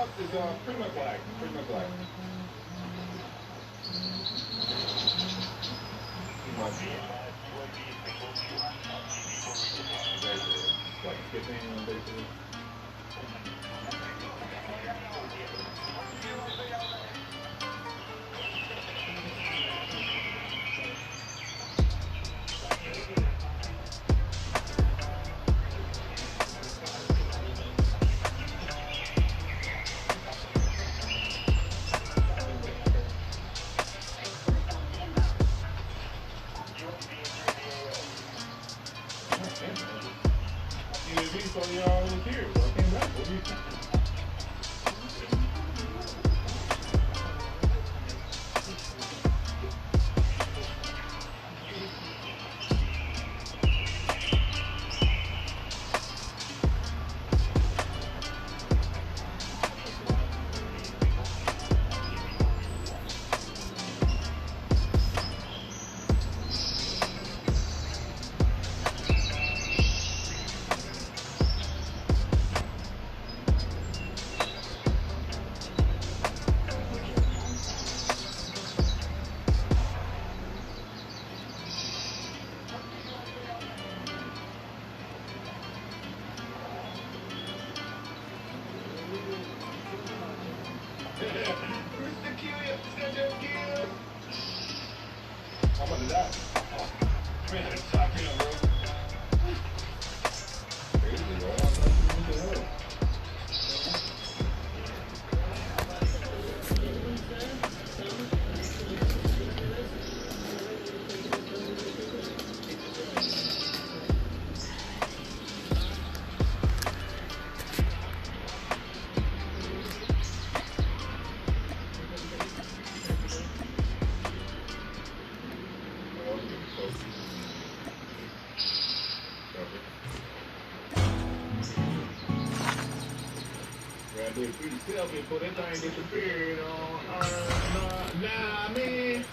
is pretty much black. Pretty much black. Like skipping, basically. So y'all was here, so I came back. What do you think? I'm about to die. Man, it's talking, bro. Crazy, bro. What the hell? Be pretty selfish for that thing disappeared on nah, man.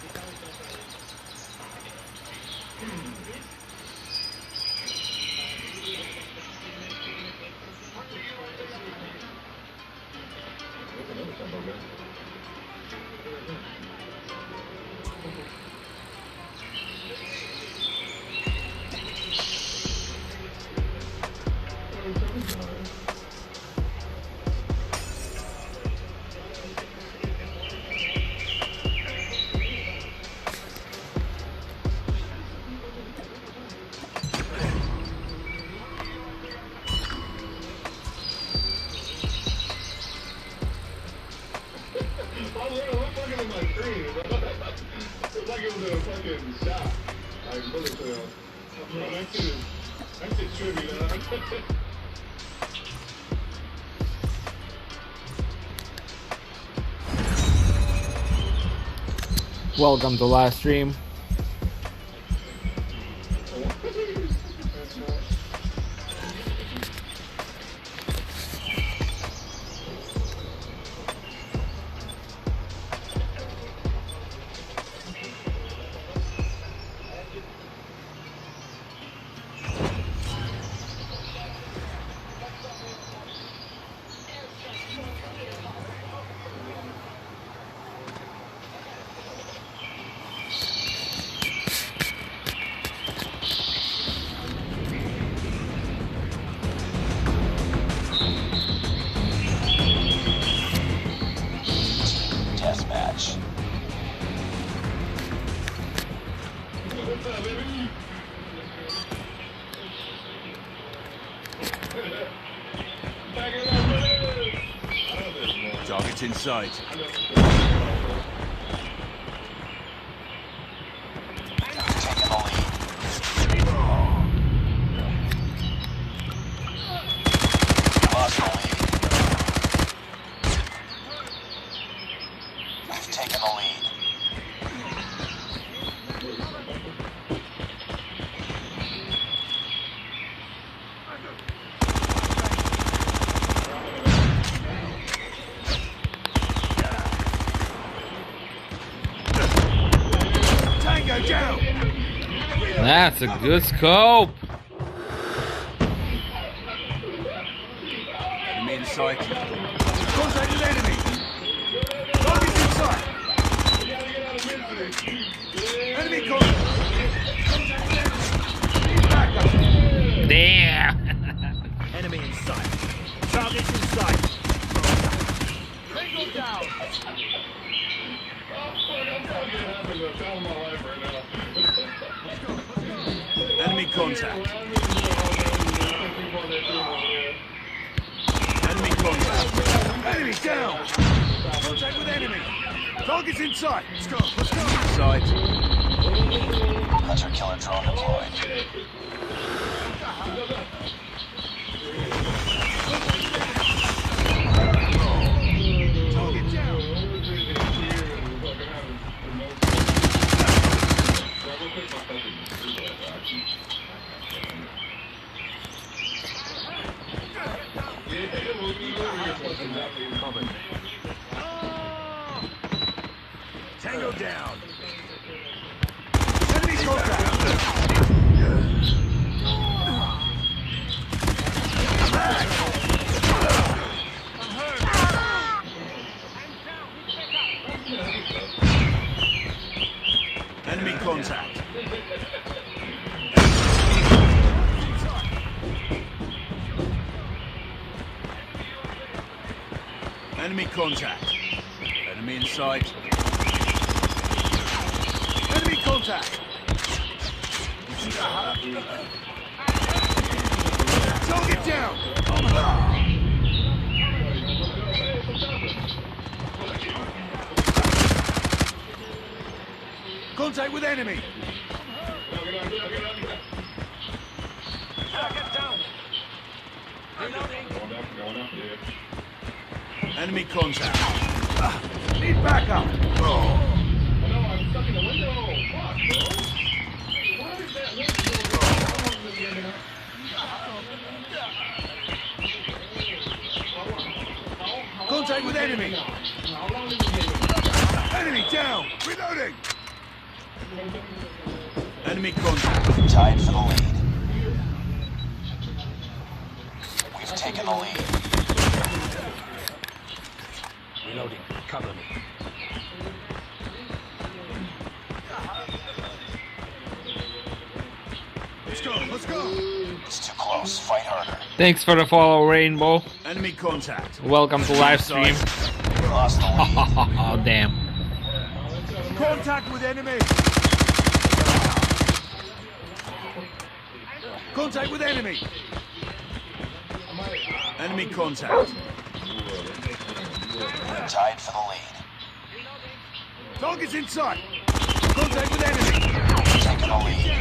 It's like it was a fucking shot. Like bullet hell. Bro, that shit trippy, dog. Welcome to live stream. Target in sight. Taking the lead. That's a good scope. Enemy in sight. Contact with enemy. Target's in sight. Enemy contact. Contact with enemy. Back up. Damn. Enemy in sight. Target's in sight. Tango down. Enemy contact. Enemy contact. Enemy down. Contact with enemy. Target's in sight. Let's go. Let's go. Sight. Hunter killer drone deployed. Target down. Tango down. Enemy contact. Enemy contact. Enemy contact. Enemy in sight. Enemy contact. Target down. Contact with enemy. Target down. Enemy contact. Need backup. Contact with enemy. Enemy down. Reloading. Enemy contact. Tied for the lead. We've taken the lead. Reloading. Cover me. Let's go. Let's go. It's too close. Fight harder. Thanks for the follow, Rainbow. Enemy contact. Welcome to live stream. We lost the lead. Oh, damn. Contact with enemy. Contact with enemy. Enemy contact. Tied for the lead. Target's in sight. Contact with enemy. Taking the lead.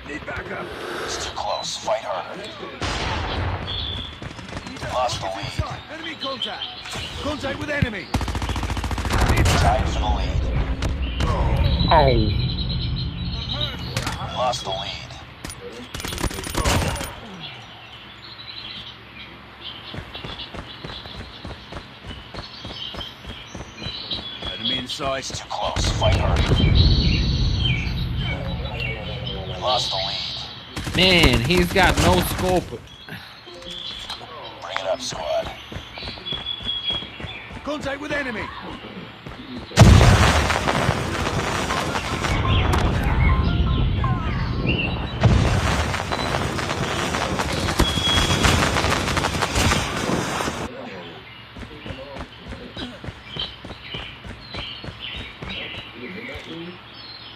Need backup. It's too close. Fight harder. Lost the Target's in lead. sight. Enemy contact. Contact with enemy. Tied for the lead. Oh. Lost the lead. Enemy in sight. Too close. Fight harder. Lost the lead. Man, he's got no scope. Bring it up, squad. Contact with enemy.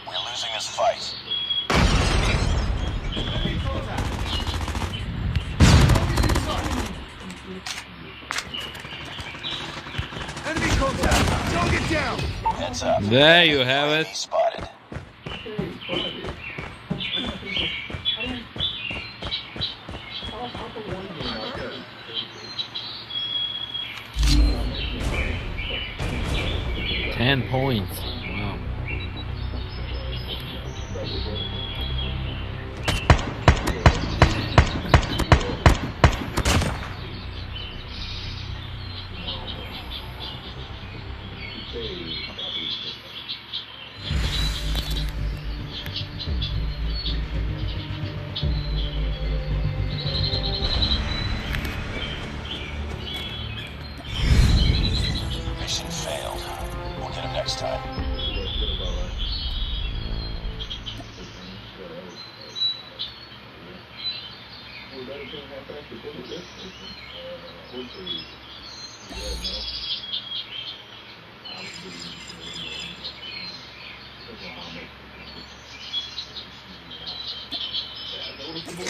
We're losing this fight. Enemy contact. Target down. Heads up. There you have it. Enemy spotted. Ten points. Wow. fast the bullet is? Hopefully, yeah, no. Obviously, depends on how much. Yeah, noticeable.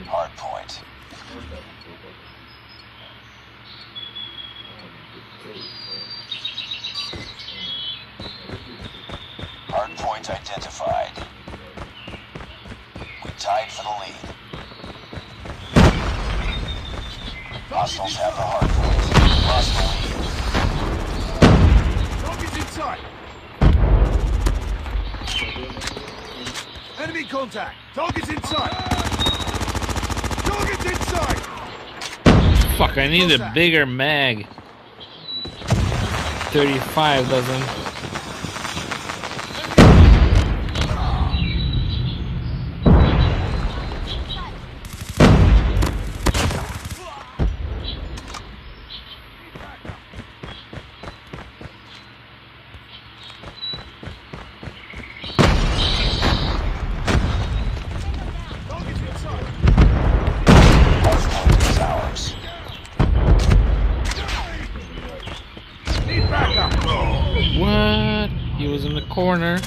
Hard point. Hard point identified. We tied for the lead. Hostiles have the hard point. Lost the lead. Target's inside! Enemy contact! Target's inside! Target's inside! Fuck, I need a bigger mag. 35 doesn't. What? He was in the corner.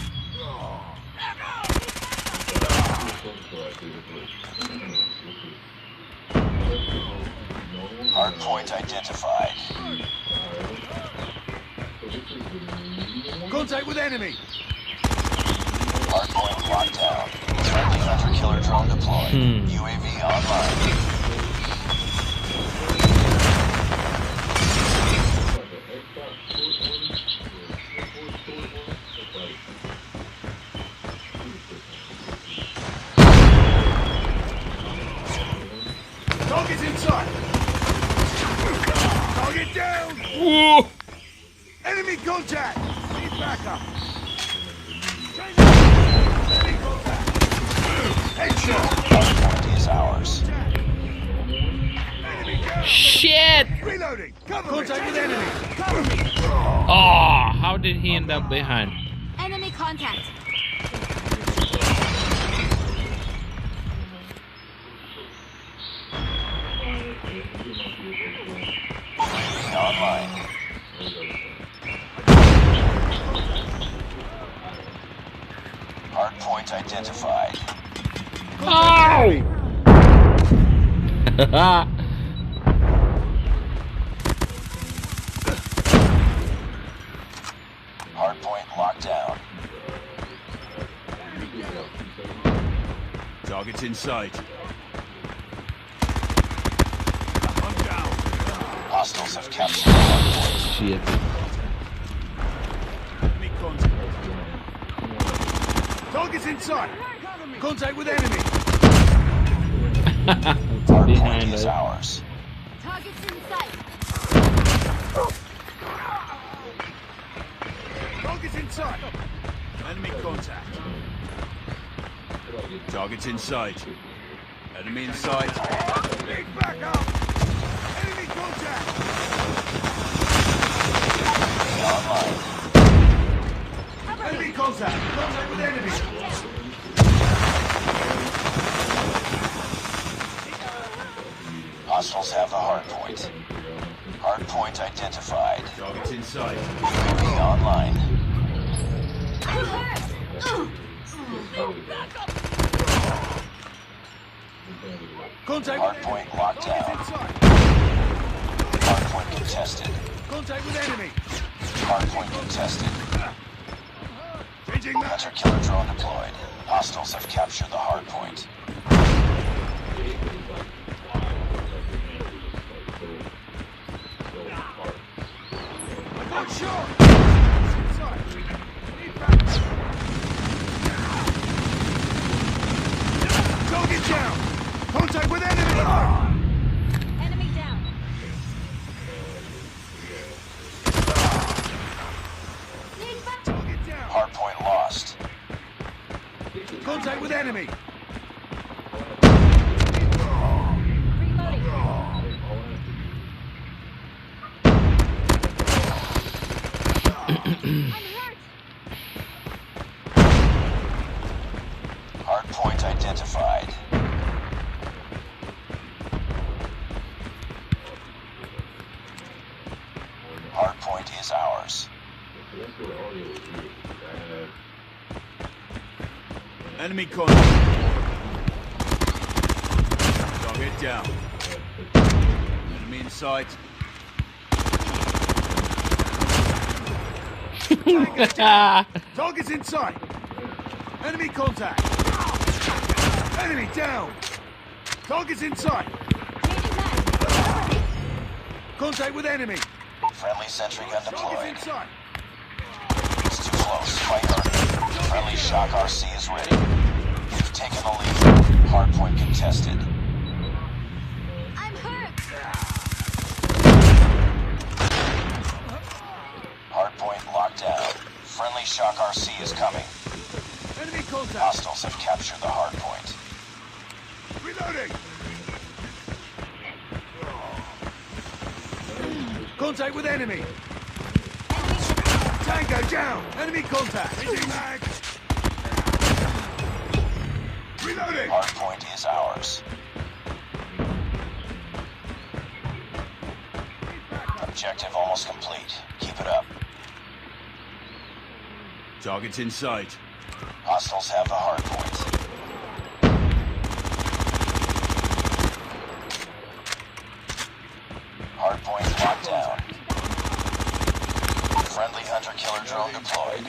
Hard point identified. Contact with enemy! Hard point locked down. Friendly hunter killer drone deployed. UAV online. Target's inside! Target down! Whoa! Enemy contact! Need backup! Enemy contact! Headshot! Hard point is ours. Enemy down! Shit! Reloading! Cover contact with enemy! Cover me! Oh, how did he end up behind? Enemy contact. UAV online. Hard point identified. Oh! Hard point locked down. Target's in sight. I'm down. Hostiles have captured the hard point. Shit. Enemy contact. Target's inside. Contact with enemy. Hard point Behind is us. ours. Targets in sight. Target's inside. Enemy contact. Target's in sight. Enemy in sight. Big back up. Enemy contact. Online. Enemy contact. Contact with enemy. Hostiles have the hard point. Hard point identified. Target's in sight. UAV online. Contact Hard with point enemy. locked Target's down. inside. contested. Contact with enemy. Hardpoint contested. Changing map. Hunter-killer drone deployed. Hostiles have captured the hardpoint. I got shot. Inside. Need backup. Target down. Contact with enemy. Enemy down. Need back. Target down. Hardpoint lost. Contact with enemy. Reloading. I'm hurt. Hardpoint identified. Hardpoint is ours. Enemy contact. Target down. Enemy in sight. Target's in sight. Enemy contact. Enemy down. Target's in sight. Changing back. Contact with enemy. Friendly sentry gun Target's deployed. in sight. It's too close. Fight harder. Friendly shock RC is ready. We've taken the lead. Hardpoint contested. I'm hurt. Hardpoint locked down. Friendly shock RC is coming. Enemy contact. Hostiles have captured the hardpoint. Reloading. Contact with enemy. Tango down. Enemy contact. Changing mag. Reloading. Hardpoint is ours. Objective almost complete. Keep it up. Target's in sight. Hostiles have the hardpoint. Hardpoint locked down. Friendly hunter-killer drone deployed.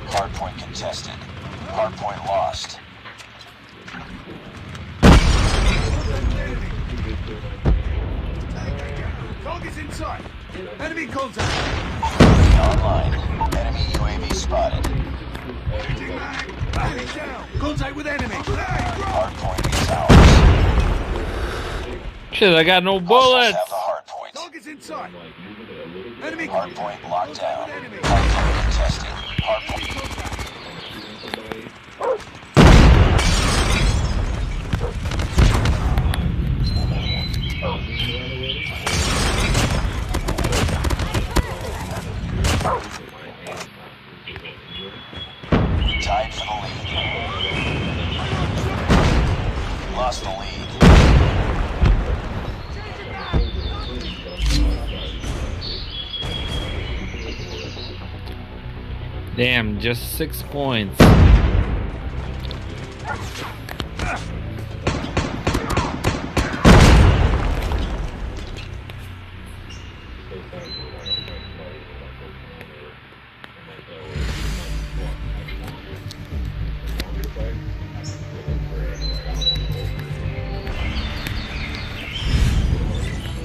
Hardpoint contested. Hardpoint lost. Target's in sight. Enemy contact. Online. Enemy UAV spotted. Changing mag. Enemy down. Contact with enemy. Hardpoint is ours. Shit, I got no Hostiles bullets. have the hardpoint. Target's in sight. Enemy Hardpoint locked down. Enemy. Hardpoint contested. Hardpoint. Tied for the lead. Lost the lead. Damn, just 6 points.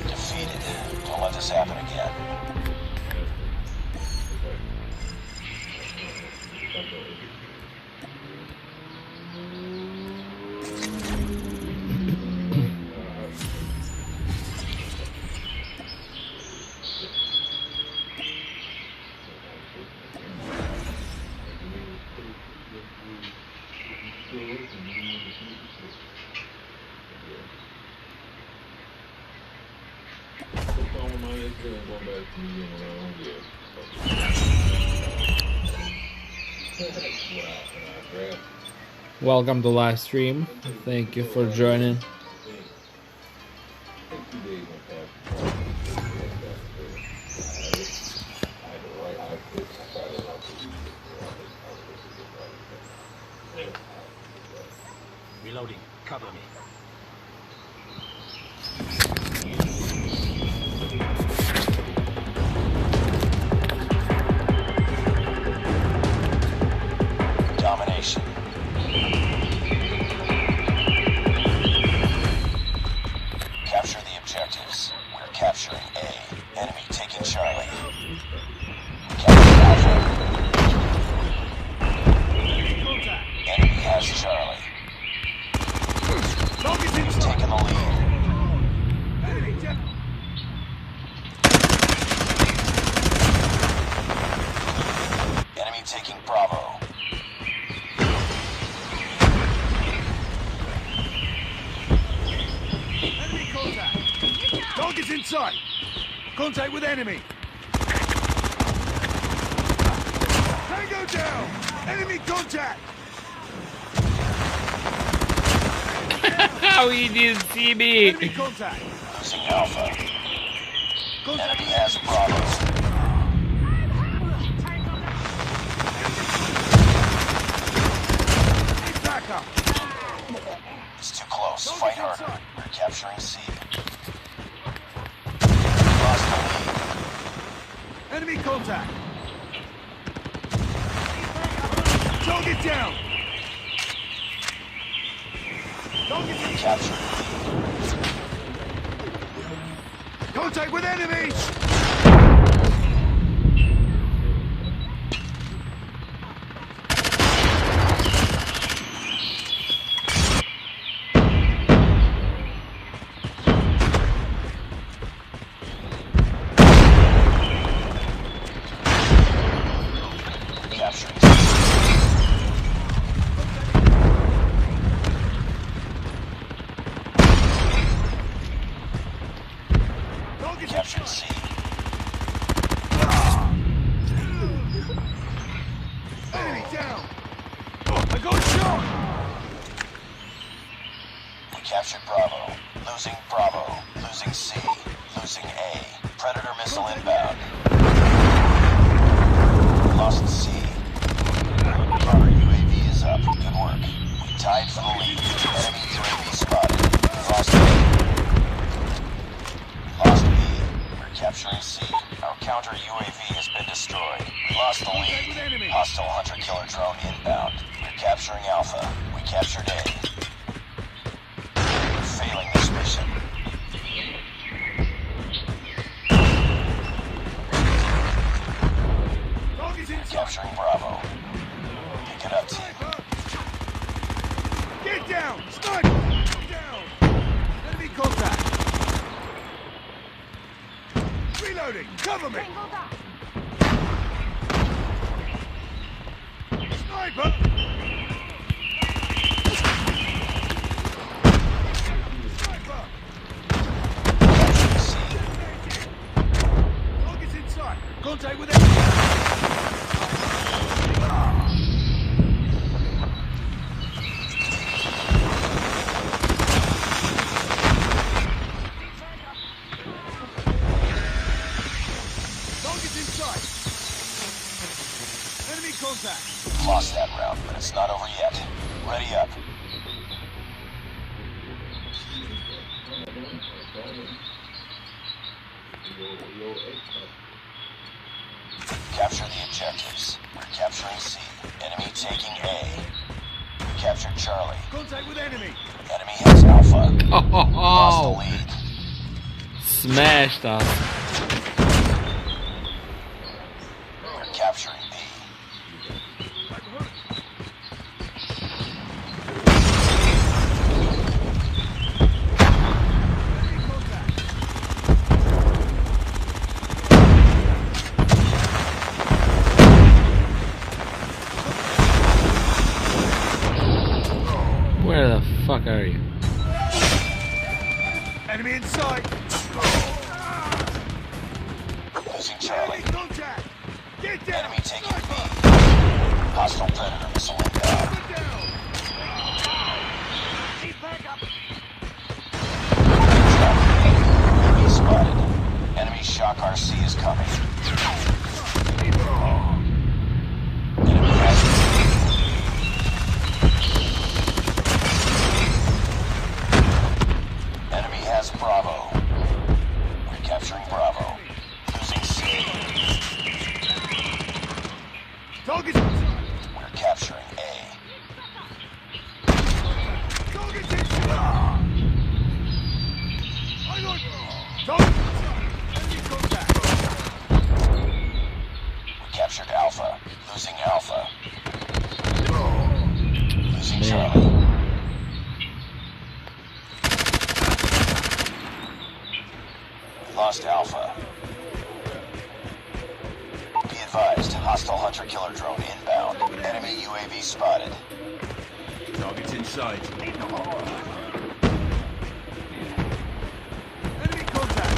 Defeated. Don't let this happen again. Welcome to live stream. Thank you for joining. Reloading. Cover me. location. Capture the objectives. We're capturing A. Enemy taking Charlie. Capture Alpha. Contact. Enemy has Charlie. Target's inside. Taking the lead. Enemy down. Enemy taking Bravo. Enemy contact. Target's inside. Contact with enemy. Tango down. Enemy contact. How he didn't see me? Enemy contact. Losing Alpha. Contact. Enemy has Bravo. Need backup. It's too close. Fight harder. We're capturing C. Lost the Enemy contact. Target down. Target lead. Captured. contact with enemy. Captured. Target Captured C. enemy down. I got shot. We captured Bravo. Losing Bravo. Losing C. Losing A. Predator missile inbound. Lost C. Counter UAV is up. Good work. We tied for the lead. Enemy UAV spotted. Lost A. Lost B. We're capturing C. Our counter UAV has been destroyed. We lost the lead. Hostile hunter-killer drone inbound. We're capturing Alpha. We captured A. We're failing this mission. Target's inside. Capturing Bravo. Pick it up, team. Get down. Sniper. Down. Enemy contact. Reloading. Cover me. Tango down. Sniper. Sniper. Capturing C. Target's inside. Contact with enemy. Target's inside. Enemy contact. Lost that round, but it's not over yet. Ready up. Capture the objectives. We're capturing C. Enemy taking A. We captured Charlie. Contact with enemy. Enemy has Alpha. Lost the Oh, lead. smashed us. We're capturing B. Enemy contact. Where the fuck are you? Enemy inside. Losing Charlie. Enemy contact. Get down. Enemy taking B. Sniper. Hostile Predator missile inbound. Get down. Enemy spotted. Enemy shock RC is coming. Enemy has Enemy has Bravo. We're capturing Bravo. Losing C. Target's inside. We're capturing A. Charlie. We lost Alpha. Be advised, hostile hunter-killer drone inbound. Enemy UAV spotted. Target's in sight. Enemy contact!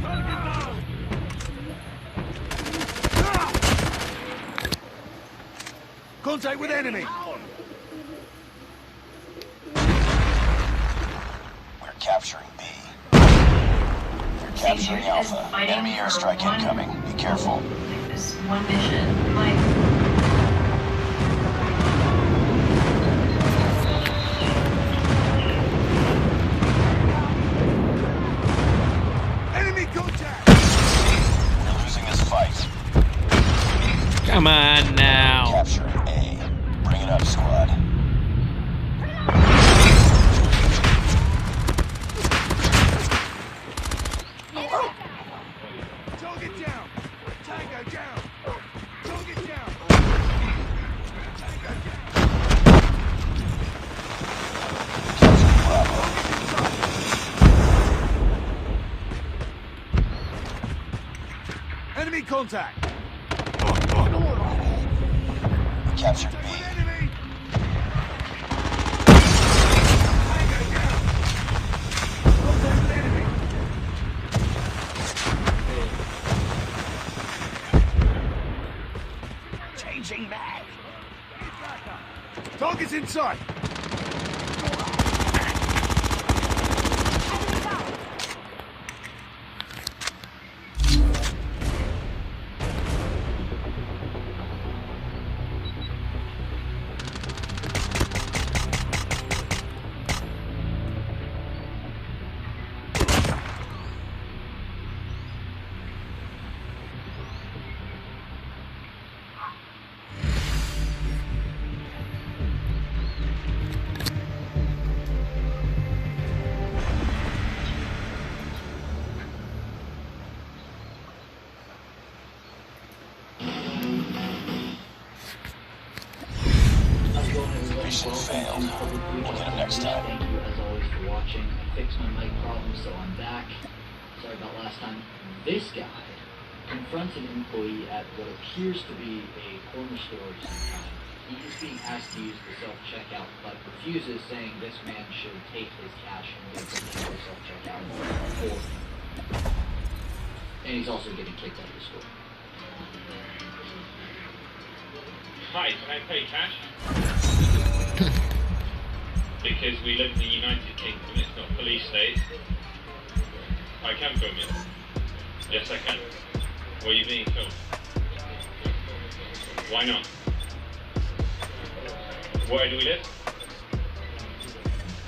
Target down! Contact with enemy! We're capturing B. We're capturing Alpha. Enemy airstrike incoming. Be careful. Like this one mission, like Enemy contact! We're losing this fight. Come on now. Capturing A. Bring it up, squad. Target down! Tango down! Target down! Tango down! Capturing Bravo. Enemy contact! We captured B. Enemy! Tango down! Contact with enemy! Changing mag! Target's in sight! Mission failed. We'll get him next time. Thank you as always for watching. I fixed my mic problem, so I'm back. Sorry about last time. This guy confronts an employee at what appears to be a corner store of some kind. He is being asked to use the self-checkout, but refuses, saying this man should take his cash and go to the self-checkout for him. And he's also getting kicked out of the store. Hi, can I pay cash? Because we live in the United Kingdom, it's not a police state. I can film you. Yes, I can. Were you being filmed? Why not? Where do we live?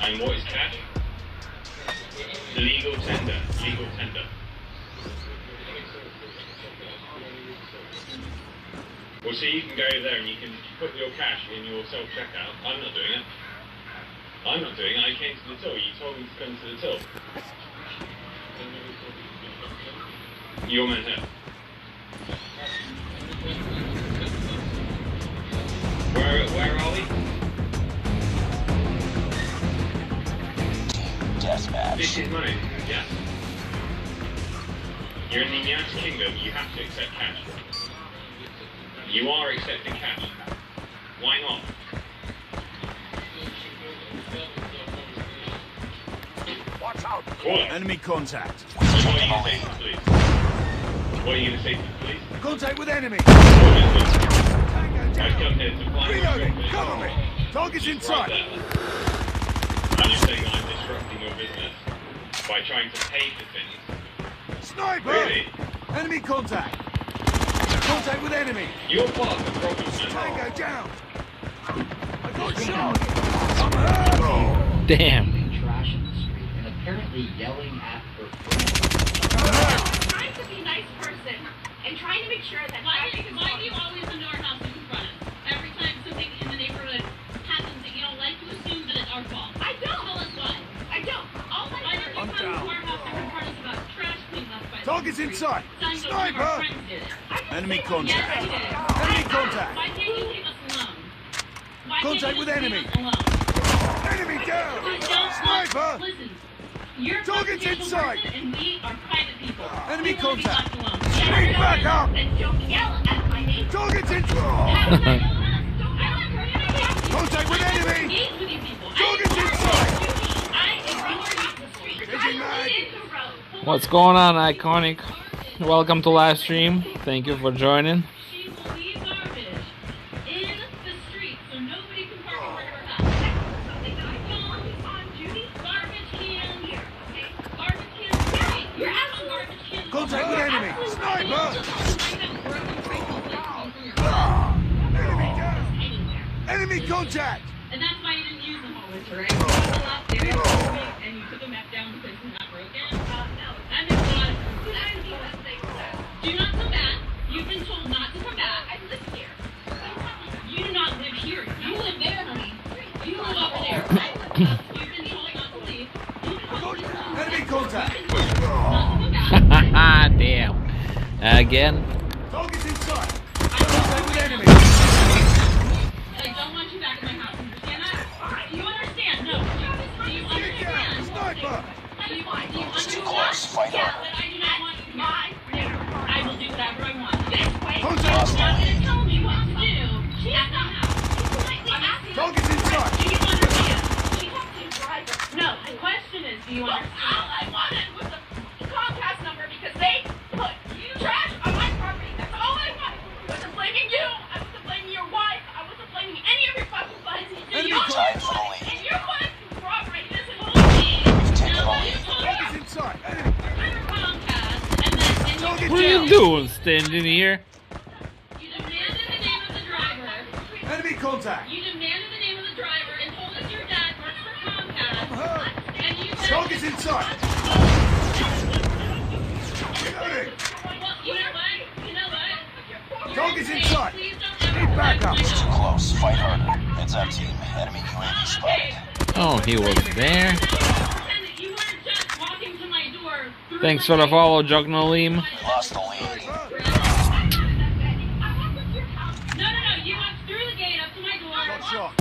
And what is cash? Legal tender. Legal tender. Well, see, you can go there and you can put your cash in your self-checkout. I'm not doing it. I'm not doing it. I came to the till. You told me to come to the till. Your man here. Where are we? Deathmatch. This is money. Yes. You're in the United Kingdom. You have to accept cash. You are accepting cash. Why not? Watch out! Call it. Enemy contact! What are you going to say to the police? What are you going to say to the police? Contact with enemy! Obviously, Tango I've down! come here to find Reloading! you. Cover me! Target's in Right sight! there. I'm just saying that I'm disrupting your business by trying to pay for things. Sniper! Really? Enemy contact! Contact with enemy! You're part of the problem, man. Tango down! I got shot! I'm hurt! Damn. Leaving trash in the street and apparently yelling at her friend. Trying to be a nice person and trying to make sure that Why do you always come to our house and confront us? Every time something in the neighborhood happens that you don't like, you assume that it's our fault. I don't. Tell us why. I don't. All I Why don't you heard come down. to our house and confront us about trash being left by the Target's street? in sight! Saying that one of our Sniper! friends did it. Enemy Yes, contact! we did. Enemy contact! Why can't you leave us alone? Contact with enemy. Alone. Enemy down! Sniper! Listen, you're a Target's confrontational inside. person and we are private people. Enemy We wanna be contact. left alone. Speed back up! Then don't yell at my name. Target's in. Contact with enemy! Engage with you people. Target's inside! Changing mag! What's going on, Iconic? Welcome to live stream. Thank you for joining. She will leave garbage in the street so nobody can park in front of her house. On duty, garbage can here. Okay, garbage can. You're out on garbage can. Contact with enemy! Sniper! Enemy down! Enemy contact! And that's why you didn't use them all winter, right? You put them up there and you put them back down because they're not broken. No, that makes a lot of sense. Do not come back. You've been told not to come back. I live here. You do not live here. You live there, honey. You live over there. You've been told not to leave. Enemy contact! Haha, damn. Again. Target's inside! Contact with enemy! I don't want you back in my house. Understand that? Do you understand? No. Do you Get down! understand? Sniper! Do you understand? It's too close. Fight Yeah, harder. but I do not want you here. I will do whatever I want. This way. Contact! You're not going to tell me what to do at my house. I'm asking. Target's inside! Do you understand? She has to drive her. No, the question is, do you understand? All I wanted was the Comcast number because they put trash on my property. That's all I wanted. I wasn't blaming you. I wasn't blaming your wife. I wasn't blaming any of your fucking buddies. Enemy You're time for the the one, lead. and you're one who corroborated this whole thing. We've taken the lead. Target's inside! Enemy! Comcast, and then Target What are you down! doing standing here? you demanded the name of the driver. Enemy contact! You demanded the name of the driver and told us your dad works for Comcast. And you said, Target's inside! Reloading! well, you know what? You know what? Target's inside! Please don't ever Need backup! touch It's my too close. Fight harder. Heads up, team. Enemy UAV spotted. Oh, he was there. pretend that you weren't just walking to my door through Thanks my for the gate. follow, Jugnolim. We lost the lead. No. You walked through the gate up to my door. Got shot!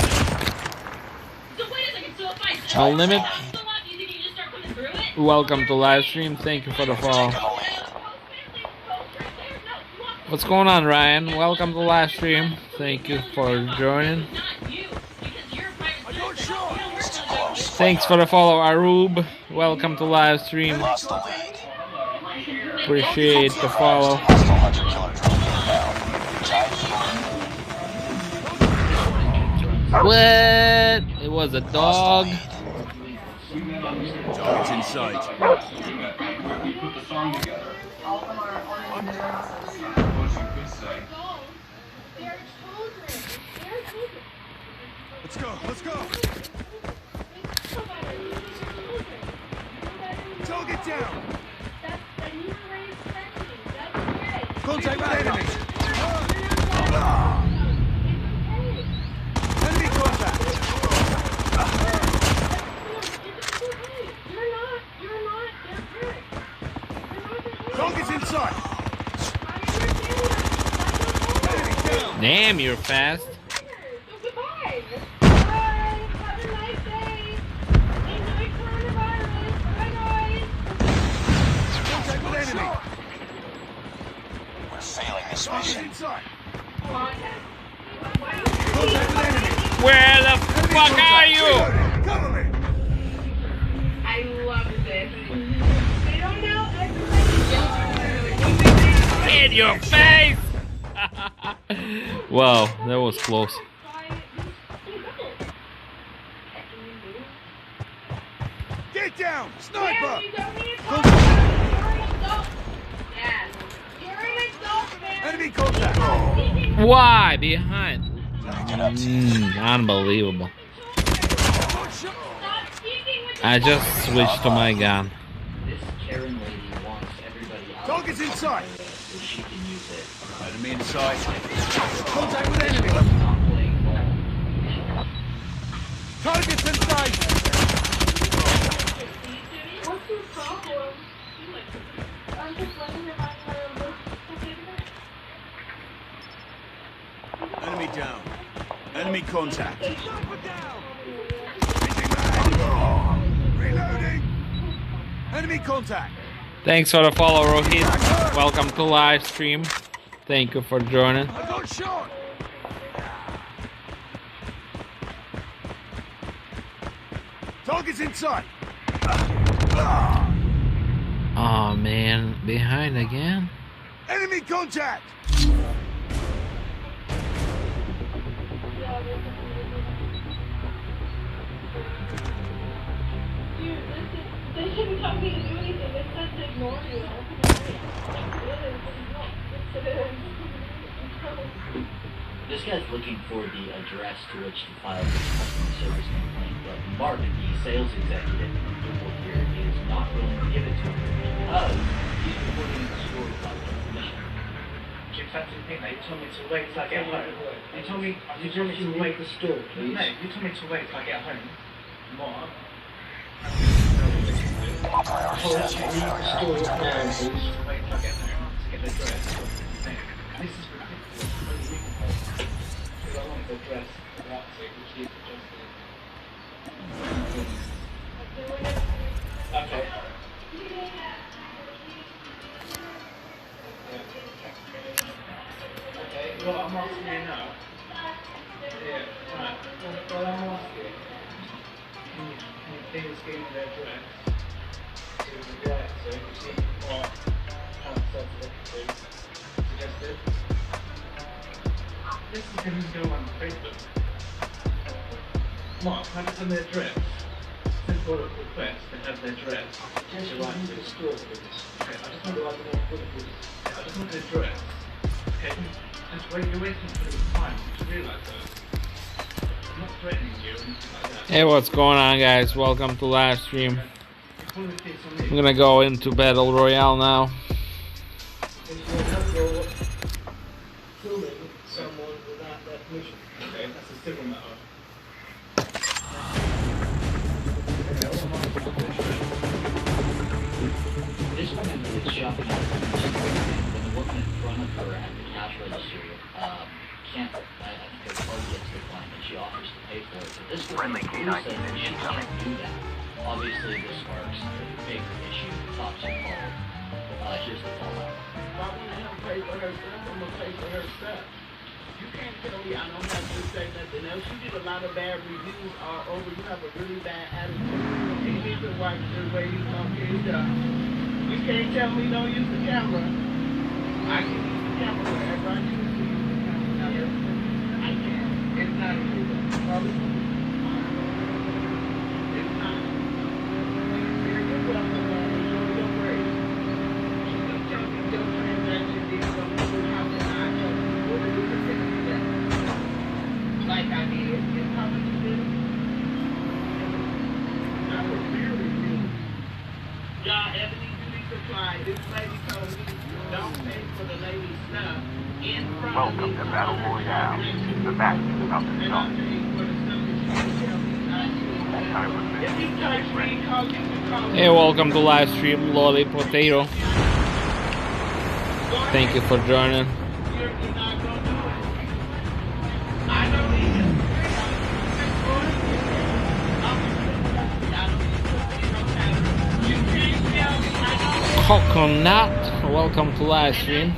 So wait a second. So if I I'll limit. still up, you think you just start coming through it? Welcome to live stream. Thank you for the follow. Taking the lead. What's going on, Ryan? Welcome to live stream. Thank you for joining. Not you, because you're a private I got citizen. shot! It's too close. Fight Thanks for the follow, Arub. Welcome to live stream. We lost the lead. Appreciate the follow. Hostile hunter killer drone inbound. Time for the lead. What? It was a dog. Target's in sight. We put the song together. Let's go! Target down! Contact with enemy! Enemy contact! Target's inside! Enemy down! Damn, you're fast. Goodbye. Bye. Have a nice day. Enjoy coronavirus. Bye, guys. Contact with enemy! We're failing this Target's mission. inside! Contact with enemy! Where the Enemy fuck contact. are you? Reloading. Cover me! I love this. They don't know everybody. In your face! Wow, that was close. Get down! Sniper! You don't need to talk. Contact. You're an adult. Yeah. You're an adult, man. Enemy contact! Why? Behind. Pick it up, team. Unbelievable. Got shot. Stop speaking with I just switched to my gun. This Karen lady wants everybody out Target's inside! so she can use it. Enemy in sight. Contact with enemy! Not playing ball. Target's inside! What's your problem? I'm just wondering if I'm Enemy down. Enemy contact. Reloading. Enemy contact. Thanks for the follow, Rohit. Welcome to live stream. Thank you for joining. I got shot. Target's in sight. Oh man, behind again. Enemy contact. They shouldn't tell me to do anything. They said to ignore you. This guy's looking for the address to which to file this customer service complaint, but Mark, the sales executive here, is not willing to give it to him because he's reporting in the store without their permission. Do you fancy think that you told me to wait till I get home? You told me to wait. The store, please. No, you told me to wait till I get home. What? Priority stats will failure. Wait till I get home to get the dress. This is ridiculous. Because I want the dress without it, which is adjusted. Okay. Okay, what I'm asking you now. Yeah, right. Well, I'm asking. Can you please give me the address to the right so you can see what suggested? This is going to go on Facebook. Mark, have it on the address. Simple request to have the address. Just to write use to. the store, please. Okay, I just want the address. Okay, just wait, you're waiting for the time to realise that. I'm not threatening you or anything like that. Hey, what's going on, guys? Welcome to live stream. You're calling the police on me. I'm gonna go into Battle Royale now. Filming someone without their permission. Okay, that's a civil matter. This woman is shopping at the when the woman in front of her at the cash register can't, I think her card gets declined and she offers to pay for it. But this woman says that she can't do that. Obviously, this sparks a big issue. Cops are called. Here's the fallout. If I want to help pay for her stuff, I'm going to pay for her stuff. You can't tell me I don't have to say nothing else. You get a lot of bad reviews all over. You have a really bad attitude. And you need to watch the way you talk to yourself. You can't tell me don't use the camera. I can use the camera wherever I choose to use the camera. I can. It's not illegal. It's not. You're welcome. Show your grace. Don't tell me your transaction did something. How can I help you? What do you consider that? Like I did. It's how much you did. I was really rude. Y'all, Ebony Beauty Supply, this lady told me don't pay for the lady's stuff in front of me. Welcome to Battle Royale. The match is about to start. If you touch me, call you to call. Hey, welcome to live stream, Lolly Potato. Thank you for joining. You're not gonna do it. I don't either. Coconut, welcome to live stream.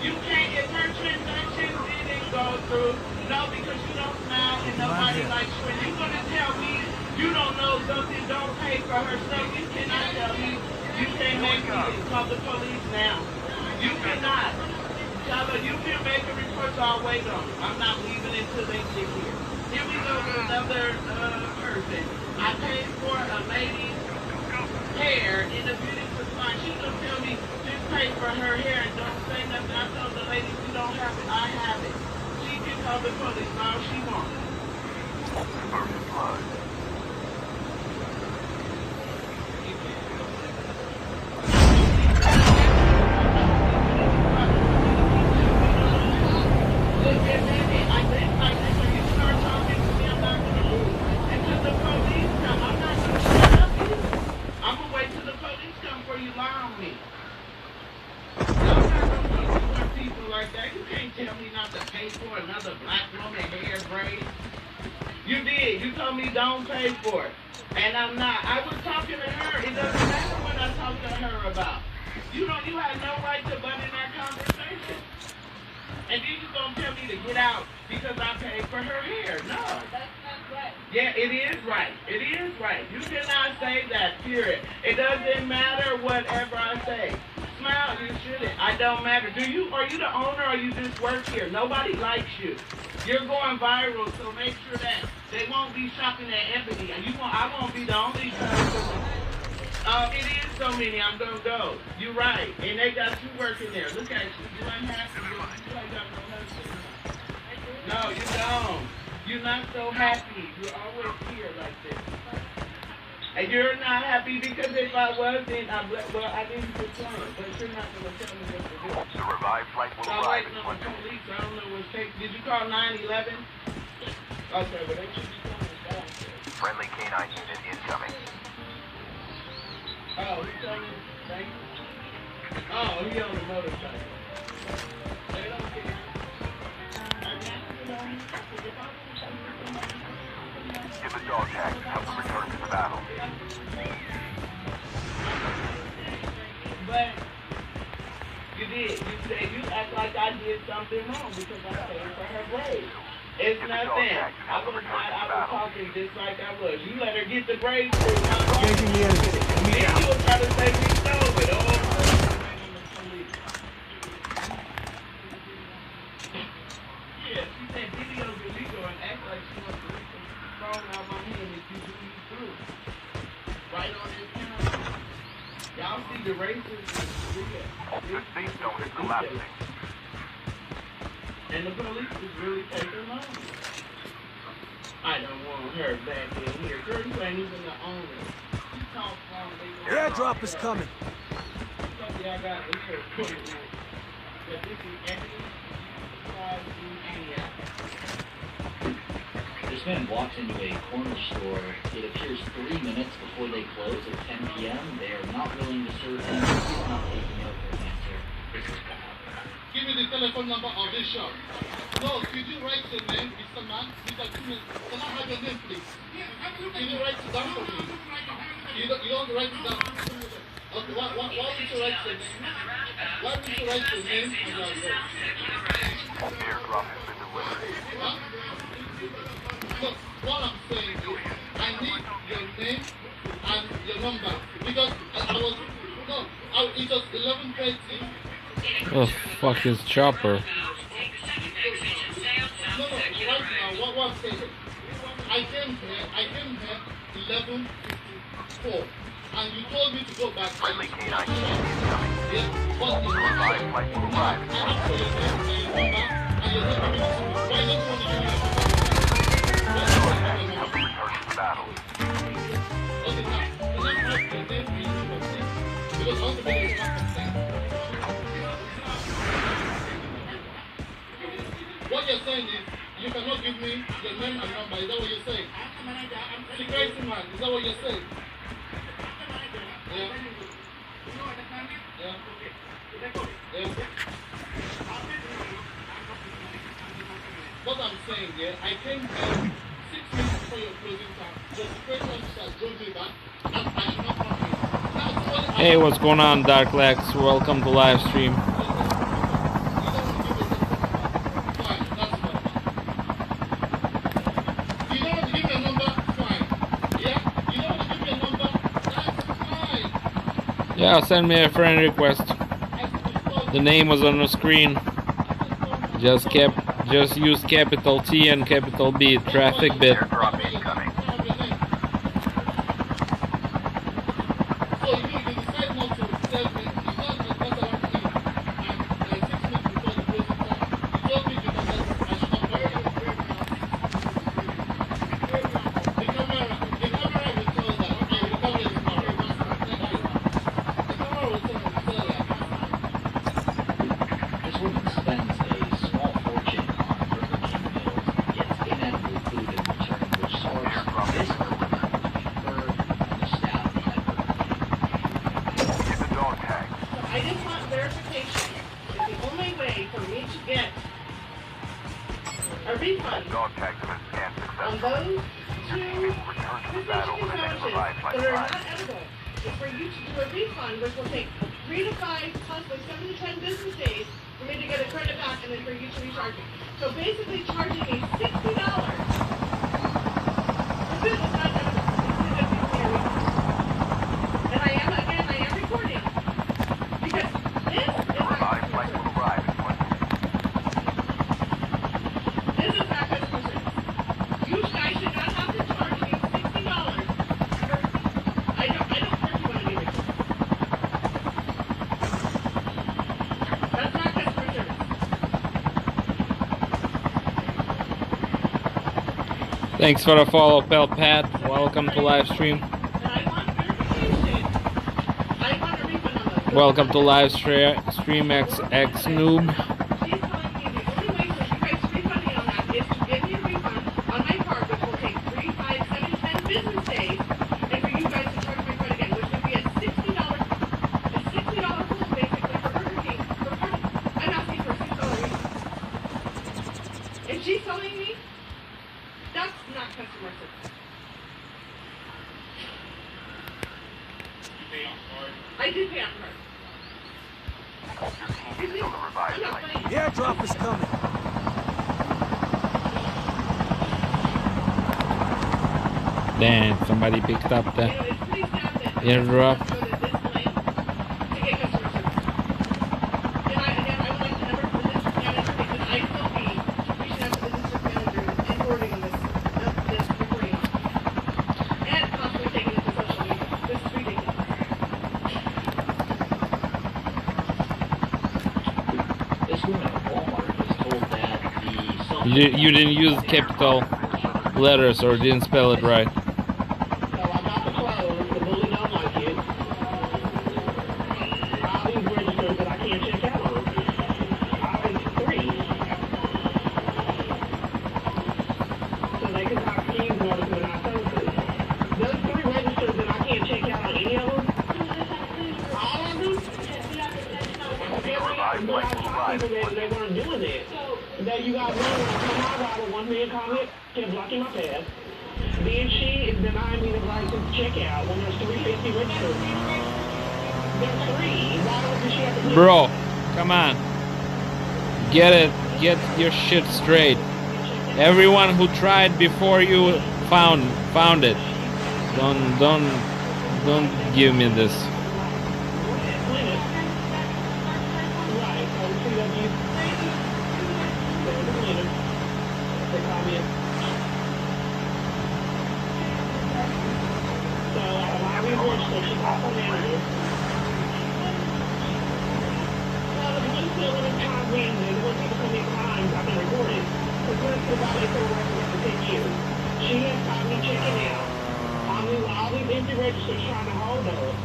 You can't, if her transaction didn't go through, no, because you don't smile and nobody likes you. And you're gonna tell me you don't know something, don't pay for her stuff. You cannot tell me you can't make me call the police now. You cannot. Tell her you can make a report, so I'll wait on it. I'm not leaving until they get here. Here we go with another person. I paid for a lady's hair in a beauty supply. She's gonna tell me just pay for her hair and don't say nothing. I told the lady you don't have it, I have it. She can call the police all she wants. First blood. People like that, you can't tell me not to pay for another black woman hair braid? You did. You told me don't pay for it. And I'm not. I was talking to her. It doesn't matter what I talked to her about. You know, you had no right to butt in our conversation. And then you gonna tell me to get out because I paid for her hair. No. That's not right. Yeah, it is right. It is right. You cannot say that, period. It doesn't matter whatever I say. Smile, you shouldn't. I don't matter. Are you the owner or you just work here? Nobody likes you. You're going viral, so make sure that they won't be shopping at Ebony. And I won't be the only person. It is so many. I'm gonna go. You're right. And they got you working there. Look at you. You ain't happy. You ain't got no husband. No, you don't. You're not so happy. You're always here like this. And you're not happy because if I was, then I didn't complain. But you're not gonna tell me what to do. The revived flight will I'm arrive waiting in on 1 the minute. police. I don't know what's taking. Did you call 911? Okay, well they should be coming back. Friendly canine unit incoming. Oh, he's coming. Thank you. Oh, he on the motorcycle. They don't care. Give the dog tag to help them return to the battle. But you did. You said you act like I did something wrong because I paid for her braid. It's nothing. I was talking just like I was. You let her get the braid through. Engaging the enemy. Then you will try to say we stole it. Yeah, she said video's illegal and act like she wants to reach the phone out my hand if you do me through. Right on this camera. Y'all see the racism is real. The safe zone is collapsing. And the police is really taking long. I don't want her back in here. Girl, you ain't even the owner. You talk wrong, The airdrop is coming. Yeah, I got the hair put it in. But this is everything. This man walks into a corner store. It appears 3 minutes before they close at 10 p.m. They are not willing to serve him. He's not taking no for an answer. This is bad. Give me the telephone number of this shop. No, could you write the name, Mr. Man? Mr. Kuman, can I have your name, please? Can you write it down for me? You don't write it down. Okay, why don't you write the name? Why don't you write the name and your address? Airdrop has been delivered. Huh? Look, what I'm saying is, I need your name and your number. Because it was 11:30. Oh, fuck is Chopper? No, right now, what I'm saying, I came here 11:54, and you told me to go back. Friendly canine unit incoming. Yeah, what is The revived flight will arrive in 1 minute. and you're not giving me why don't you want to give me Help them return to the battle. Okay, now, can I have your name, please, because I want to make a consent. What you're saying is, you cannot give me your name and number. Is that what you're saying? Security man, is that what you're saying? Yeah. Yeah. Yeah. What I'm saying here, I came here 6 minutes before your closing time. The security officer drove me back, and I should not come here. Now, somebody Hey, what's going on, Dark Lex? Welcome to live stream. Yeah, send me a friend request. The name was on the screen. Just use capital T and capital B. Traffic bit. Airdrop incoming. This woman spends a small fortune on Burger King meals, gets inedible food in return, which refund on those two transactions that are not edible is for you to do a refund, which will take 3 to 5, possibly 7 to 10 business days for me to get a credit back and then for you to recharge me. So basically charging me $60. The food was not edible. It's going to be a refund. And I am recording. Because this is not customer service. This is not customer service. You guys should not have to charge me $60 for I don't hurt you on any reason. That's not customer service. Thanks for the follow, Pal Pat. Welcome to live stream. And I want verification. I want a refund on those. Welcome to live stream XX Noob. She's telling me the only way for you guys to refund me on that is to give me a refund on my card, which will take 3, 5, 7, 10 business days, and for you guys to charge my credit again, which would be a $60 pool basically for Burger King for parking. I'm asking for a $6 refund. And she's telling me that's not customer service. You pay on card. I did pay on card. I'm not playing. The airdrop is coming. Damn, somebody picked up the You know, it's pretty sad that airdrop. go to this length to get customer service. And I would like to number for the district manager because I will be reaching out to the district manager and forwarding this recording on. And possibly taking it to social media. This is ridiculous. This woman at Walmart was told that the self- You didn't use capital letters or didn't spell it right. So I got the clothes, the bully don't like it. All these registers that I can't check out on. It's 3. So they can talk to you more than I told them. Those 3 registers that I can't check out on any of them. All of them. People they weren't doing that. That you guys know when I come out, I had one man comment, kept blocking my path. Then she is denying me the right to check out when there's 350 registers. There's 3. Why does she have to put Bro, come on. Get it. Get your shit straight. Everyone who tried before you found it. Don't give me this. Right, so CW. There's the cleaner. They comment. So out of my research, she got her manager. Well, if you still in this time random, when people commit crimes, I've been recorded. Because we're still about to record for 10 years. She has caught me checking out. All these empty registers trying to hold us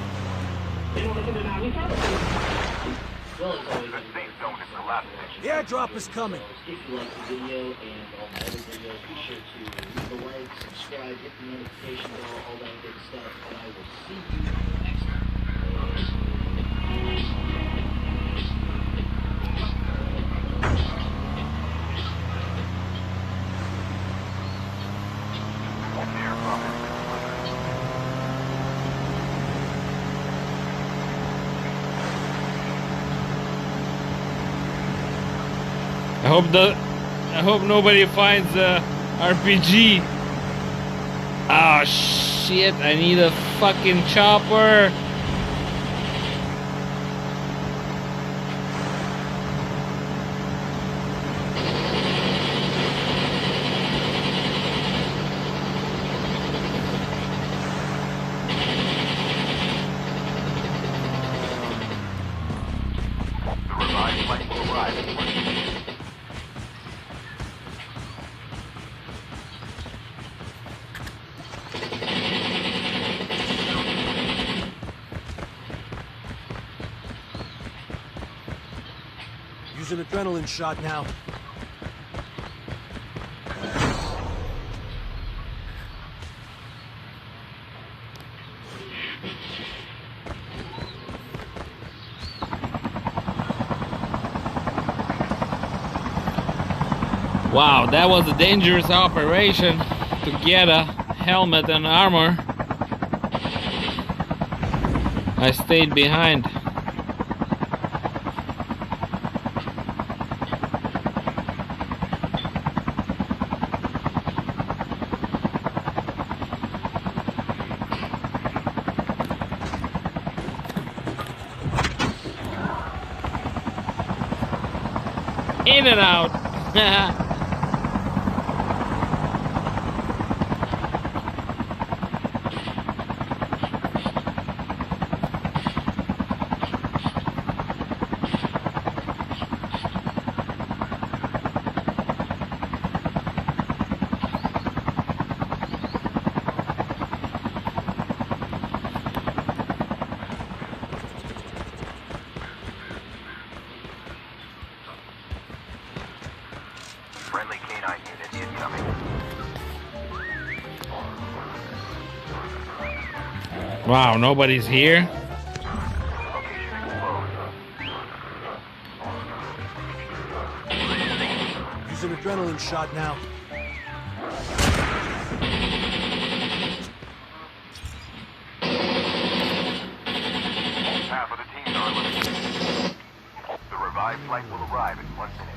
in order to deny me services. Well, it's always The airdrop is coming. If you like the video and all my other videos, be sure to leave a like, subscribe, hit the notification bell, all that good stuff, and I will see you next time. I hope nobody finds a RPG. Ah, shit, I need a fucking chopper. Use an adrenaline shot now. Wow, that was a dangerous operation to get a helmet and armor. I stayed behind. In and out. Friendly canine unit incoming. Wow, nobody's here. Use an adrenaline shot now. Half of the teams are eliminated. The revived flight will arrive in 1 minute.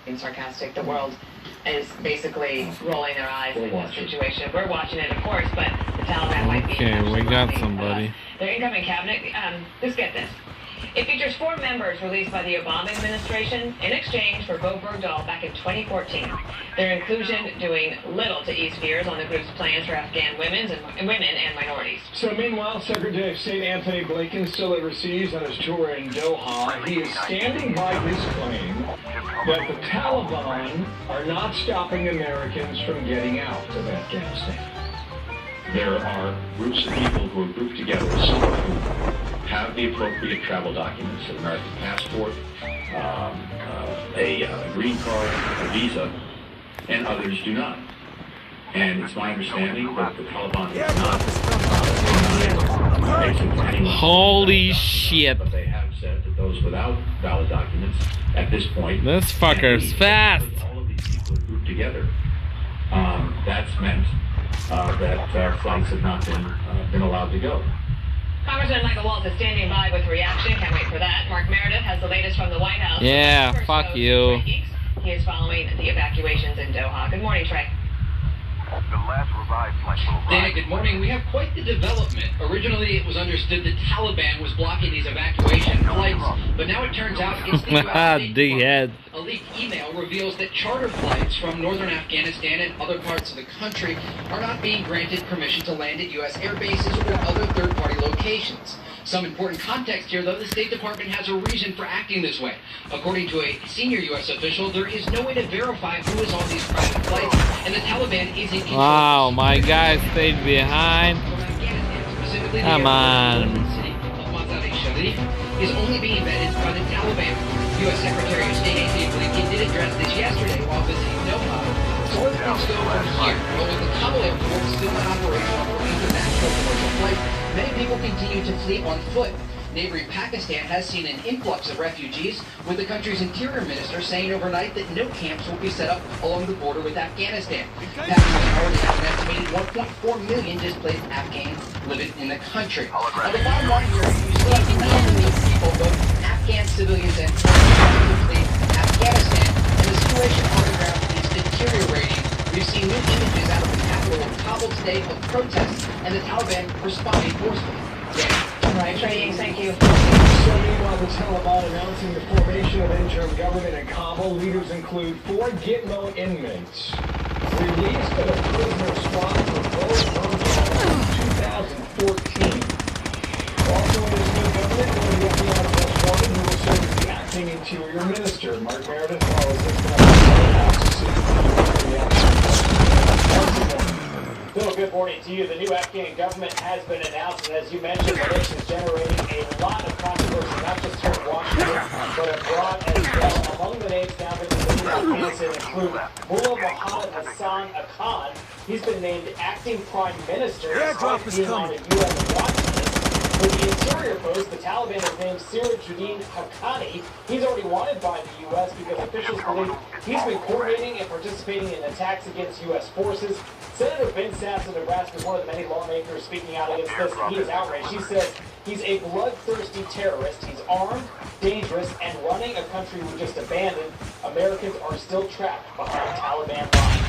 Being sarcastic, the world is basically rolling their eyes in this situation. We're watching it, of course, but the Taliban might be. Okay, we got somebody. Their incoming cabinet, just get this. It features 4 members released by the Obama administration in exchange for Bo Bergdahl back in 2014. Their inclusion doing little to ease fears on the group's plans for Afghan women and minorities. So meanwhile, Secretary of State Anthony Blinken still overseas on his tour in Doha. He is standing by his claim that the Taliban are not stopping Americans from getting out of Afghanistan. There are groups of people who are grouped together, some of whom have the appropriate travel documents, an American passport, a green card, a visa, and others do not. And it's my understanding that the Taliban is not making anyone. Holy shit. But they have said that those without valid documents at this point. This fucker's fast. All of these people are grouped together. That's meant that flights have not been allowed to go. Congressman Michael Waltz is standing by with reaction. Can't wait for that. Mark Meredith has the latest from the White House. Yeah, fuck you. He is following the evacuations in Doha. Good morning, Trey. The last revived flight will arrive. Dana, good morning. We have quite the development. Originally, it was understood that Taliban was blocking these evacuation flights, but now it turns out it's the U.S. State Department. A leaked email reveals that charter flights from northern Afghanistan and other parts of the country are not being granted permission to land at U.S. air bases or other third-party locations. Some important context here, though. The State Department has a reason for acting this way. According to a senior U.S. official, there is no way to verify who is on these private flights, and the Taliban is in control. Wow, my guy stayed behind. Come on. Is only being vetted by the Taliban. U.S. Secretary of State Anthony Blinken did address this yesterday while visiting Doha. So where things go from here? Well, with the Kabul airport still in operation for international commercial flights, many people continue to flee on foot. Neighboring Pakistan has seen an influx of refugees, with the country's interior minister saying overnight that no camps will be set up along the border with Afghanistan. Pakistan already has an estimated 1.4 million displaced Afghans living in the country. Now, the bottom line here is you still have millions of people, both Afghan civilians and foreigners, to flee Afghanistan, and the situation on the ground is deteriorating. We've seen new images out of the capital of Kabul today of protests, and the Taliban responding forcefully. All right, Trey, thank you. So meanwhile, the Taliban announcing the formation of interim government in Kabul. Leaders include 4 Gitmo inmates released at a prisoner swap for both Bergdahl in 2014. Also in this new government, one of the FBI's most wanted, who will serve as the acting interior minister. Mark Meredith follows this Bill, good morning to you. The new Afghan government has been announced, and as you mentioned, the nation's generating a lot of controversy, not just here in Washington, but abroad as well. Among the names now that in Afghanistan include Mullah Mohammed Hassan Khan. He's been named acting prime minister. Airdrop is being on coming. a U.S. watch For the Interior Post, the Taliban has named Sirajuddin Haqqani. He's already wanted by the U.S. because officials believe he's been coordinating and participating in attacks against U.S. forces. Senator Ben Sass of Nebraska is one of the many lawmakers speaking out against this, and he is outraged. He says he's a bloodthirsty terrorist. He's armed, dangerous, and running a country we just abandoned. Americans are still trapped behind Taliban lines.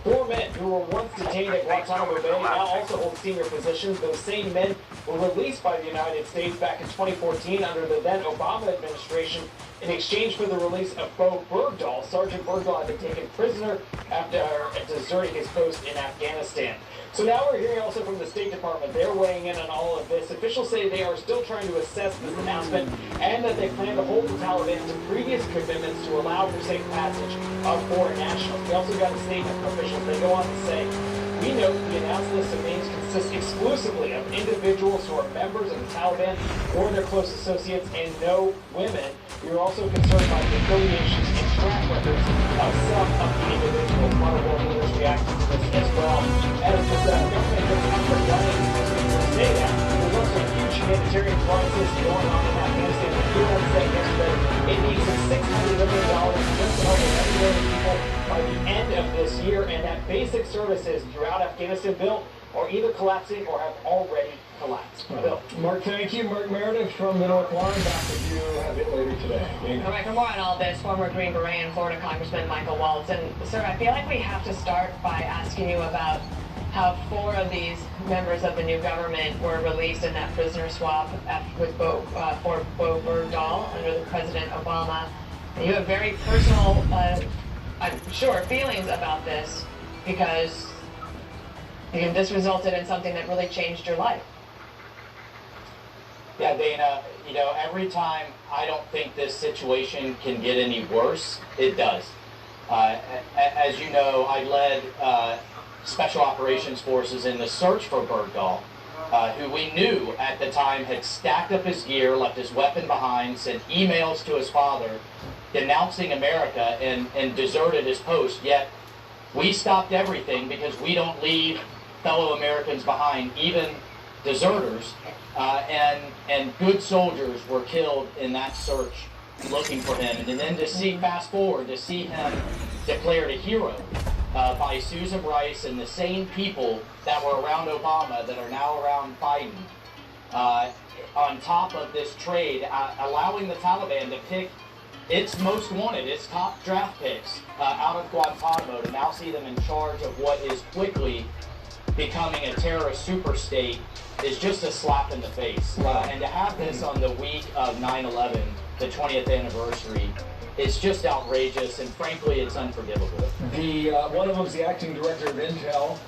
4 men who were once detained at Guantanamo Bay now also hold senior positions. Those same men were released by the United States back in 2014 under the then Obama administration in exchange for the release of Bo Bergdahl. Sergeant Bergdahl had been taken prisoner after deserting his post in Afghanistan. So now we're hearing also from the State Department. They're weighing in on all of this. Officials say they are still trying to assess this announcement and that they plan to hold the Taliban to previous commitments to allow for safe passage of foreign nationals. We also got a statement from officials. They go on to say, we note the announced list of names consists exclusively of individuals who are members of the Taliban or their close associates and no women. We are also concerned by the affiliations and track records of some of the individual firewall leaders reacting to this as well. As this government gets up and running, say that, there's also a huge humanitarian crisis going on in Afghanistan. The UN said yesterday it needs $600 million just to help 1 million people by the end of this year, and that basic services throughout Afghanistan, Bill, are either collapsing or have already collapsed. Bill. Mark, thank you. Mark Meredith from the North Line. Back with you a bit later today. All right, for more on all this, former Green Beret and Florida Congressman Michael Waltz. And, sir, I feel like we have to start by asking you about how 4 of these members of the new government were released in that prisoner swap with Bo Bergdahl under the President Obama. And you have very personal, I'm sure, feelings about this because this resulted in something that really changed your life. Yeah, Dana, every time I don't think this situation can get any worse, it does. As you know, I led Special Operations Forces in the search for Bergdahl, who we knew at the time had stacked up his gear, left his weapon behind, sent emails to his father denouncing America and deserted his post. Yet we stopped everything because we don't leave fellow Americans behind, even deserters, and good soldiers were killed in that search looking for him. And then to see, fast forward, to see him declared a hero by Susan Rice and the same people that were around Obama that are now around Biden, on top of this trade, allowing the Taliban to pick its most wanted, its top draft picks out of Guantanamo to now see them in charge of what is quickly becoming a terrorist super state is just a slap in the face. And to have this on the week of 9/11, the 20th anniversary, it's just outrageous, and frankly, it's unforgivable. One of them's the acting director of Intel.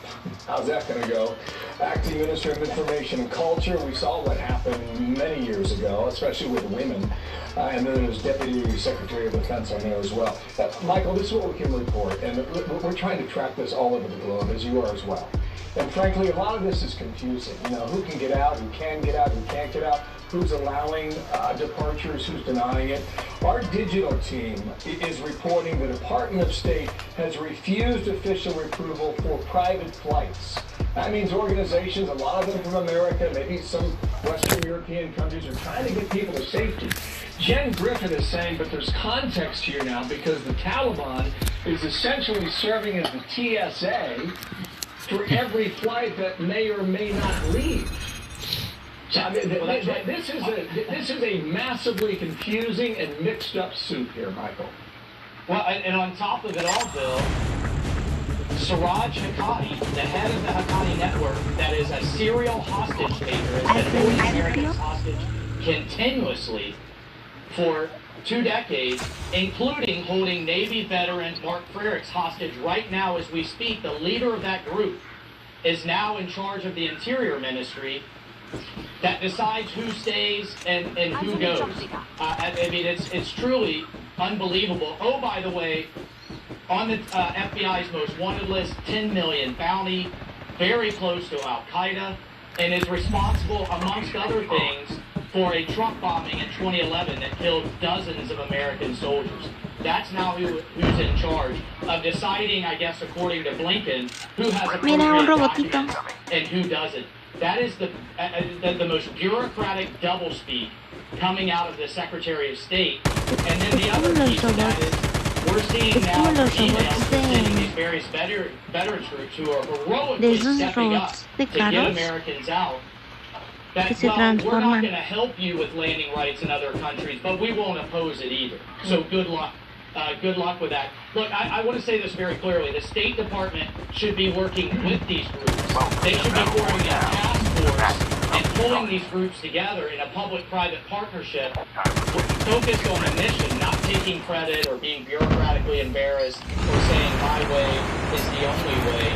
How's that going to go? Acting Minister of Information and Culture. We saw what happened many years ago, especially with women. And then there's Deputy Secretary of Defense on there as well. Michael, this is what we can report, and we're trying to track this all over the globe, as you are as well. And frankly, a lot of this is confusing. Who can get out, who can get out, who can't get out, who's allowing departures, who's denying it. Our digital team is reporting the Department of State has refused official approval for private flights. That means organizations, a lot of them from America, maybe some Western European countries, are trying to get people to safety. Jen Griffin is saying, but there's context here now because the Taliban is essentially serving as the TSA for every flight that may or may not leave. So, I mean, this is a massively confusing and mixed up soup here, Michael. Well, and on top of it all, Bill, Siraj Haqqani, the head of the Haqqani network, that is a serial hostage taker, has been holding Americans hostage continuously for 2 decades, including holding Navy veteran Mark Frericks hostage right now as we speak. The leader of that group is now in charge of the Interior Ministry that decides who stays and who goes. I mean, it's truly unbelievable. Oh, by the way, on the FBI's most wanted list, 10 million bounty, very close to Al-Qaeda, and is responsible, amongst other things, for a truck bombing in 2011 that killed dozens of American soldiers. That's now who's in charge of deciding, I guess, according to Blinken, who has appropriate documents and who doesn't. That is the most bureaucratic doublespeak coming out of the Secretary of State. And then the other piece of that is we're seeing now emails sending these various veteran troops who are heroically stepping up to get Americans out. That, well, we're not going to help you with landing rights in other countries, but we won't oppose it either. So good luck. Good luck with that. Look, I want to say this very clearly. The State Department should be working with these groups. They should be forming a task force and pulling these groups together in a public-private partnership focused on a mission, not taking credit or being bureaucratically embarrassed or saying my way is the only way.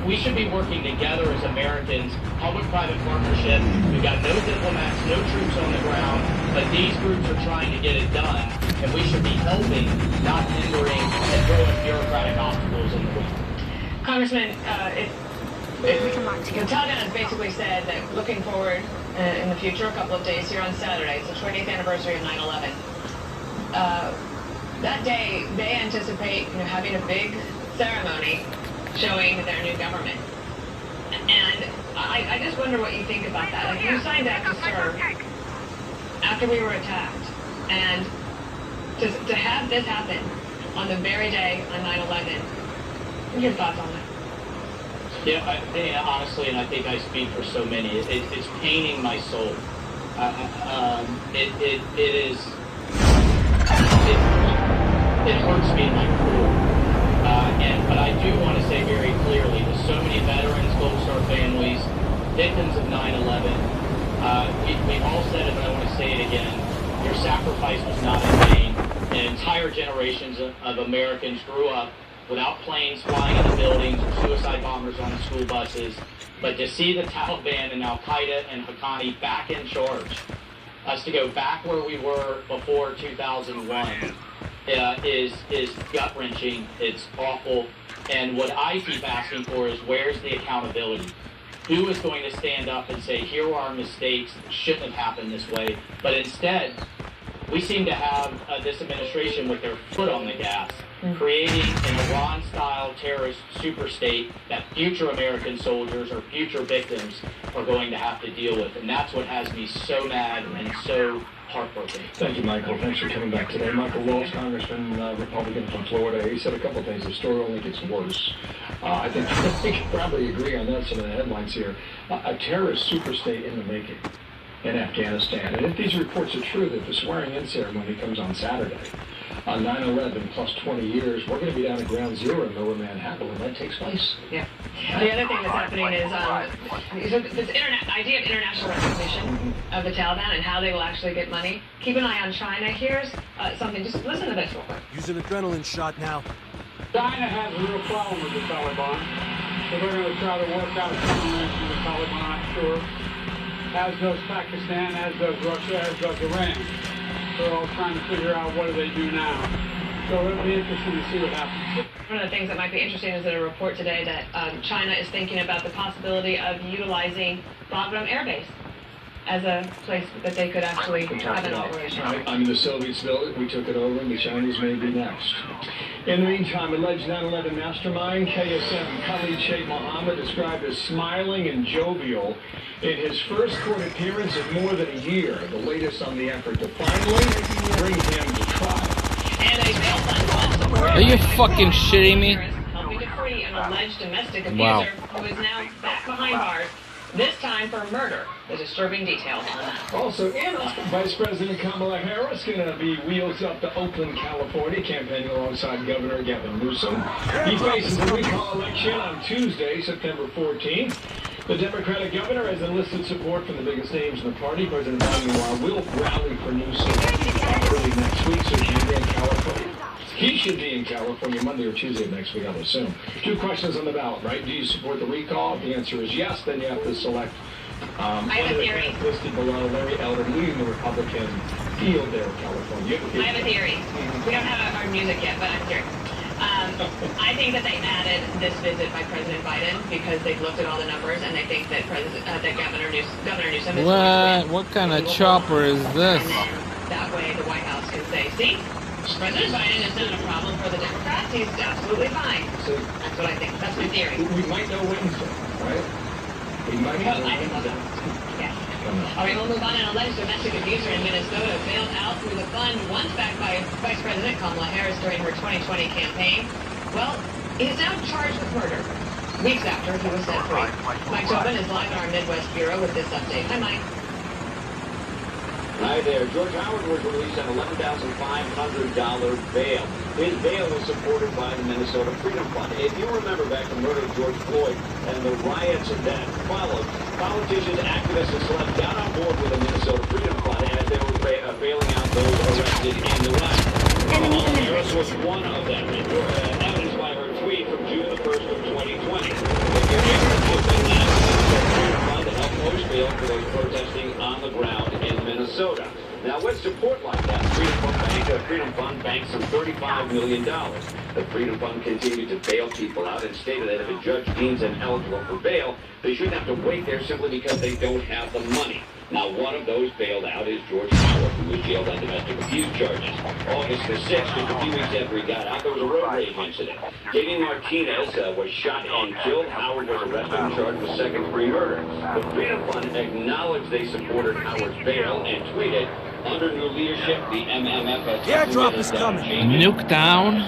We should be working together as Americans, public-private partnership. We've got no diplomats, no troops on the ground, but these groups are trying to get it done, and we should be helping, not hindering and throwing bureaucratic obstacles in the way. Congressman, the Taliban has basically said that looking forward in the future, a couple of days here on Saturday, it's the 20th anniversary of 9/11. That day, they anticipate having a big ceremony showing their new government. And I just wonder what you think about that. Like, you signed up to serve after we were attacked, and to have this happen on the very day on 9/11, what are your thoughts on that? Yeah, honestly, and I think I speak for so many, it's paining my soul. It hurts me in my core. But I do want to say very clearly to so many veterans, Gold Star families, victims of 9/11, we all said it, but I want to say it again. Your sacrifice was not in vain. And entire generations of Americans grew up without planes flying into buildings or suicide bombers on the school buses. But to see the Taliban and Al-Qaeda and Haqqani back in charge, us to go back where we were before 2001, is gut-wrenching. It's awful. And what I keep asking for is, where's the accountability? Who is going to stand up and say, here are our mistakes, it shouldn't have happened this way? But instead, we seem to have this administration with their foot on the gas, creating an Iran-style terrorist superstate that future American soldiers or future victims are going to have to deal with. And that's what has me so mad and so heartbroken. Thank you, Michael. Thanks for coming back today. Michael Walsh, Congressman, Republican from Florida. He said a couple of things. The story only gets worse. I think we can probably agree on that. Some of the headlines here. A terrorist superstate in the making in Afghanistan. And if these reports are true that the swearing-in ceremony comes on Saturday, on 9/11 plus 20 years, we're going to be down at ground zero in Lower Manhattan when that takes place. Yeah. The other thing that's happening is this idea of international recognition of the Taliban and how they will actually get money. Keep an eye on China. Here's something. Just listen to this real quick. Use an adrenaline shot now. China has a real problem with the Taliban, so they're going to try to work out a settlement with the Taliban, I'm sure. As does Pakistan, as does Russia, as does Iran. They're all trying to figure out what do they do now. So it'll be interesting to see what happens. One of the things that might be interesting is that a report today that China is thinking about the possibility of utilizing Bagram Air Base as a place that they could actually have an operation. I'm the Soviets built it, we took it over, and the Chinese may be next. In the meantime, alleged 9/11 mastermind KSM Khalid Sheikh Mohammed, described as smiling and jovial in his first court appearance in more than a year. The latest on the effort to finally bring him to trial. And a bail fund also. Are you fucking shitting me? Helping to free an alleged domestic abuser Wow. who is now back behind bars, this time for murder. The disturbing details on that. Also, Vice President Kamala Harris going to be wheels up to Oakland, California, campaigning alongside Governor Gavin Newsom. He faces a recall election on Tuesday, September 14th. The Democratic governor has enlisted support from the biggest names in the party. President Biden, meanwhile, will rally for Newsom early next week, so he'll be in California. He should be in California Monday or Tuesday of next week, I would assume. Two questions on the ballot, right? Do you support the recall? If the answer is yes, then you have to select one of the candidates listed below, Larry Elder, leading the Republican field there in California. I have a theory. We don't have our music yet, but I have a theory. I think that they added this visit by President Biden because they've looked at all the numbers and they think that Governor Newsom is What kind of chopper is this? And then that way the White House can say, see, President Biden is not a problem for the Democrats. He's absolutely fine. So, that's what I think. That's my theory. We might know Wednesday, right? All right, we'll move on. An alleged domestic abuser in Minnesota bailed out through the fund once backed by Vice President Kamala Harris during her 2020 campaign. Well, he's now charged with murder, weeks after he was set free. Mike Tobin is live in our Midwest Bureau with this update. Hi, Mike. Hi there. George Howard was released on $11,500 bail. His bail was supported by the Minnesota Freedom Fund. If you remember back the murder of George Floyd and the riots that followed, politicians, activists, and celebs got on board with the Minnesota Freedom Fund as they were bailing out those arrested in the riot. Kamala Harris was one of them, evidenced by her tweet from June the 1st of 2020. If you're interested in that, the Freedom Fund to help post bail for those protesting on the ground in Minnesota. Now, with support like that, Freedom Fund banked some $35 million. The Freedom Fund continued to bail people out and stated that if a judge deems them eligible for bail, they shouldn't have to wait there simply because they don't have the money. Now, one of those bailed out is George Howard, who was jailed on domestic abuse charges. August the 6th, just a few weeks after he got out, there was a road rage incident. Damien Martinez was shot and killed. Howard was arrested and charged with second-degree murder. The Freedom Fund acknowledged they supported Howard's bail and tweeted, under new leadership, the MMF has airdrop is coming. Nuketown,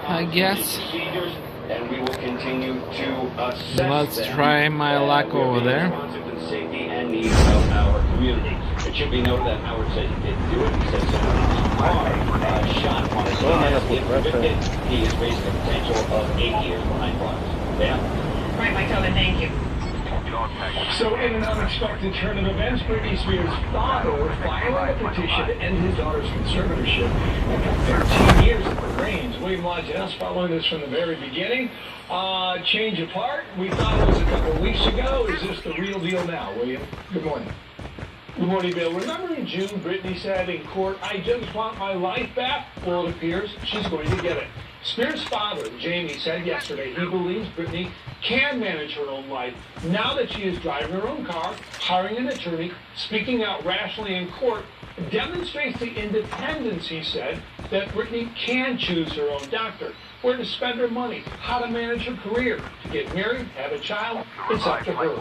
I guess. And we will continue to assess Let's try my luck over there. Safety and needs of our community. It should be noted that Howard said he didn't do it. He said someone's car shot on his head. If convicted, he is facing a potential of 8 years behind bars. Yeah. Right, Mike Tobin, thank you. So in an unexpected turn of events, Britney Spears' father filed a petition to end his daughter's conservatorship after 13 years at the reins. William Lodge following this from the very beginning. Change of heart. We thought it was a couple of weeks ago. Is this the real deal now, William? Good morning. Good morning, Bill. Remember in June, Britney said in court, I just want my life back? Well, it appears she's going to get it. Spears' father, Jamie, said yesterday he believes Britney can manage her own life now that she is driving her own car, hiring an attorney, speaking out rationally in court, demonstrates the independence, he said, that Britney can choose her own doctor, where to spend her money, how to manage her career, to get married, have a child, it's up to her.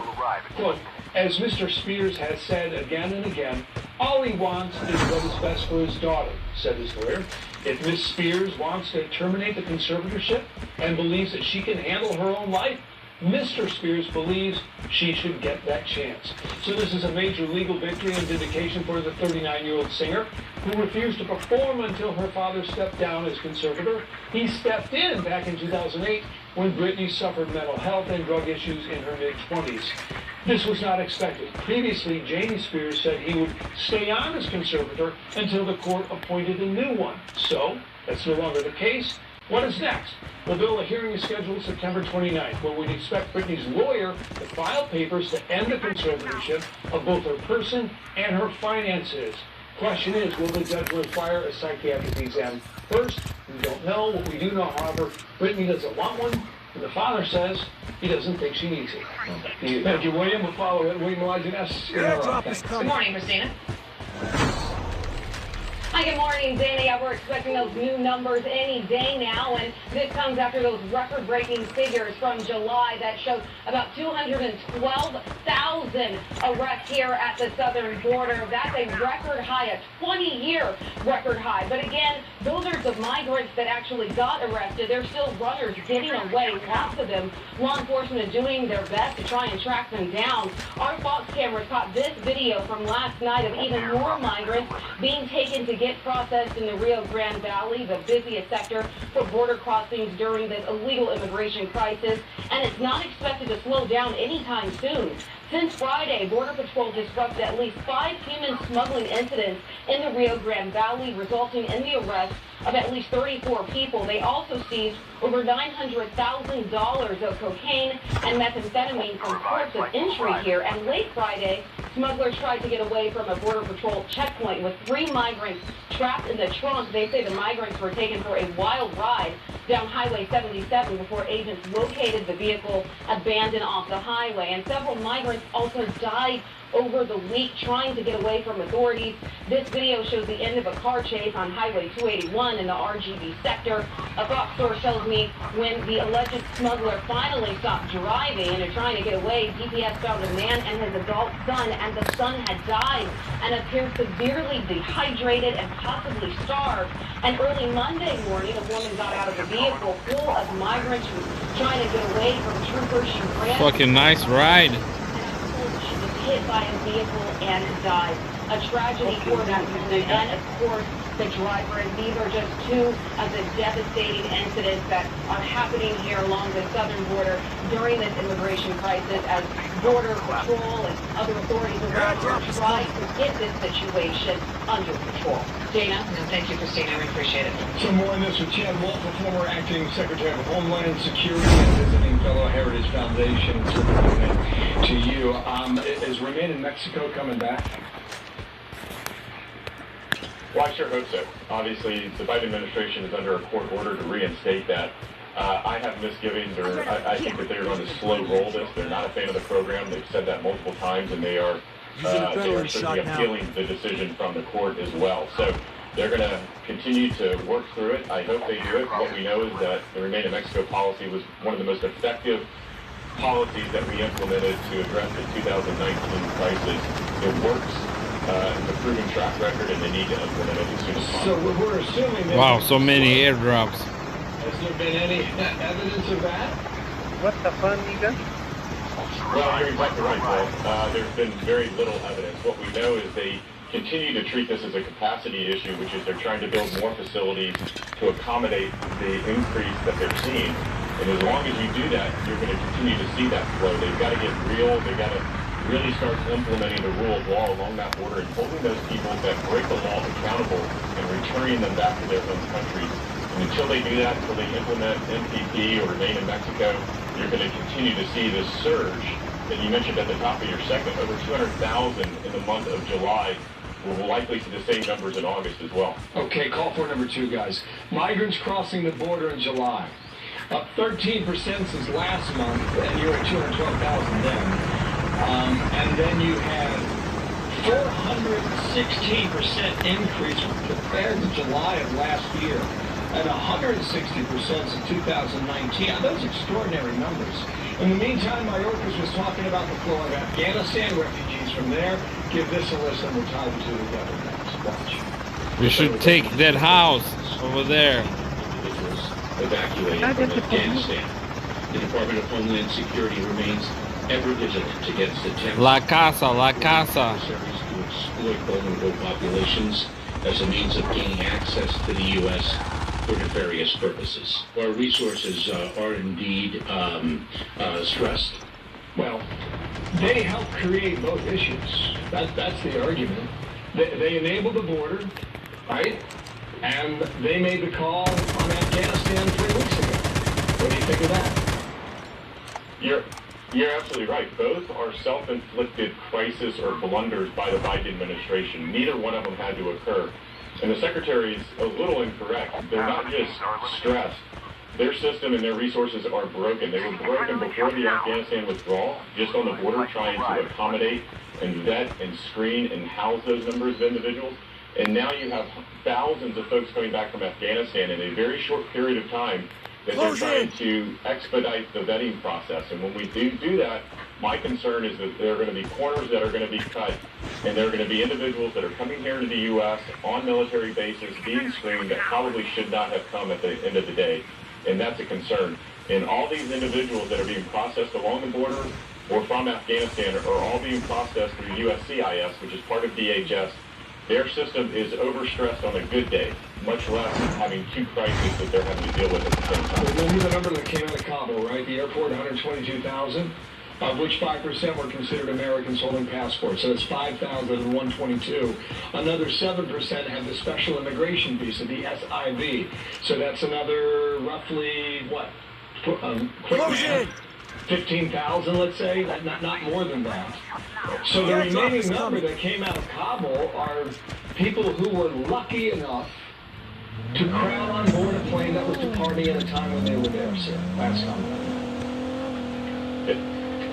Quote, as Mr. Spears has said again and again, all he wants is what is best for his daughter, said his lawyer. If Miss Spears wants to terminate the conservatorship and believes that she can handle her own life, Mr. Spears believes she should get that chance. So this is a major legal victory and vindication for the 39-year-old singer who refused to perform until her father stepped down as conservator. He stepped in back in 2008 when Britney suffered mental health and drug issues in her mid-20s. This was not expected. Previously, Jamie Spears said he would stay on as conservator until the court appointed a new one. So, that's no longer the case. What is next? Well, Bill, a hearing is scheduled September 29th, where we'd expect Britney's lawyer to file papers to end the conservatorship of both her person and her finances. Question is, will the judge require a psychiatric exam first? We don't know. What we do know, however, Britney doesn't want one, and the father says he doesn't think she needs it. Thank you, William. We'll follow it. William Elijah S. Good morning, Christina. Hi, good morning, Dana. Yeah, we're expecting those new numbers any day now, and this comes after those record-breaking figures from July that showed about 212,000 arrests here at the southern border. That's a record high, a 20-year record high. But again, those are the migrants that actually got arrested. There's still runners getting away, lots of them. Law enforcement is doing their best to try and track them down. Our Fox cameras caught this video from last night of even more migrants being taken to get processed in the Rio Grande Valley, the busiest sector for border crossings during this illegal immigration crisis, and it's not expected to slow down anytime soon. Since Friday, Border Patrol disrupted at least 5 human smuggling incidents in the Rio Grande Valley, resulting in the arrest of at least 34 people. They also seized over $900,000 of cocaine and methamphetamine from ports of entry here. And late Friday, smugglers tried to get away from a Border Patrol checkpoint with 3 migrants trapped in the trunk. They say the migrants were taken for a wild ride down Highway 77 before agents located the vehicle abandoned off the highway. And several migrants also died over the week trying to get away from authorities. This video shows the end of a car chase on Highway 281 in the RGB sector. A Fox source tells me when the alleged smuggler finally stopped driving and trying to get away, DPS found a man and his adult son, and the son had died and appeared severely dehydrated and possibly starved. And early Monday morning, a woman got out of a vehicle full of migrants who were trying to get away from troopers. She ran. Fucking nice ride. She was hit by a vehicle and died. A tragedy for that woman and, of course, the driver. And these are just two of the devastating incidents that are happening here along the southern border during this immigration crisis as Border Patrol and other authorities around here try to get this situation under control. Dana? No, thank you, Christina. We appreciate it. Some more on this with Chad Wolf, the former acting Secretary of Homeland Security and visiting fellow Heritage Foundation. To you, is Remain in Mexico coming back? Well, I sure hope so. Obviously, the Biden administration is under a court order to reinstate that. I have misgivings, or I think that they're going to slow roll this. They're not a fan of the program. They've said that multiple times, and they are certainly appealing the decision from the court as well. So they're going to continue to work through it. I hope they do it. What we know is that the Remain in Mexico policy was one of the most effective policies that we implemented to address the 2019 crisis. It works. It's a proven track record, and they need to implement it as soon as possible. So we're assuming that... Wow, so many airdrops. Has there been any evidence of that? What the fun, nigga? Well, you're exactly right, Paul. There's been very little evidence. What we know is they continue to treat this as a capacity issue, which is they're trying to build more facilities to accommodate the increase that they're seeing. And as long as you do that, you're going to continue to see that flow. They've got to get real. They've got to really start implementing the rule of law along that border and holding those people that break the law accountable and returning them back to their own countries. And until they do that, until they implement MPP or Remain in Mexico, you're going to continue to see this surge that you mentioned at the top of your segment. Over 200,000 in the month of July. We'll likely see the same numbers in August as well. Okay, call for number 2, guys. Migrants crossing the border in July. Up 13% since last month, and you're at 212,000 then. And then you had 416% increase compared to July of last year, and 160% since 2019. Those extraordinary numbers. In the meantime, Mayorkas was talking about the flow of Afghanistan refugees from there. Give this a listen. We'll tie the two together next. Watch. We should take that house over there. Evacuating from Afghanistan. The Department of Homeland Security remains ever vigilant against attempts La Casa, La Casa. to exploit vulnerable populations as a means of gaining access to the U.S. for nefarious purposes. Our resources are indeed stressed. Well, they help create both issues. That's the argument. They enabled the border, right? And they made the call on Afghanistan 3 weeks ago. What do you think of that? You're absolutely right. Both are self-inflicted crisis or blunders by the Biden administration. Neither one of them had to occur. And the Secretary is a little incorrect. They're not just stressed. Their system and their resources are broken. They were broken before the Afghanistan withdrawal, just on the border trying to accommodate and vet and screen and house those numbers of individuals. And now you have thousands of folks coming back from Afghanistan in a very short period of time that they're trying to expedite the vetting process. And when we do that, my concern is that there are going to be corners that are going to be cut, and there are going to be individuals that are coming here to the U.S. on military bases being screened that probably should not have come at the end of the day. And that's a concern. And all these individuals that are being processed along the border or from Afghanistan are all being processed through USCIS, which is part of DHS. Their system is overstressed on a good day, much less having 2 crises that they're having to deal with at the same time. Remember the number that came out of Kabul, right? The airport, 122,000, of which 5% were considered Americans holding passports. So that's 5,122. Another 7% have the special immigration visa, the SIV. So that's another roughly, what? Quick math, 15,000, let's say, not more than that. So the remaining number that came out of Kabul are people who were lucky enough to crowd on board a plane that was departing at a time when they were there, sir. Last comment.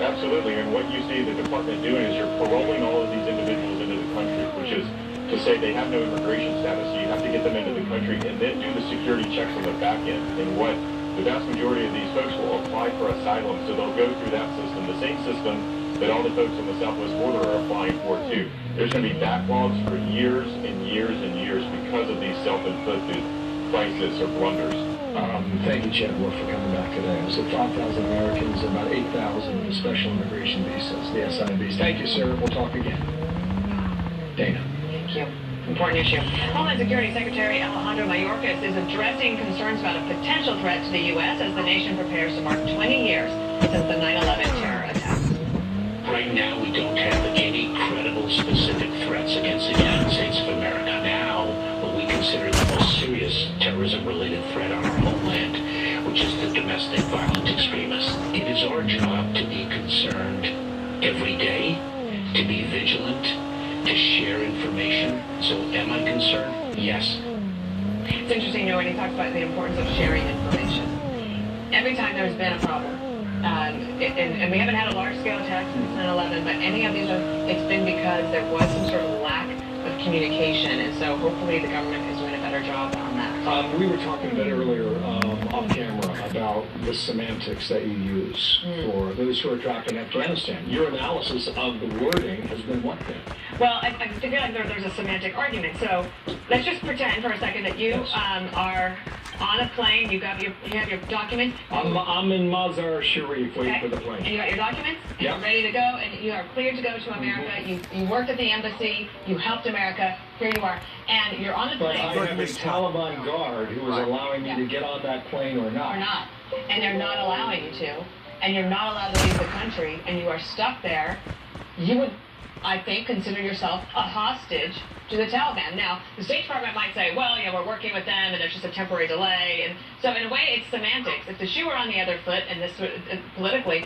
Absolutely, and what you see the department doing is you're paroling all of these individuals into the country, which is to say they have no immigration status, so you have to get them into the country and then do the security checks on the back end. And what the vast majority of these folks will apply for asylum, so they'll go through that system, the same system that all the folks on the southwest border are applying for too. There's going to be backlogs for years and years and years because of these self-inflicted crisis or blunders. Thank you, Chad Wolf, for coming back today. So 5,000 Americans, about 8,000 with special immigration visas, the SIVs. Thank you, sir. We'll talk again. Dana. Thank you. Important issue. Homeland Security Secretary Alejandro Mayorkas is addressing concerns about a potential threat to the U.S. as the nation prepares to mark 20 years since the 9/11 terror attacks. Right now, we don't have any credible specific threats against the United States of America. Now, what we consider the most serious terrorism-related threat on our homeland, which is the domestic violent extremists. It is our job to be concerned every day, to be vigilant, to share information. So am I concerned? Yes. It's interesting, when he talks about the importance of sharing information. Every time there's been a problem, and we haven't had a large-scale attack since 9/11, but any of these, it's been because there was some sort of lack of communication, and so hopefully the government is doing a better job on that. We were talking a bit earlier off camera about the semantics that you use for those who are trapped in Afghanistan. Your analysis of the wording has been what then? Well, I feel like there's a semantic argument. So let's just pretend for a second that you are on a plane. You have your documents. I'm in Mazar Sharif waiting for the plane. And you got your documents. And you're ready to go, and you are cleared to go to America. You worked at the embassy. You helped America. Here you are, and you're on the plane. But I have a Taliban guard who is allowing me to get on that plane or not. Or not, and they're not allowing you to, and you're not allowed to leave the country, and you are stuck there. You would, I think, consider yourself a hostage to the Taliban. Now, the State Department might say, well, we're working with them, and there's just a temporary delay. And so, in a way, it's semantics. If the shoe were on the other foot, and this politically,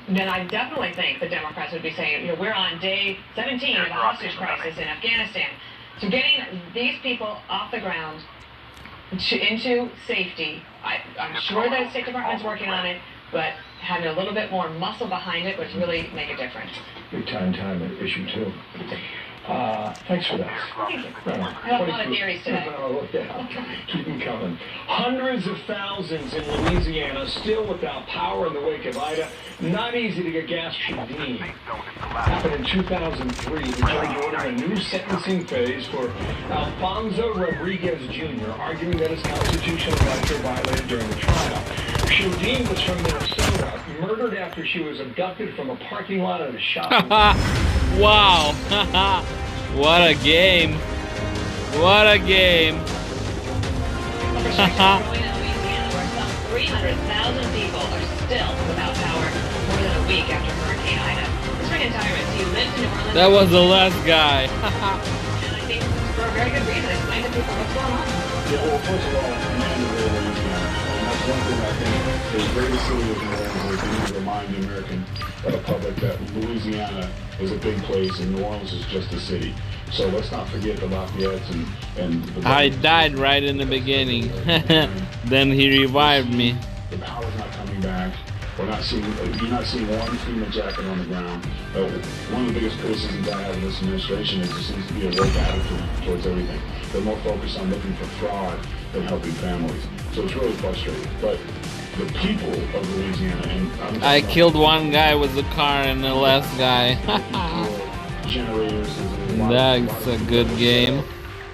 then I definitely think the Democrats would be saying, we're on day 17 of a hostage crisis in Afghanistan. So getting these people off the ground into safety, I'm sure the State Department's working on it, but having a little bit more muscle behind it would really make a difference. Big time issue, too. Thanks for that. Thank you. I have a lot of theories today. Oh, yeah. Keep them coming. Hundreds of thousands in Louisiana still without power in the wake of Ida. Not easy to get gas for Dean. Happened in 2003. The judge ordered a new sentencing phase for Alfonso Rodriguez Jr., arguing that his constitutional rights were violated during the trial. Shadeen was from Minnesota, murdered after she was abducted from a parking lot at a shopping mall. Wow. What a game. What a game. 300,000 people are still without power more than a week after Hurricane Ida. This ring tyrant, he lived in New Orleans. That was the last guy. And I think for a very good reason. Explain to people what's going on. Yeah, well, first of all, that's one thing I think is very serious in Louisiana. We need to remind the American public that Louisiana is a big place and New Orleans is just a city. So let's not forget the Lafayette's and the I died right in the beginning. Then he revived me. The power's not coming back. You're not seeing one FEMA jacket on the ground. One of the biggest criticisms I have of this administration is there seems to be a woke attitude towards everything. They're more focused on looking for fraud than helping families. So it's really frustrating. But the people of Louisiana, and I killed one guy with the car and the last guy. generators. That's a good game.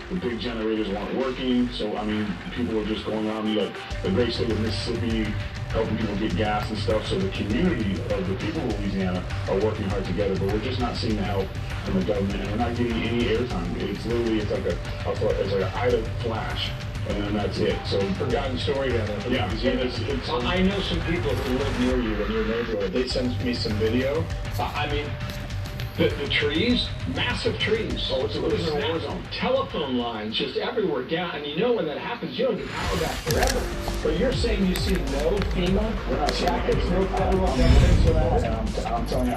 The big generators weren't working, so I mean, people were just going around the great state of Mississippi, helping people get gas and stuff. So the community of the people of Louisiana are working hard together, but we're just not seeing the help from the government, and we're not getting any airtime. It's literally it's like an Ida flash. And then that's it. So forgotten story down there. Yeah. I know some people who live near you in your neighborhood. They send me some video. I mean, the trees, massive trees. Oh, it's a war zone. Telephone lines just everywhere down. And you know when that happens, you don't get power back forever. But you're saying you see no FEMA jackets, no federal assistance for that? I'm telling you,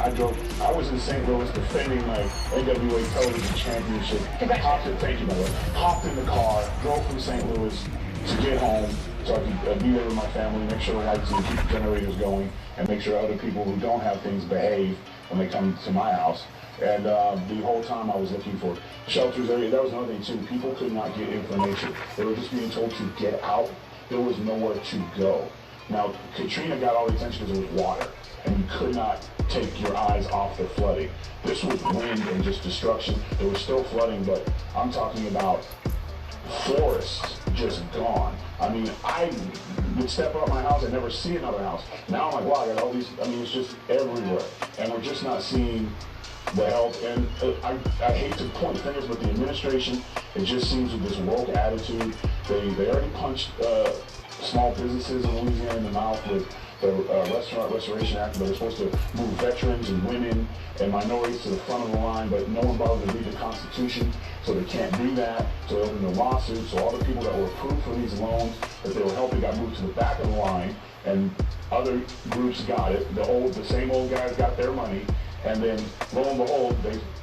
I was in St. Louis defending my AWA television championship. Thank you, by the way. Hopped in the car, drove from St. Louis to get home, so I can be there with my family, make sure the lights and keep the generators going, and make sure other people who don't have things behave when they come to my house. And the whole time I was looking for shelters. That was another thing too. People could not get information. They were just being told to get out. There was nowhere to go. Now, Katrina got all the attention because it was water, and you could not take your eyes off the flooding. This was wind and just destruction. There was still flooding, but I'm talking about forests just gone. I mean, I would step out my house and never see another house. Now I'm like, wow, I got all these, I mean, it's just everywhere. And we're just not seeing the help. And I hate to point fingers, but the administration, it just seems with this woke attitude, they already punched small businesses in Louisiana in the mouth with the Restaurant Restoration Act, where they're supposed to move veterans and women and minorities to the front of the line, but no one bothered to read the Constitution, so they can't do that. So they opened a lawsuit. So all the people that were approved for these loans that they were helping got moved to the back of the line, and other groups got it. The same old guys got their money, and then lo and behold,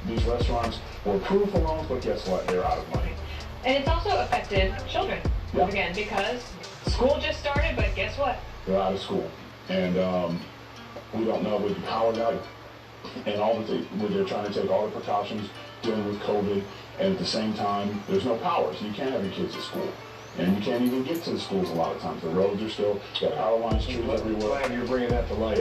these restaurants were approved for loans, but guess what? They're out of money. And it's also affected children, again, because school just started, but guess what? They're out of school. And we don't know with the power guy and all the things, they're trying to take all the precautions dealing with COVID, and at the same time, there's no power, so you can't have your kids at school. And you can't even get to the schools a lot of times. The roads are still, got power lines, trees everywhere. Glad you're bringing that to light.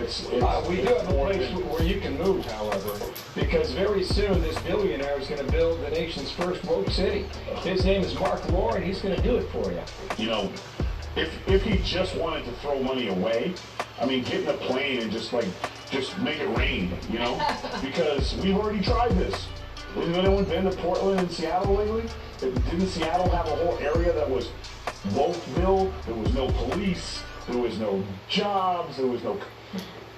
We do have a place where you can move, however, because very soon this billionaire is going to build the nation's first woke city. His name is Mark Lauren. He's going to do it for you. You know, if he just wanted to throw money away, I mean, get in a plane and just make it rain, you know? Because we've already tried this. Has anyone been to Portland and Seattle lately? Didn't Seattle have a whole area that was Wokeville? There was no police, there was no jobs, there was no...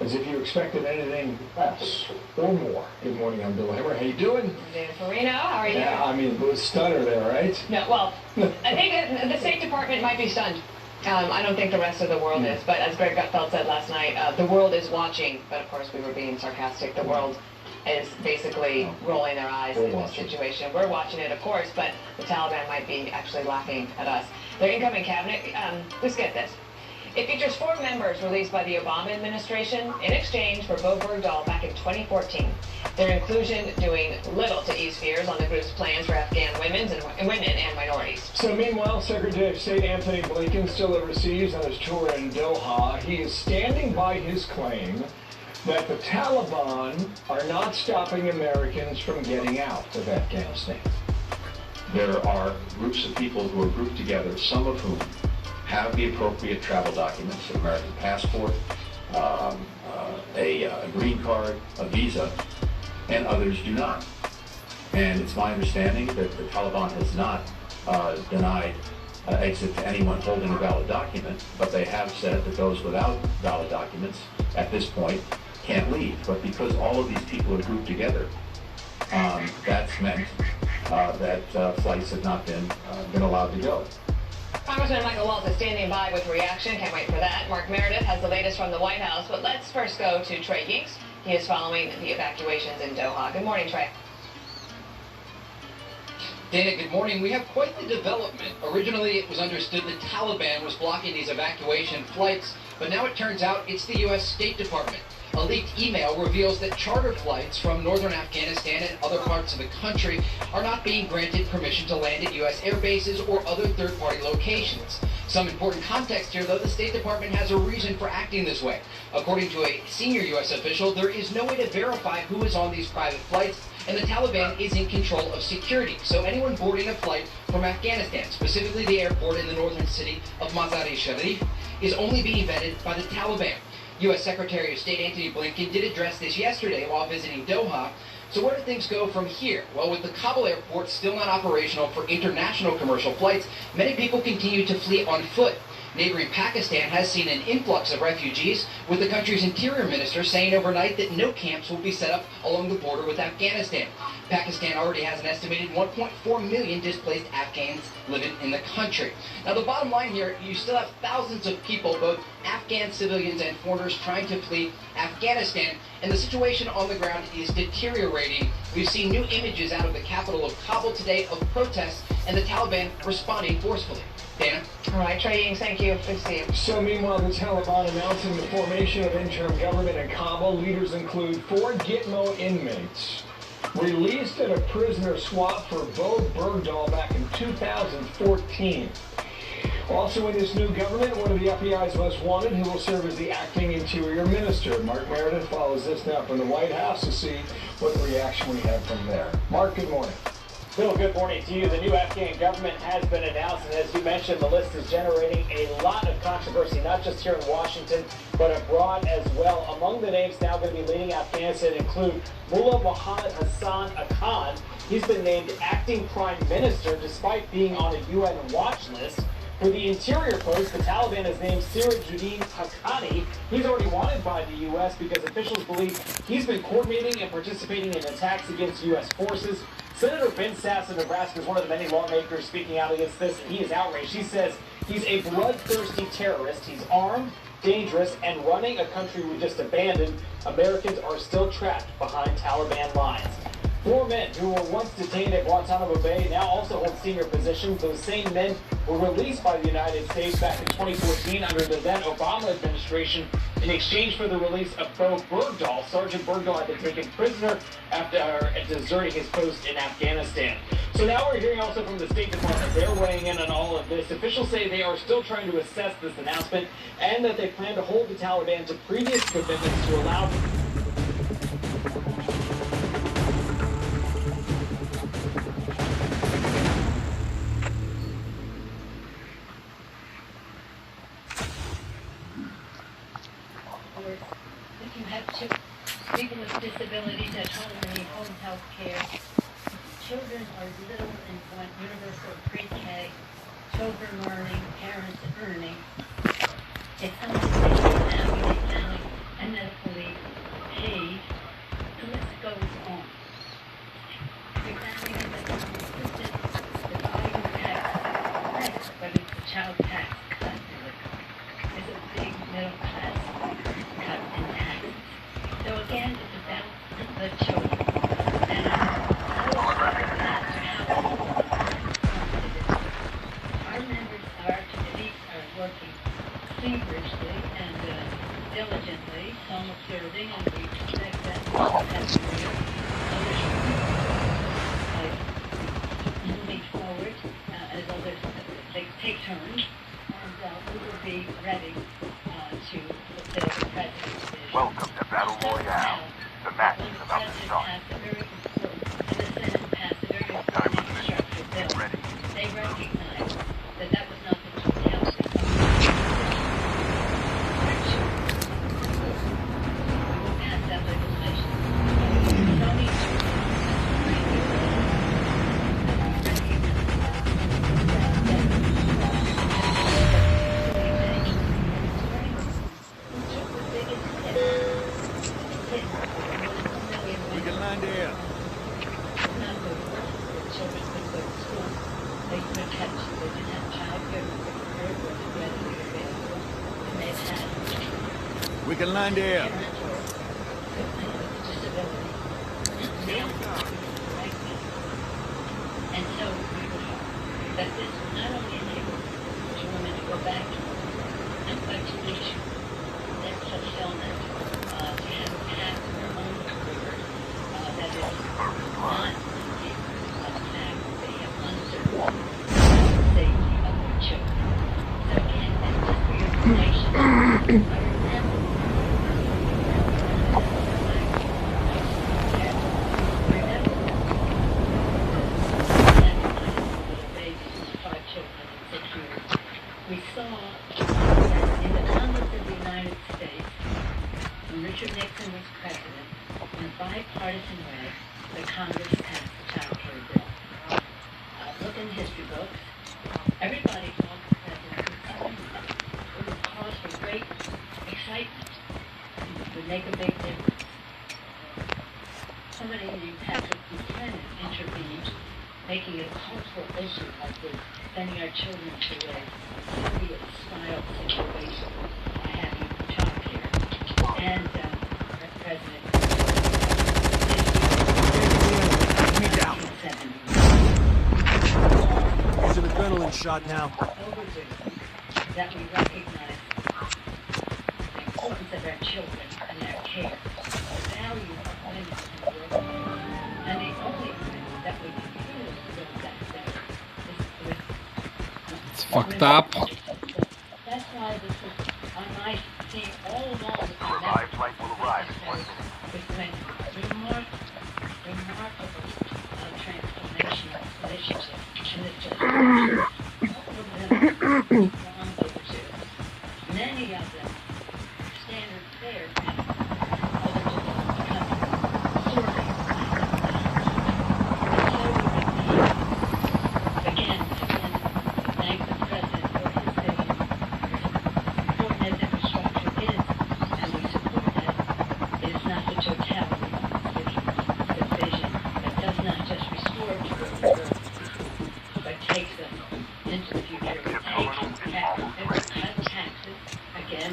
As if you expected anything less or more. Good morning, I'm Bill Hammer. How you doing? Dave Farino, how are you? Yeah, I mean, it was stunner there, right? No, well, I think the State Department might be stunned. I don't think the rest of the world is, but as Greg Gutfeld said last night, the world is watching, but of course we were being sarcastic. The world is basically rolling their eyes in this situation. We're watching it, of course, but the Taliban might be actually laughing at us. Their incoming cabinet, let's get this. It features 4 members released by the Obama administration in exchange for Bo Bergdahl back in 2014. Their inclusion doing little to ease fears on the group's plans for Afghan women and minorities. So meanwhile, Secretary of State Anthony Blinken, still overseas on his tour in Doha, he is standing by his claim that the Taliban are not stopping Americans from getting out of Afghanistan. There are groups of people who are grouped together, some of whom have the appropriate travel documents, an American passport, a green card, a visa, and others do not. And it's my understanding that the Taliban has not denied exit to anyone holding a valid document, but they have said that those without valid documents at this point can't leave. But because all of these people are grouped together, that's meant that flights have not been allowed to go. Congressman Michael Waltz is standing by with reaction. Can't wait for that. Mark Meredith has the latest from the White House. But let's first go to Trey Yinks. He is following the evacuations in Doha. Good morning, Trey. Dana, good morning. We have quite the development. Originally, it was understood the Taliban was blocking these evacuation flights, but now it turns out it's the U.S. State Department. A leaked email reveals that charter flights from northern Afghanistan and other parts of the country are not being granted permission to land at U.S. air bases or other third-party locations. Some important context here, though, the State Department has a reason for acting this way. According to a senior U.S. official, there is no way to verify who is on these private flights, and the Taliban is in control of security. So anyone boarding a flight from Afghanistan, specifically the airport in the northern city of Mazar-e-Sharif, is only being vetted by the Taliban. U.S. Secretary of State Anthony Blinken did address this yesterday while visiting Doha. So where do things go from here? Well, with the Kabul airport still not operational for international commercial flights, many people continue to flee on foot. Neighboring Pakistan has seen an influx of refugees, with the country's interior minister saying overnight that no camps will be set up along the border with Afghanistan. Pakistan already has an estimated 1.4 million displaced Afghans living in the country. Now, the bottom line here, you still have thousands of people, both Afghan civilians and foreigners, trying to flee Afghanistan, and the situation on the ground is deteriorating. We've seen new images out of the capital of Kabul today of protests and the Taliban responding forcefully. Dana? All right, Trey Eames, thank you. Good to see you. So meanwhile, the Taliban announcing the formation of interim government in Kabul. Leaders include 4 Gitmo inmates released at a prisoner swap for Bo Bergdahl back in 2014. Also in this new government, one of the FBI's most wanted, who will serve as the acting interior minister. Mark Meredith follows this now from the White House to see what reaction we have from there. Mark, good morning. Bill, good morning to you. The new Afghan government has been announced, and as you mentioned, the list is generating a lot of controversy, not just here in Washington, but abroad as well. Among the names now going to be leading Afghanistan include Mullah Mohammed Hassan Khan. He's been named acting prime minister despite being on a UN watch list. For the interior post, the Taliban has named Sirajuddin Haqqani. He's already wanted by the U.S. because officials believe he's been coordinating and participating in attacks against U.S. forces. Senator Ben Sass of Nebraska is one of the many lawmakers speaking out against this, and he is outraged. He says he's a bloodthirsty terrorist. He's armed, dangerous, and running a country we just abandoned. Americans are still trapped behind Taliban lines. 4 men who were once detained at Guantanamo Bay now also hold senior positions. Those same men were released by the United States back in 2014 under the then Obama administration in exchange for the release of Bo Bergdahl. Sergeant Bergdahl had been taken prisoner after deserting his post in Afghanistan. So now we're hearing also from the State Department. They're weighing in on all of this. Officials say they are still trying to assess this announcement and that they plan to hold the Taliban to previous commitments to allow if you have people with disabilities at home and need home health care. Children are little and want universal pre-K, children learning, parents earning. If someone is economically and medically paid, the list goes on. Regarding the volume tax, but it's a child tax cut. There's a big middle class cut in taxes. So again, it's about the children. And our members, our committees are working feverishly and diligently, some observing, and we expect that others moving forward as others take turns, and we will be ready to fulfill the President's vision. Welcome to Battle Royale. The match is about to start. The Senate passed a very important infrastructure bill. They recognize that that was not the totality of the we will pass that legislation. No need We can land here. children could go to school. They could catch, they didn't have childcare, they were readily available, and they've had We can land here. disability. And so we would hope that this will not only enable women to go back to work, but to reach that fulfillment, to have a path to their own career that is not of the fact that they have uncertainty about the safety of their children. So again, and just for your information, I remember we saw that in the Congress of the United States, when Richard Nixon was president, in a bipartisan way, the Congress passed the child care bill. Look in history books. Everybody thought the president would sign it. It would cause for great excitement. It would make a big difference. Somebody named Patrick Buchanan intervened, making it a cultural issue like this, sending our children to a Soviet-style situation by having child care. And President Me down. It's an adrenaline shot now. that we recognize the importance of our children and their care, the value of women in the workplace, and the only way that we can truly build that better is with It's fucked up. That's why this is on my theme all along. The revived flight will arrive in 1 minute. It's been remarkable transformational initiative, and it's just all of them long overdue. Many of them standard fare now. Others are just becoming sorely again, thank the President for his vision. Important as infrastructure is, and we support that, it is not the totality of this vision. It's a vision that does not just restore but takes us into the future. It takes taxes, again,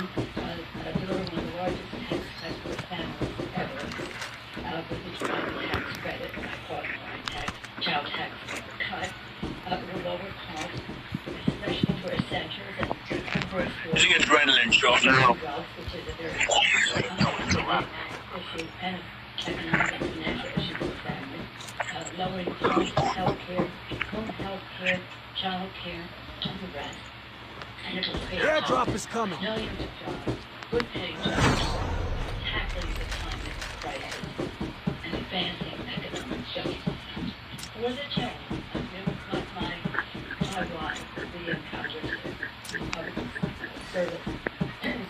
delivering one of the largest tax cuts for families ever, with the child tax credit, child tax cut, will lower costs, especially for essentials and for schools. Using adrenaline shot now. Drugs, which is a very issue and economic and financial issue for families. Lowering costs of health care, home health care, child care, and the rest. And it will create Airdrop is coming. millions of jobs, good paying jobs, tackling the climate crisis, and advancing economic justice. For the children, my wife, the Congress service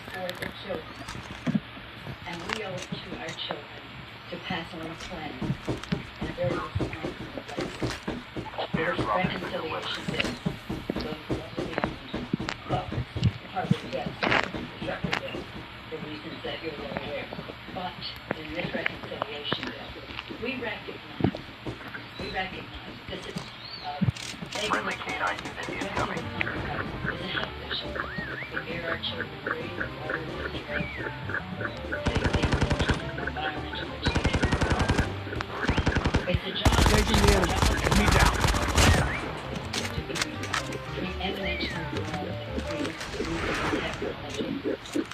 for the children. And we owe it to our children to pass on a plan in a very responsible way. There's reconciliation bill. For reasons that you're well aware. But in this reconciliation bill, we recognize this is Friendly K-9 unit incoming. is a health issue. We hear our children breathe and water and drink. Safety, environmental protection. It's a job. Taking the enemy. Enemy down. Preeminent in the world technology.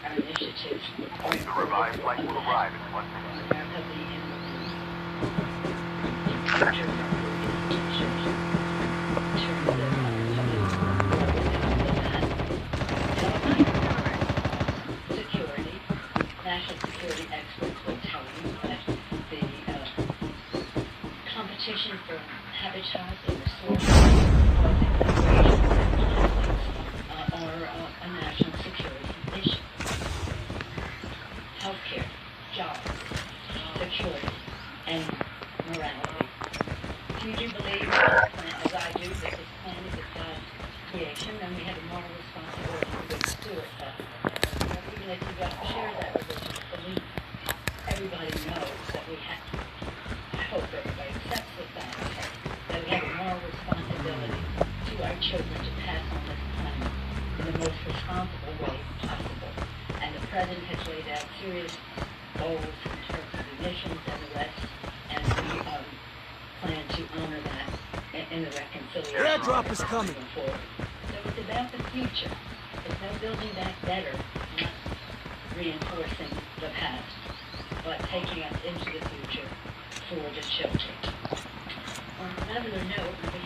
Our initiatives are The revived flight will arrive in 1 minute. Security, national security experts will tell you that the competition for habitat and resources are a national security issue. Healthcare, jobs, security, and morality. Do you believe, as I do, that this planet is God's creation, and we have a moral responsibility to steward that? Even if you don't share that religious belief, everybody knows that we have. I hope everybody accepts the fact that we have a moral responsibility to our children to pass on this planet in the most responsible way possible. And the President has laid out serious goals in terms of emissions and the rest, and we plan to honor that in the reconciliation. Airdrop is coming. Forward. So it's about the future. It's no building back better, not reinforcing the past, but taking us into the future for the children. On another note, we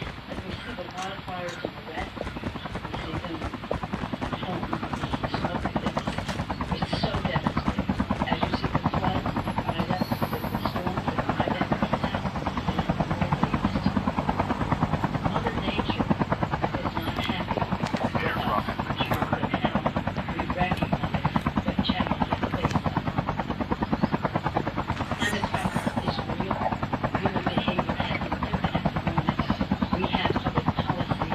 see the wildfires in the west. We see them at home. The smoke is so devastating. As you see the floods, the storms that are right down the south and in the northeast. Mother Nature is not happy with us in terms of how we recognize what challenges face us. Climate change is real. Human behavior has an impact on it. We have public policy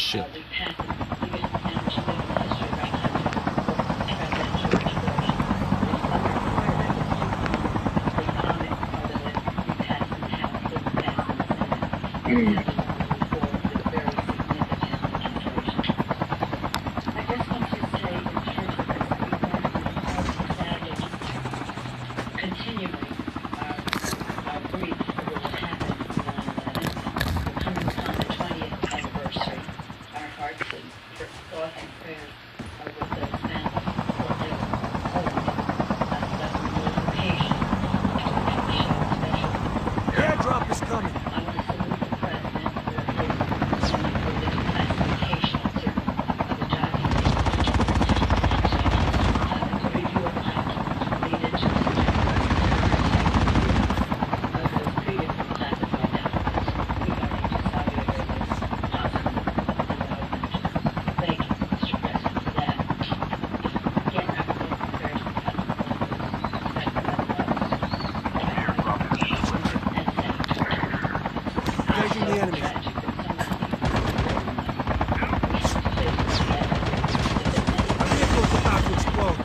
shit. Airdrop is coming. Engaging the enemy. Our vehicle's about to explode.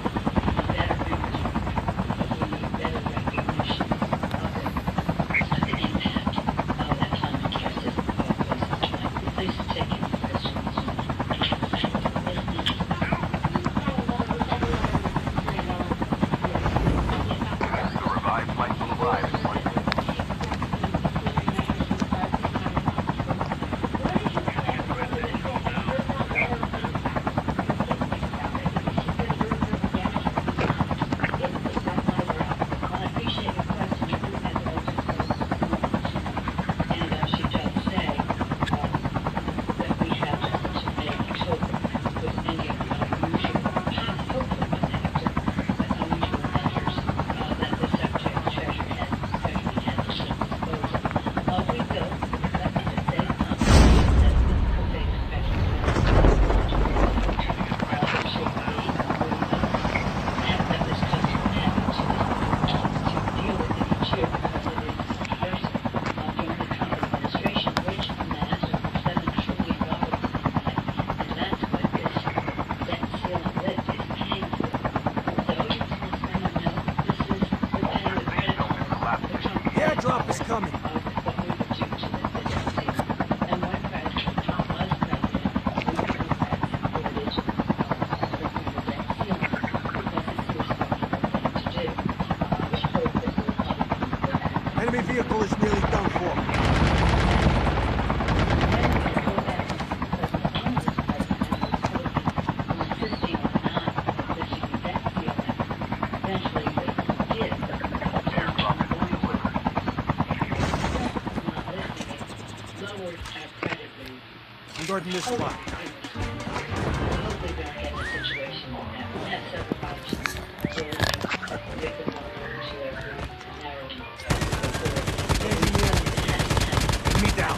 Airdrop is coming. Enemy vehicle is nearly done for. I'm guarding this spot. Me down.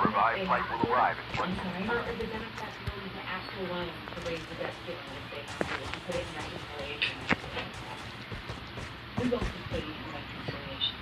Revived flight will arrive in 1 minute. Are the Democrats willing to ask the line to raise the debt ceiling if they have to put it in reconciliation? We both can put it in reconciliation.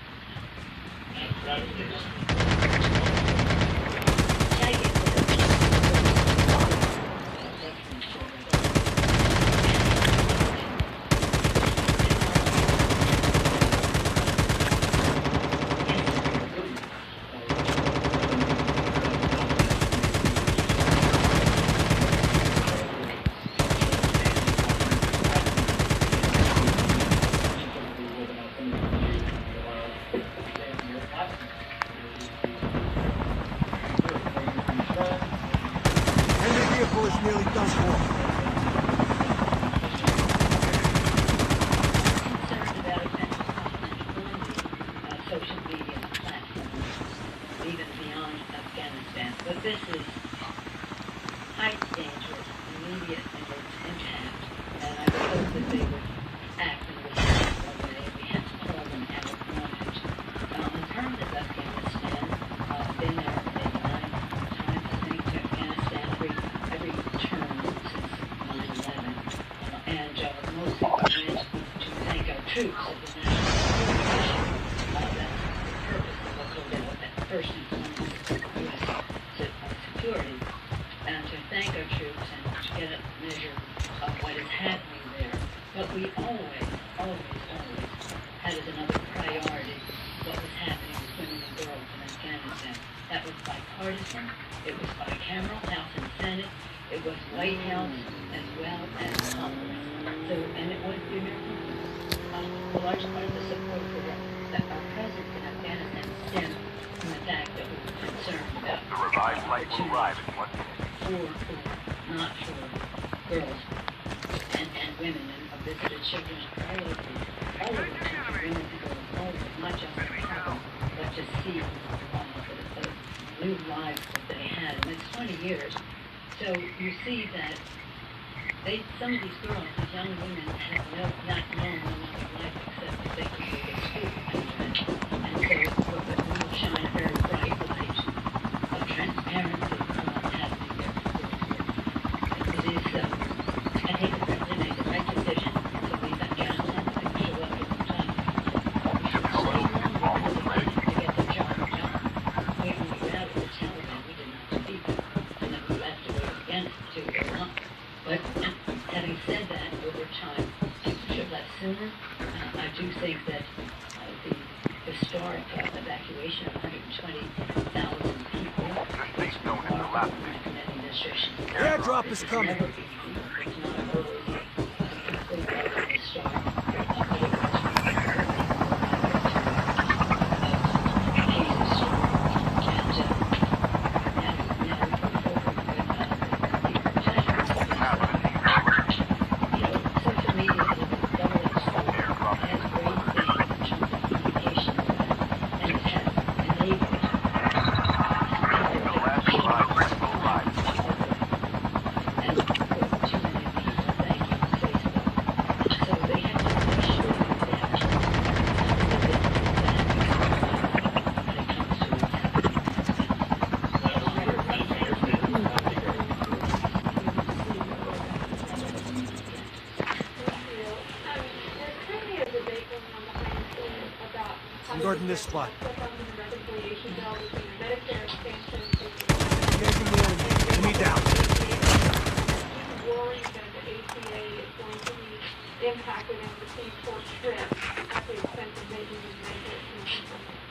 troops of the national that's the purpose of what goes out at first and foremost U.S. security, and to thank our troops and to get a measure of what is happening there. But we always had as another priority what was happening with women and girls in Afghanistan. That was bipartisan, it was bicameral, House and Senate, it was White House as well as Congress. So, and it was the American a large part of the support for our presence in Afghanistan stemmed from the fact that we were concerned about The revived flight will arrive in 1 minute. not for girls and women and visited children all over the country, women and girls all over, not just in Kabul, but to see the new lives that they had. And it's 20 years. So you see that some of these girls, these young women, have not known another life except that they can go to school. And so we will shine a very bright light of transparency on what's happening there. It is, I think the president made the right decision to leave Afghanistan. I think we should look at the time. We should stay long to get the job done. When we got out of the Taliban, we did not defeat them. And then we left to go to Afghanistan to Iran. But having said that, over time, we should have left sooner. I do think that the historic evacuation of 120,000 people was remarkable from the administration. Airdrop is coming. It's not a early, complete historic. I'm guarding this spot. Enemy down.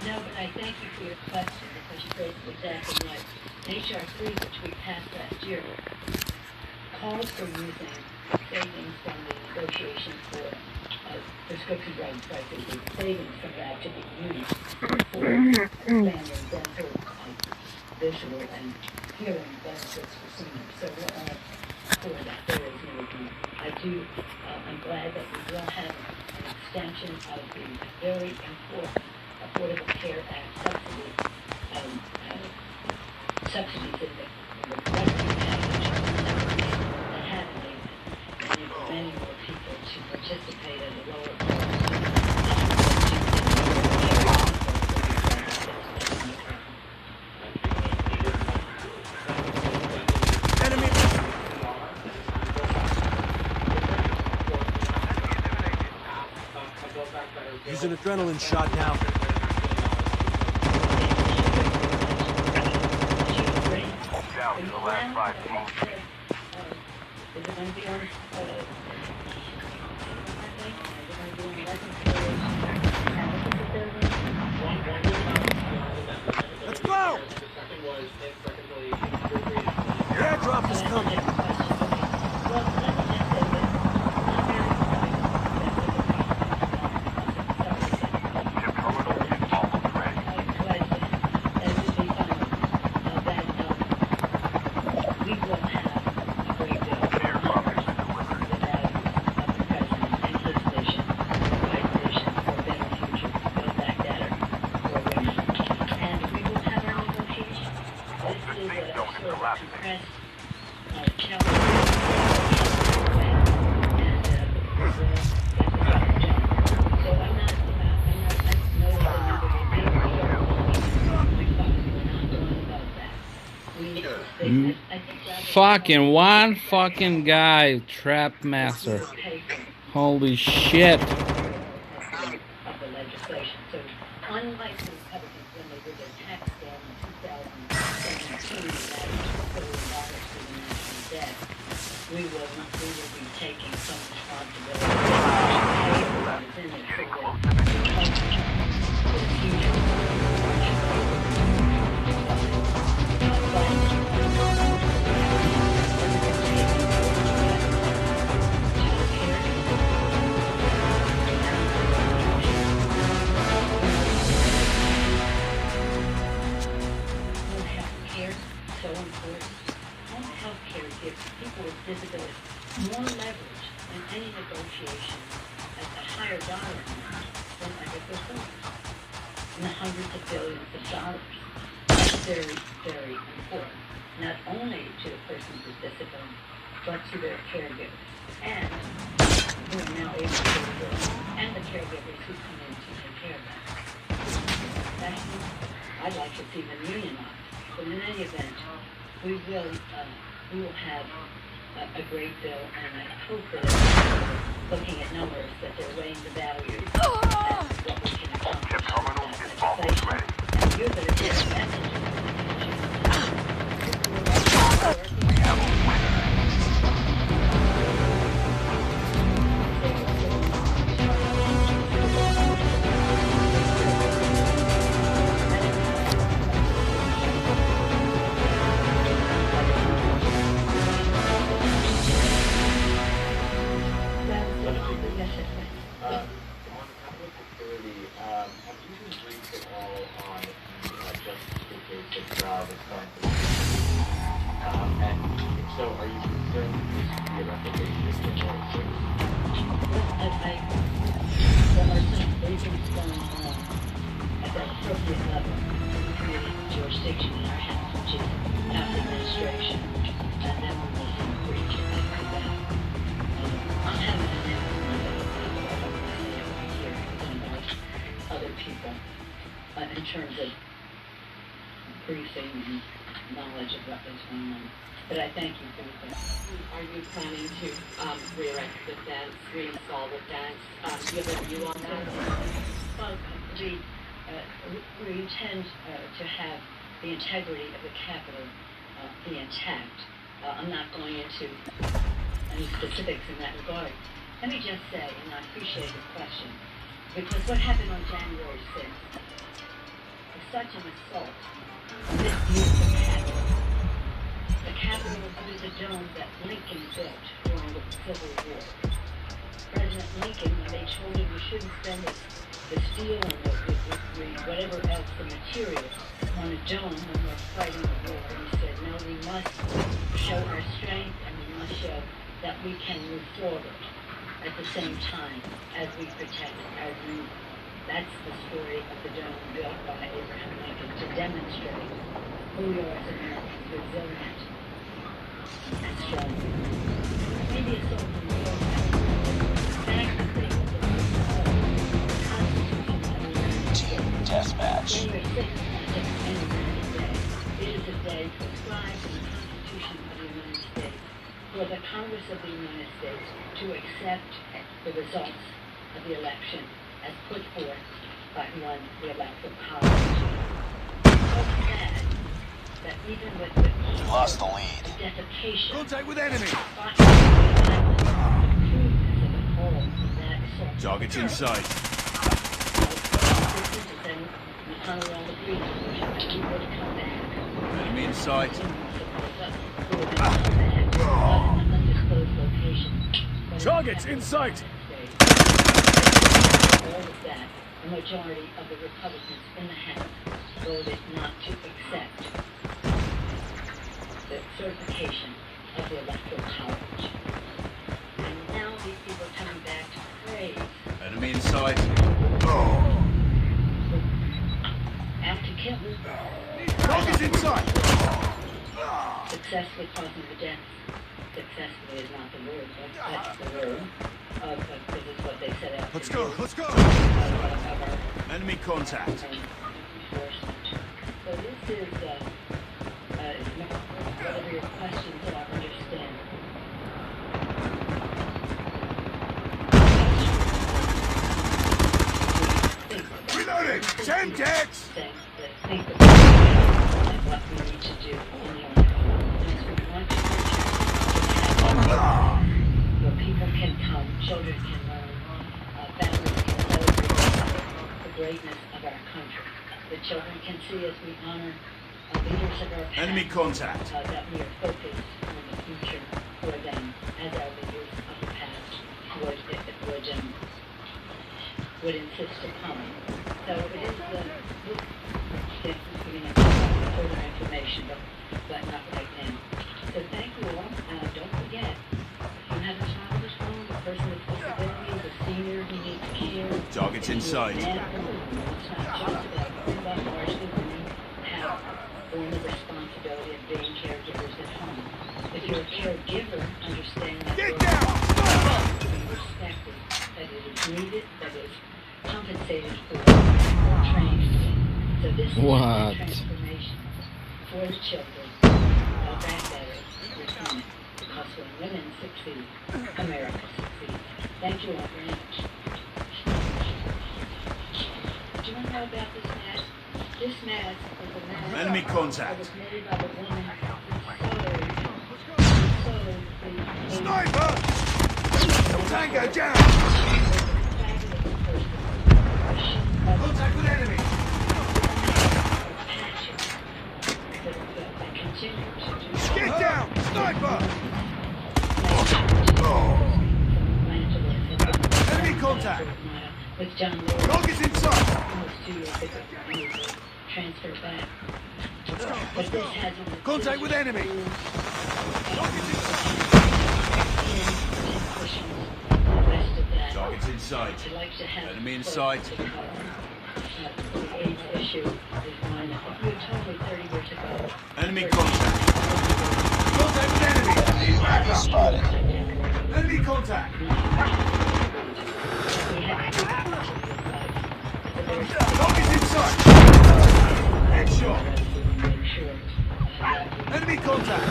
No, but I thank you for your question because you raised it exactly right. HR 3, which we passed last year, calls for using savings from the negotiations for prescription drug prices, the savings from that to be used for expanding dental, visual, and hearing benefits for seniors. So we're all for that. There is movement. I'm glad that we will have an extension of the very important Affordable Care Act subsidies in the collective package that have enabled many more people to participate at a lower cost. He's an adrenaline shot now. Down to the last 5 teams. Is it going to be on? Let's go! Airdrop is coming. Fucking one fucking guy, trap master. Holy shit. any negotiation at a higher dollar amount than ever before, in the hundreds of billions of dollars. That's very, very important, not only to the persons with disability, but to their caregivers. And we are now able to do this, and the caregivers who come in to take care of them. I'd like to see them unionized, but in any event, we will have a great bill, and I hope that they're looking at numbers, that they're weighing the value and what we can accomplish. And you're going to get a message. In terms of briefing and knowledge of what was going on. But I thank you for that. Are you planning to re-erect the fence, reinstall the fence? Do you have a view on that? Well, we intend to have the integrity of the Capitol be intact. I'm not going into any specifics in that regard. Let me just say, and I appreciate the question, because what happened on January 6th was such an assault on this beautiful Capitol. The Capitol was under the dome that Lincoln built during the Civil War. President Lincoln, when they told him we shouldn't spend the steel and the whatever else, the material, on a dome when we're fighting the war, he said, no, we must show our strength and we must show that we can move forward at the same time as we protect our dream. That's the story of the dome built by Abraham Lincoln to demonstrate who we are as Americans, resilient and strong. Maybe it's all from the world. Team deathmatch. January 6th is not just any random day. It is a day prescribed in the Constitution of the United States for the Congress of the United States to accept the results of the election as put forth by one the Electoral College. So sad that even with We lost the lead. the defecation, Contact with enemy. Target's in sight. Enemy in sight. Target's in sight. All of that, the majority of the Republicans in the House voted not to accept the certification of the Electoral College. And now these people are coming back to praise. Enemy in sight. After killing, Target's in sight. successfully causing the deaths. Successfully is not the word, but that's the word. This is what they set out. Let's go. Let's go. Enemy contact. So this is whatever your questions are, I understand. Reloading. Semtex. Think about what we need to do in the Army. We want to where people can come, children can learn, families can celebrate the greatness of our country. The children can see as we honor leaders of our past. Enemy contact. That we are focused on the future for them as our leaders of the past would insist upon. So it is giving us further information, but not right now. So thank you all. Don't forget, if you have a child at home, a person Target's in sight. It's not just about largely women have borne the responsibility of being caregivers at home. If you're a caregiver, understand that your role is to be respected, that it is needed, that it is compensated for, or trained for. So this is a transformation for the children of that better with women. Because when women succeed, America succeeds. Thank you all very much. Do you want to know about this mask? This mask was a mask Enemy contact. that was made by the woman who sewed Sniper! Tango down! Contact with enemy! Get down! Sniper! Enemy contact! with John Target's in sight! almost 2 years ago, and he was transferred back. But this hasn't... Contact with enemy! Target's in sight. Enemy in sight. The AIDS issue is one that you told me 30 years ago. Enemy contact. Contact with enemy! UAV spotted. Enemy contact! Target's in sight! Headshot! Enemy contact!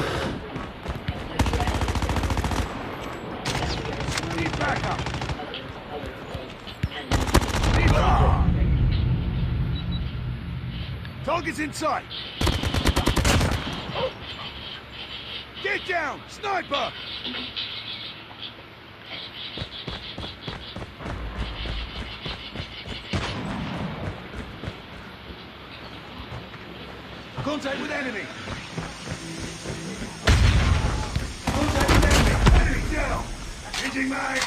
Need backup! Target's in sight! Get down! Sniper! Contact with enemy! Contact with enemy! Enemy down! Changing mag!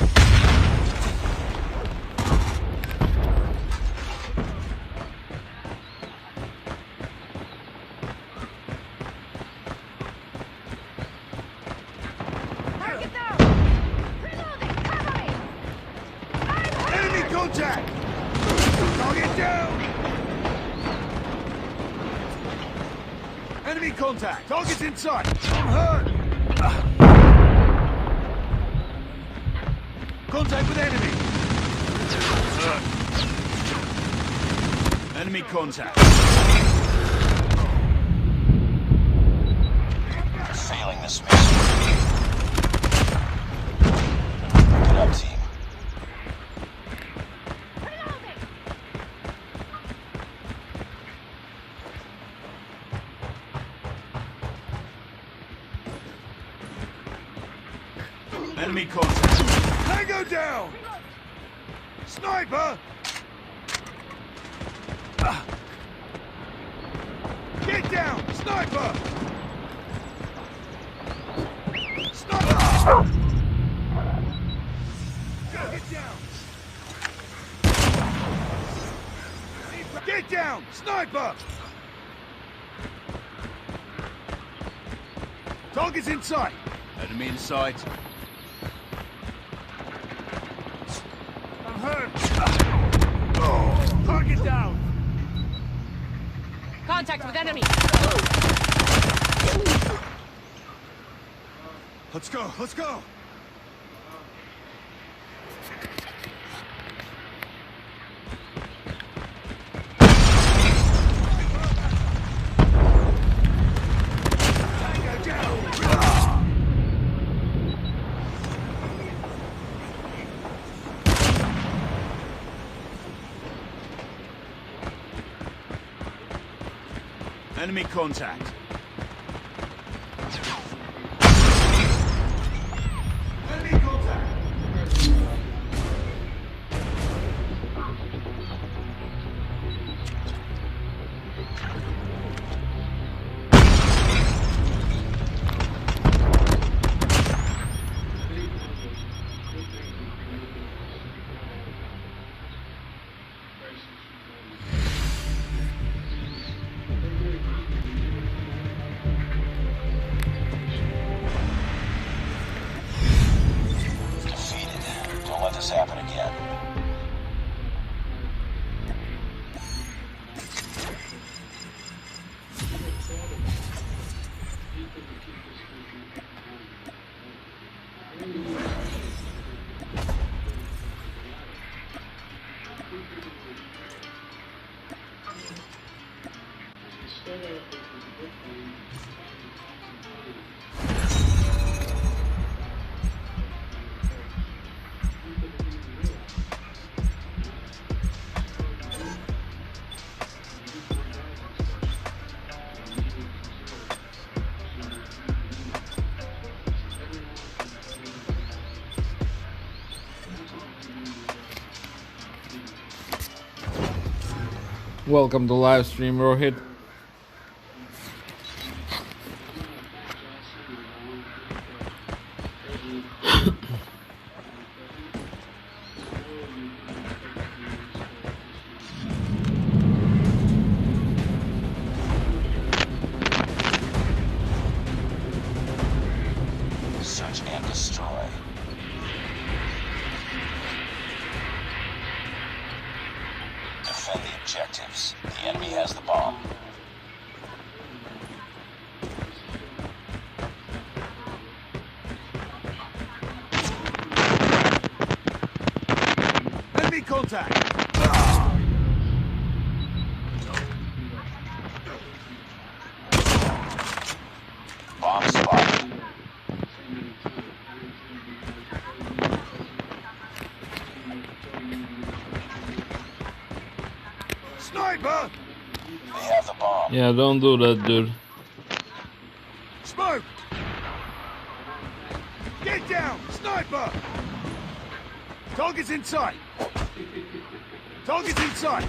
Target down! Reloading! Cover me! Enemy contact! Target down! Enemy contact! Target's in sight! I'm hurt! Contact with enemy! Enemy contact! Failing this mission. Good up, team. Enemy contact! Tango down! Sniper! Get down! Sniper! Sniper! Get down! Get down! Sniper! Target's in sight! Enemy in sight. I'm hurt! Target down! Contact with enemy! Let's go, let's go! Enemy contact. Enemy contact. Defeated. Don't let this happen again. Welcome to live stream, Rohit. Search and destroy. Defend the objectives. The enemy has the bomb. Enemy contact! Bomb spotted. Sniper! They have the bomb. Yeah, don't do that, dude. Smoke! Get down! Sniper! Target's in sight! Target's in sight!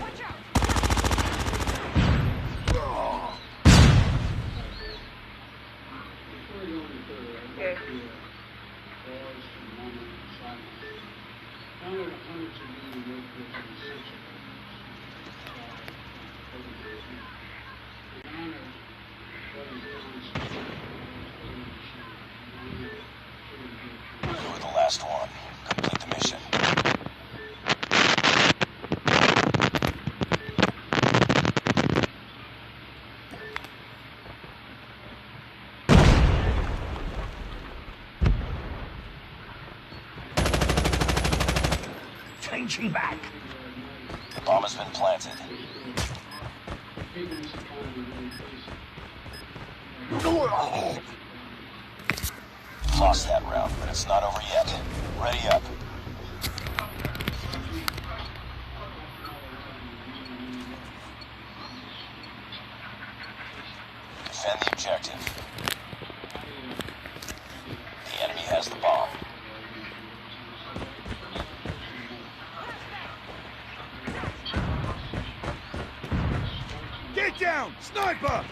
You were the last one. Complete the mission. Changing back! The bomb has been planted. Lost that round, but it's not over yet. Ready up. Defend the objective. The enemy has the bomb. Get down! Sniper!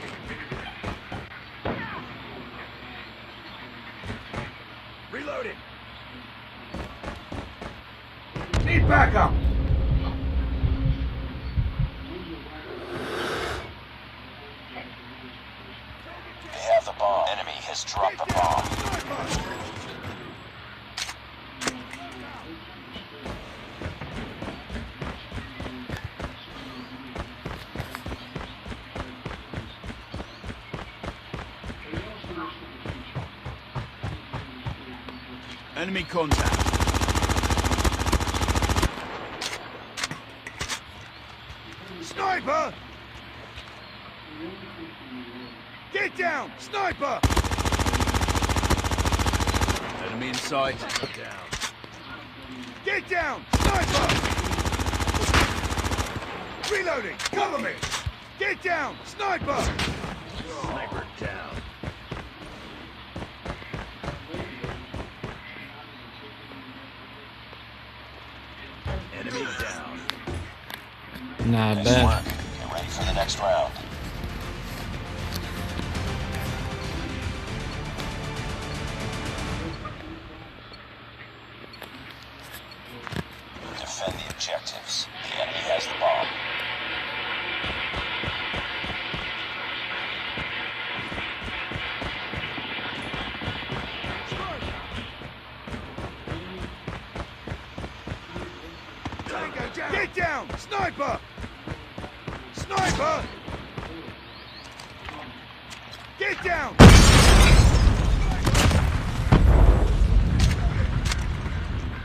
Reloading! Need backup! They have the bomb. Enemy has dropped the bomb. Enemy contact. Sniper! Get down! Sniper! Enemy in sight. Down. Get down! Sniper! Reloading! Cover me! Get down! Sniper! Sniper down. Enemy down. Not Nice bad. work. Get ready for the next round. Defend the objectives. The enemy has the bomb. Get down! Sniper! Sniper! Get down!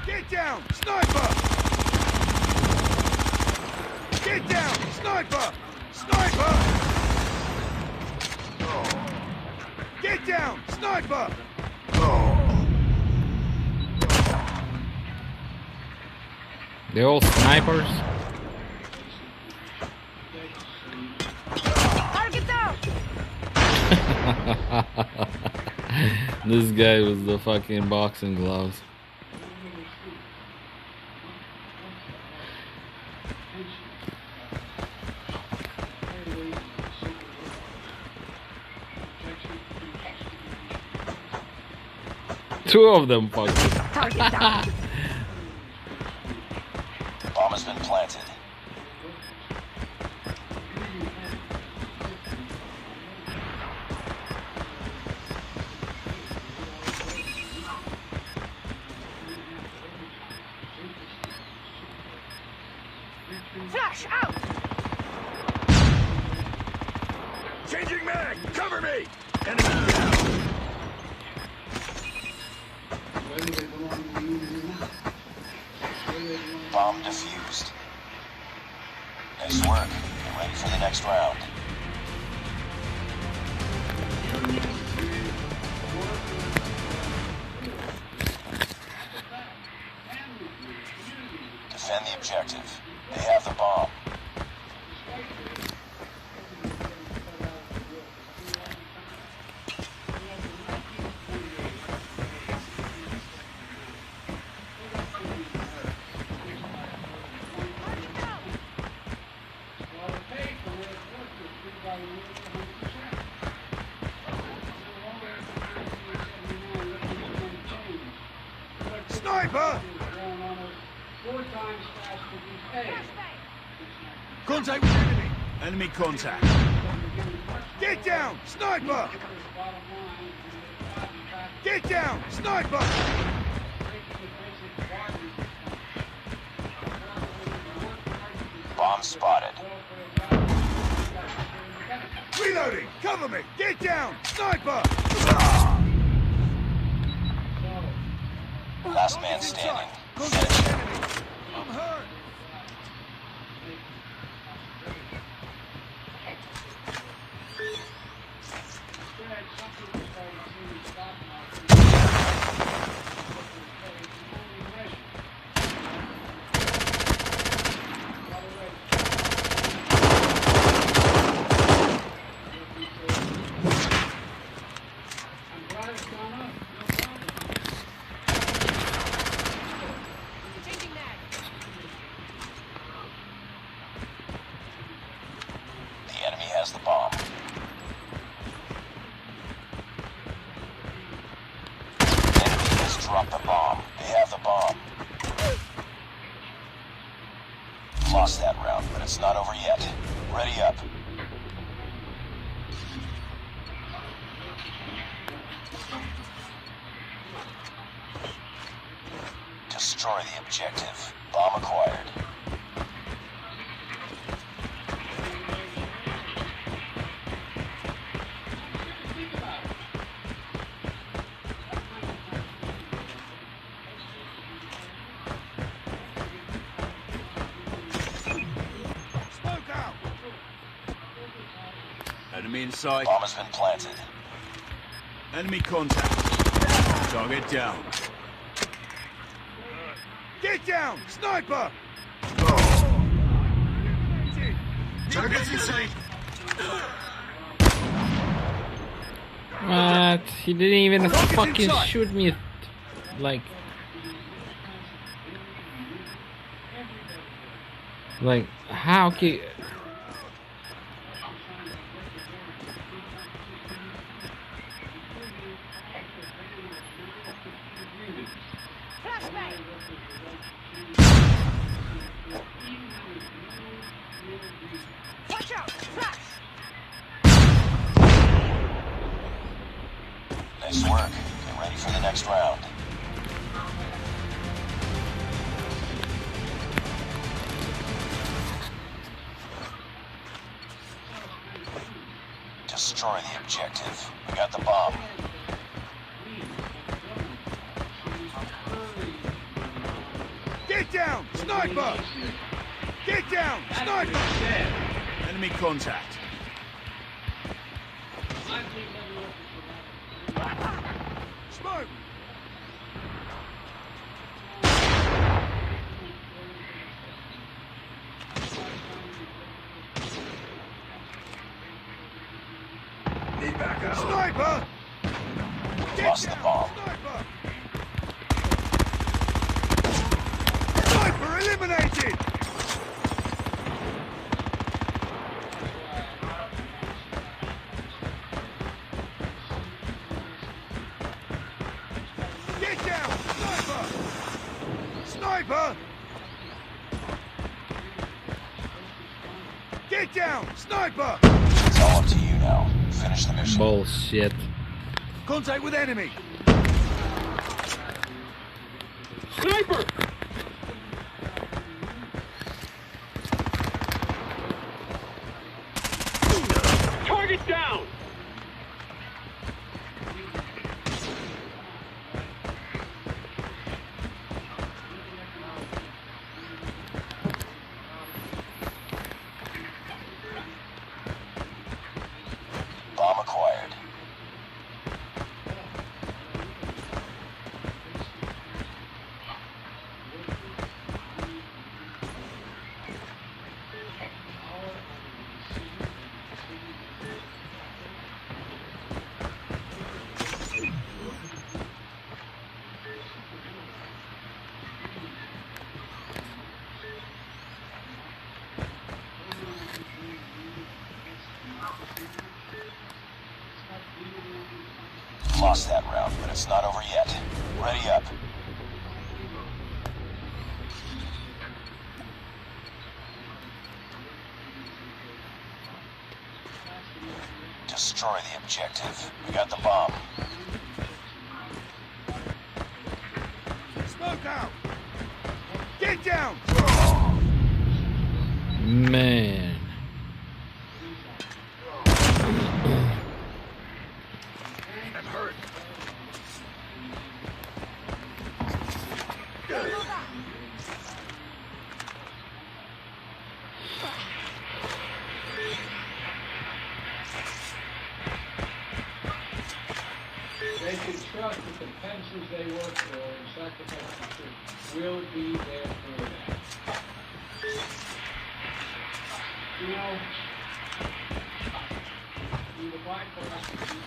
Get down! Sniper! Get down! Sniper! Sniper! Get down! Sniper! They're all snipers. Target down! This guy with the fucking boxing gloves. Two of them fucking. Target down. Bomb has been planted. Flash out! Changing mag! Cover me! Enemy down! Bomb defused. Nice work. Get ready for the next round. Defend the objective. They have the bomb. Sniper! Contact with enemy. Enemy contact. Get down! Sniper! Get down! Sniper! Bomb spotted. Reloading! Cover me! Get down! Sniper! Last man standing. Contact with enemy. I'm hurt. The enemy has the bomb. The enemy has dropped the bomb. They have the bomb. Lost that round, but it's not over yet. Ready up. Destroy the objective. Bomb acquired. Smoke out! Enemy in sight. Bomb has been planted. Enemy contact. Target down. Get down! Sniper! Target's in sight. What? He didn't even fucking shoot me. Like, how can? Watch out! Flash! Nice work. Get ready for the next round. Destroy the objective. We got the bomb. Get down! Sniper! Get down! Sniper! Enemy contact. Smoke! Need backup. Sniper! Lost the bomb. Sniper! Sniper eliminated! Get down! Sniper! It's all up to you now. Finish the mission. Bullshit. Contact with enemy! Sniper! Target down! Bomb acquired. Lost that round, but it's not over yet. Ready up. Destroy the objective. We got the bomb. Smoke out! Get down! Man. I'm hurt. They can trust that the pensions they work for and sacrifice the troops will be there for them. You know, the bipartisan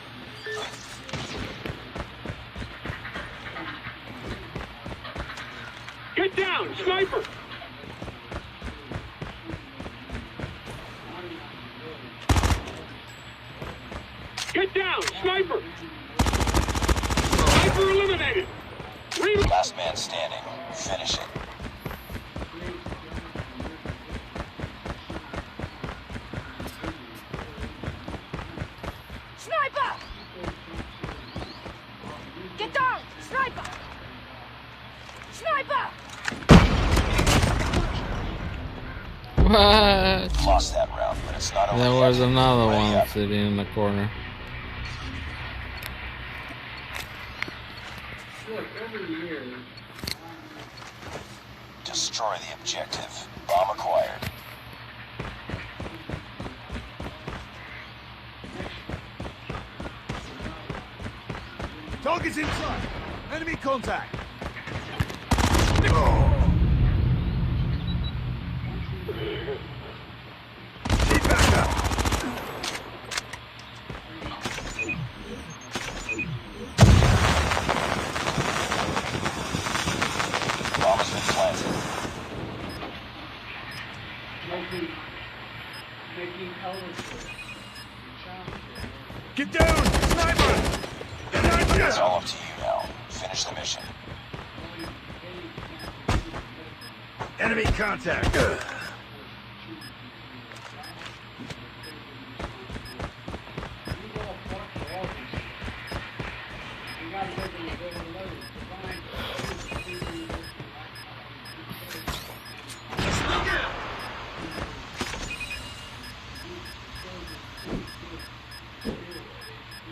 Get down! Sniper! Get down! Sniper! Sniper eliminated! Last man standing. Finish it. Sniper! Get down! Sniper! Sniper! What? Lost that round, but it's not over There yet. was another Ready one up. sitting in the corner. look, every year, Destroy the objective. Bomb acquired. Target's inside! Enemy contact! Need backup! Bomb has been planted. making eligible. Get down! Sniper! It's all up to you now. Finish the mission. Enemy contact!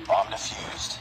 Bomb defused.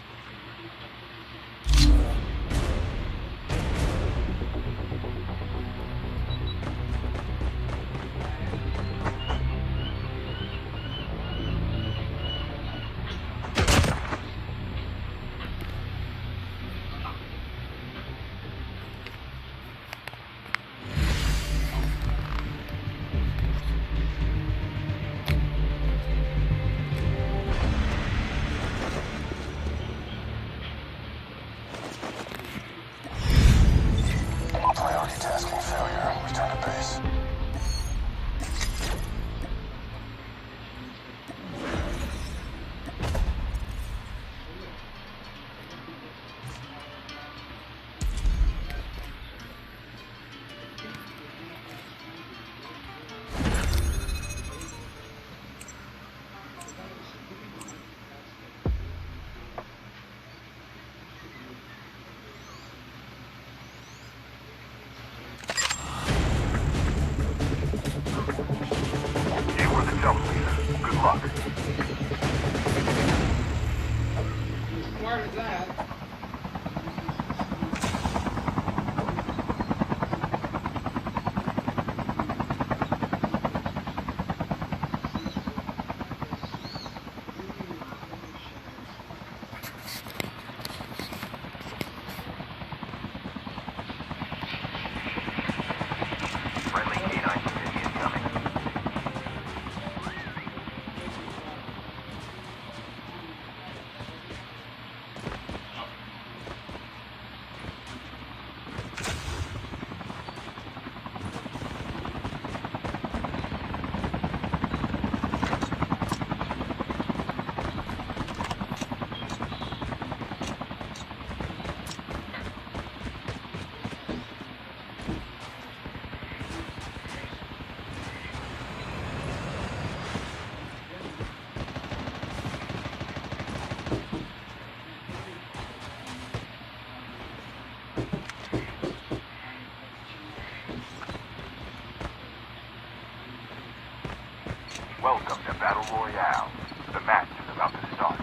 Welcome to Battle Royale. The match is about to start.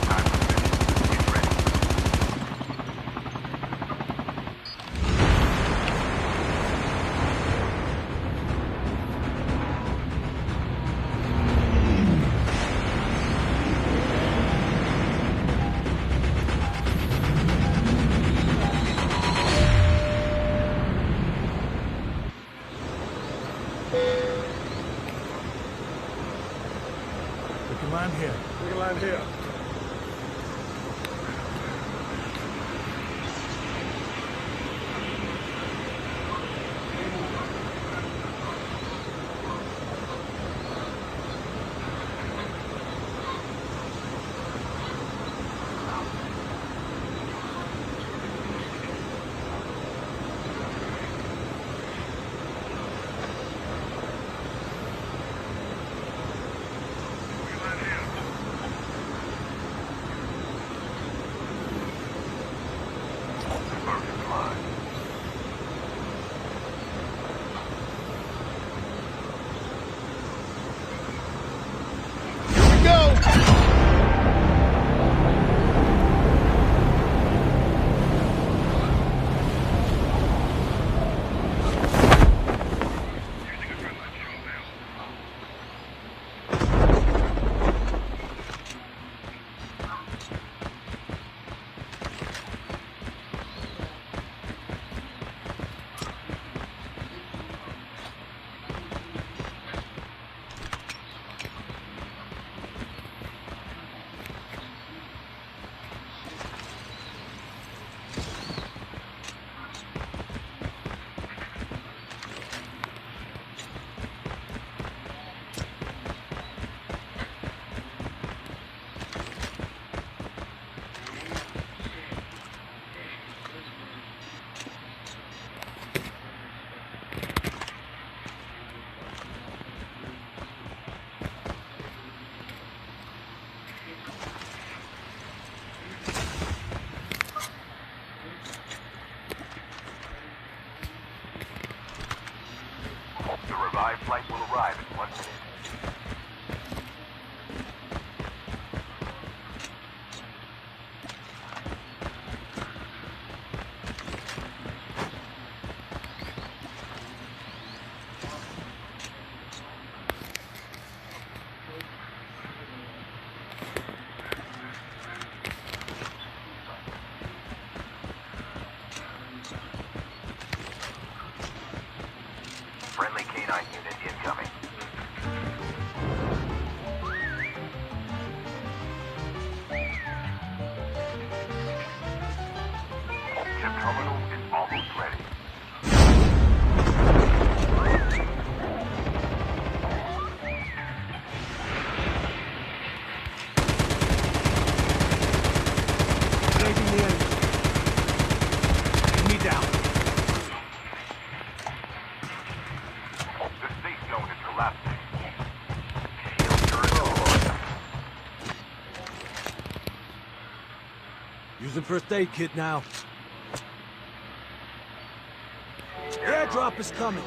Time for the mission. Get ready. We can land here. We can land here. The revived flight will arrive in 1 minute. Friendly canine unit incoming. Chip terminal is almost ready. Taking the enemy. Enemy down. The safe zone is collapsing. Shield turret deployed. Using first aid kit now. Airdrop is coming.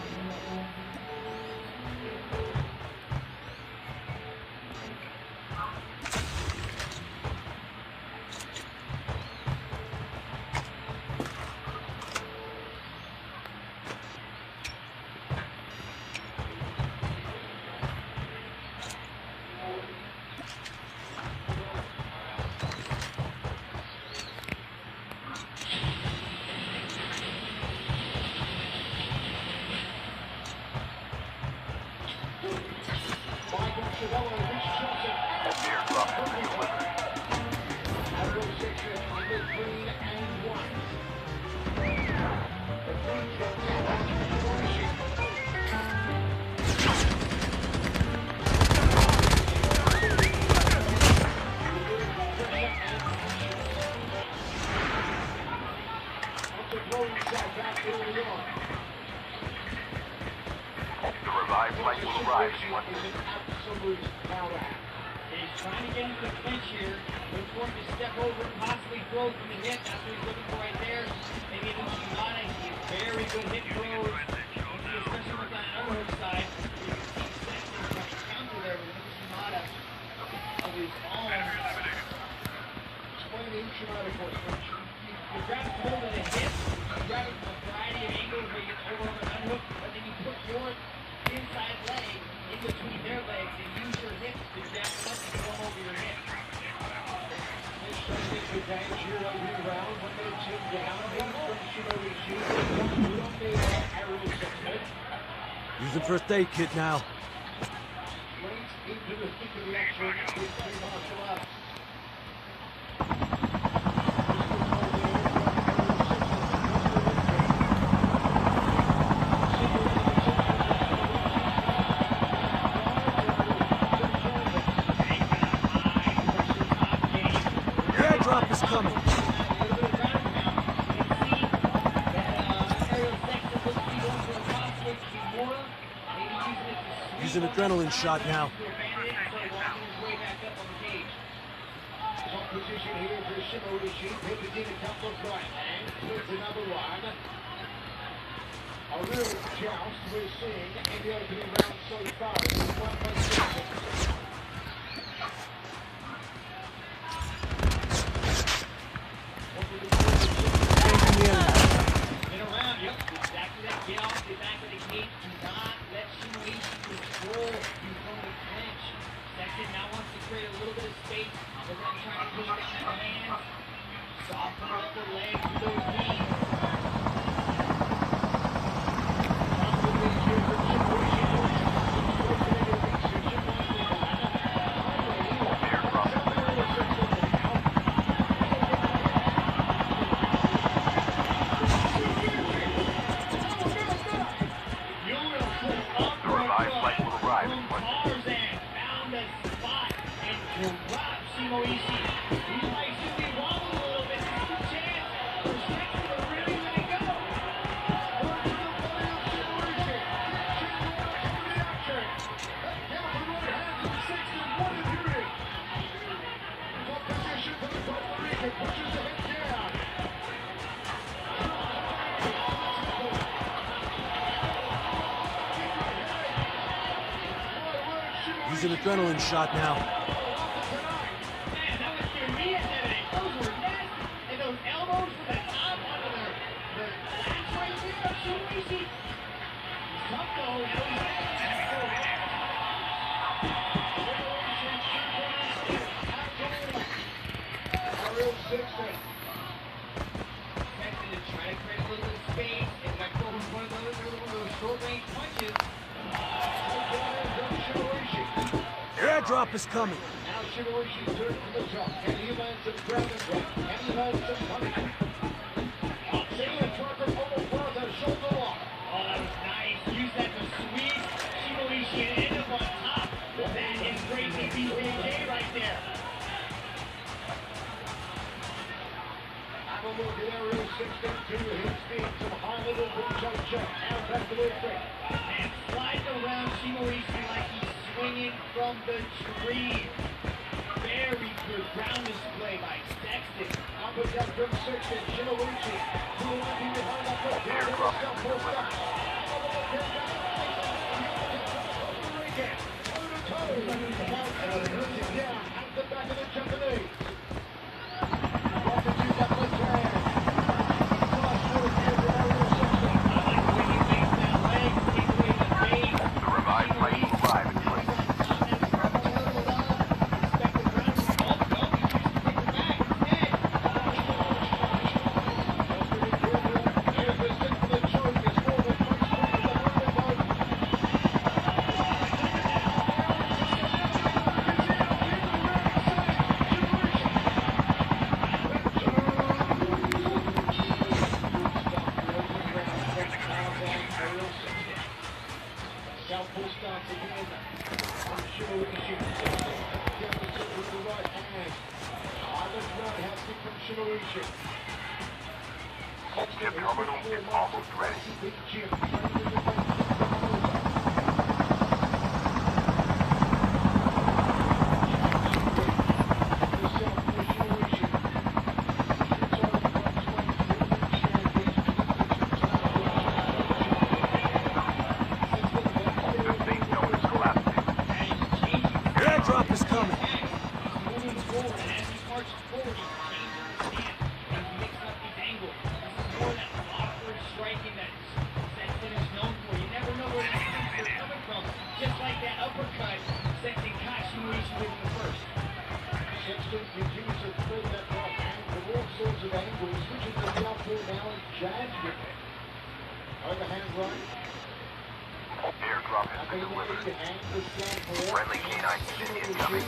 Airdrop has been delivered. The revived flight will arrive in 1 minute. He's trying to get into the clinch here. Looks for him to step over and possibly throw from the hip. That's what he's looking for right there. Maybe Lucianotti, he's very good hit throws, especially with that other side. out, of course. You grab it from over the hip, you grab it from a variety of angles where you get over on the unhook, but then you put your inside leg in between their legs and use your hips to jab them up and come over your hip. This takes advantage here of the round. 1 minute two down. Maybe from Shinoishi. Using first aid kit now. Straight into the thick of the action with three martial arts. Airdrop is coming. Using adrenaline shot now. Position here for Shinoishi. Pivoting a couple of right. And puts another one. A real joust we're seeing in the opening round so far. In a round, yep, exactly that. Get off the back of the gate. Do not let Shinoishi control you from the clinch. Sexton now wants to create a little bit of space. They're going to try to push down the hands. Soften up the legs with those knees. Using adrenaline shot now. Airdrop is coming. Now Shinoishi's turn from the top. Can he land some ground and drop? Can he land some punishment? Seeing a trucker almost brought their shoulder lock. Oh, that was nice. Use that to squeeze Shinoishi and end up on top. That is crazy BJJ right there. Have a look at Area 6-2. His speed, some high little boom check. Now back to the trick. And slides around Shinoishi like he's swinging from the tree. Very good ground display by Sexton. Up and down from Sexton. Shinoishi. Who will be behind that foot? Down at the back of the Japanese. What did you got left hand? Cross forward here from Area 6. I like the way he makes that leg. Take away the base. The revived flight will arrive in place. Southpaw starts again. I'm sure we can shoot. Deficit with the right hand. Island right has it from Shinoishi. Ship terminal is almost ready. Big Jim trying to defend. Airdrop is coming. Moving forward, and as he marches forward, he changes here now in Jasmine. Are the hands right? Airdrop has been delivered. Friendly K-9 unit incoming.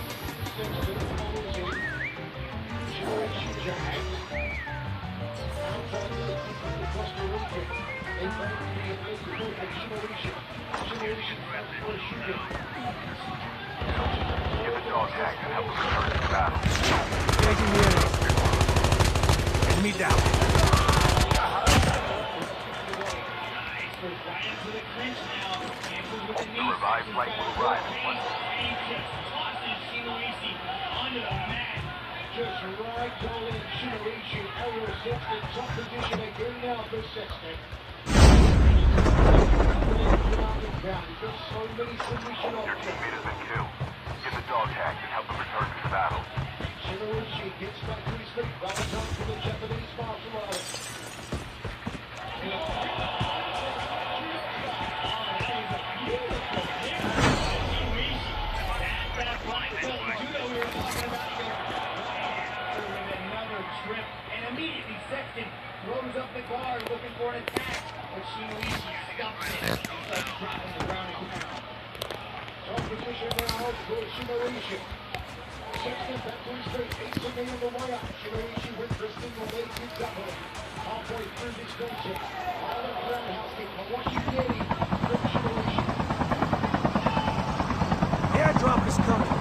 Give a dog tag and help them return to the battle. Taking the enemy. Enemy down. The revived flight will arrive in 1 Just right, Colin Shinoichi, Aerial 6 in top position again now for Sexton. There's so many submission Your options. teammate has been killed. Give the dog tag and help them return to the battle. Shinoichi gets back to his feet, runs up to the Japanese martial artist. Throws up the guard, looking for an attack, but Shinoichi stops it. He's like dropping the ground and pound. Top position now for Shinoichi. Sexton back to his feet, acing in the way up. Shinoichi with Kristen will make it double. Halfway through this venture. Island roundhouse kick from Washington from Shinoichi. The airdrop is coming.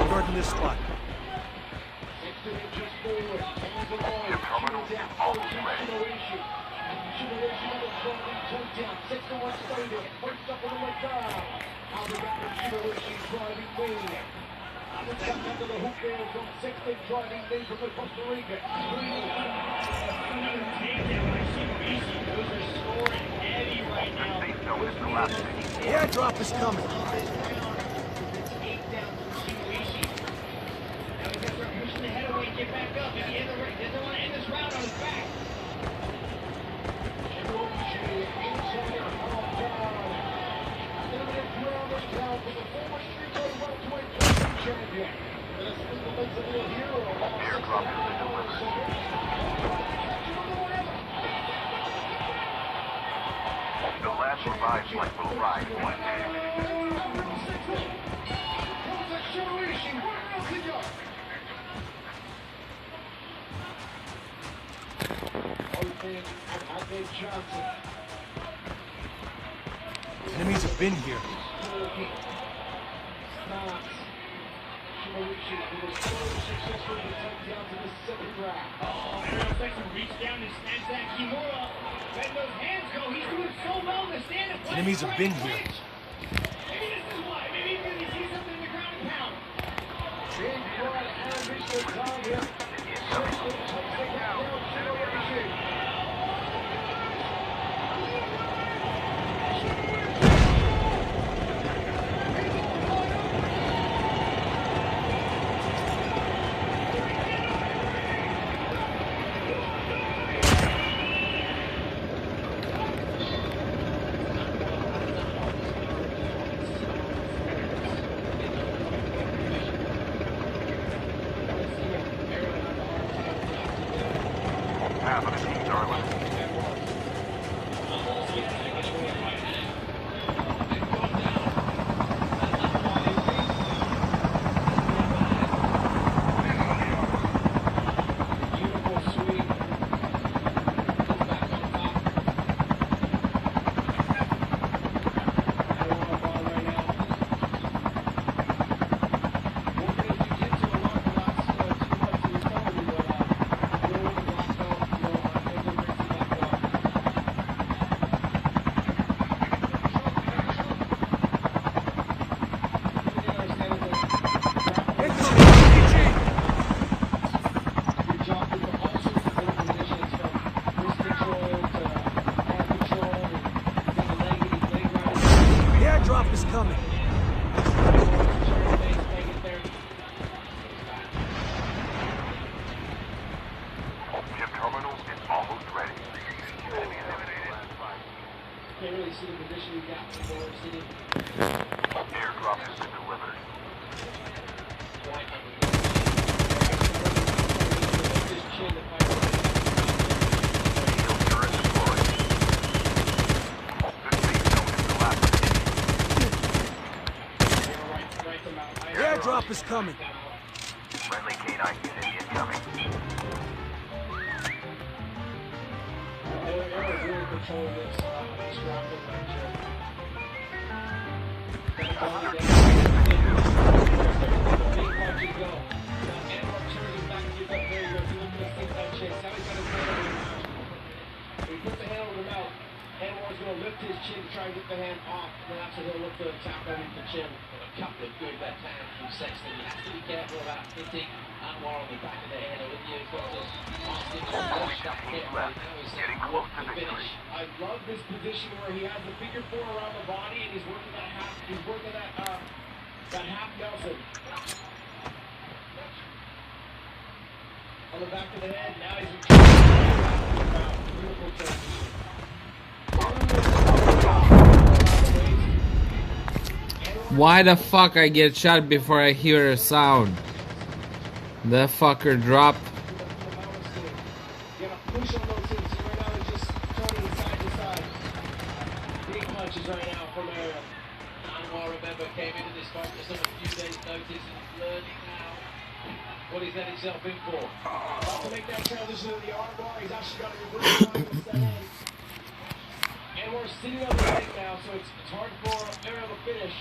Guarding this spot. The airdrop is coming. Get back up. If he doesn't want to end this round on his back. Airdrop has been delivered. The last revived flight will arrive in 1 Enemies have been here. Aerial section reached down and snatched that Kimura. Letting those hands go. He's doing so well to stand and play. Enemies have been here. Maybe this is why. Maybe because he sees something in the ground and pound. Big blood and Mr. Target. coming. Chip terminal is almost ready. Enemy eliminated. Can't really see the position we got in the city. Airdrop has been delivered. The airdrop is coming. Friendly K9 unit incoming. Really control this rocket launcher. Big punches go. Now Anwar turns his back and gets up there. He goes, look at the six-time chase. Now he's got his hand over his mouth. When he puts the hand over the mouth, Anwar's going to lift his chin to try and get the hand off. Then after he'll look to tap underneath the chin. A couple of good left hands from Sexton. You have to be careful about hitting Anwar on the back of the head. Olivier's got to ask him to watch that hit right now. He's getting close to finish. I love this position where he has the figure four around the body and he's working that half. He's working that half Nelson on the back of the head. Now he's beautiful transition. Why the fuck I get shot before I hear a sound? That fucker dropped. You gotta push on those things. See, right now he's just turning side to side. Big punches right now from Aaron. Anwar, remember, came into this fight just on a few days' notice and learning now what he's let himself in for. About to make that transition to the arm bar. He's actually got a reverse line to set in. And we're sitting on the leg now, so it's hard for Aaron to finish.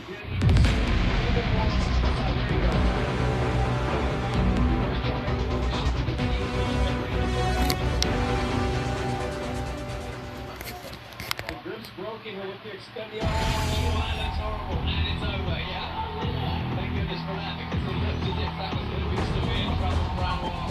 You're gonna need to see a little bit more on the side. There you go. The grip's broken. He'll look to extend the arm. Oh, that looks horrible. And it's over, yeah. Thank goodness for that, because it looked as if that was going to be severe trouble for Anwar.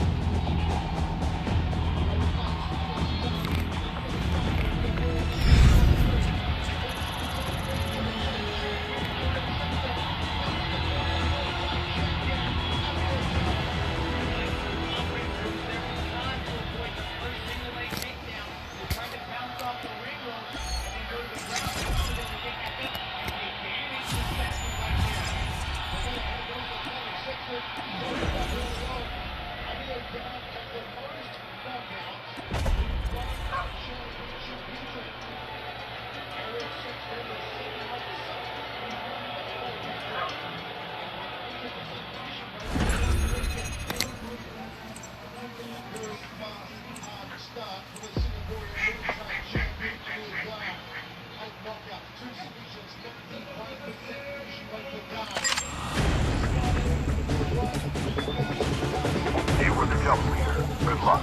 You were the jump leader. Good luck.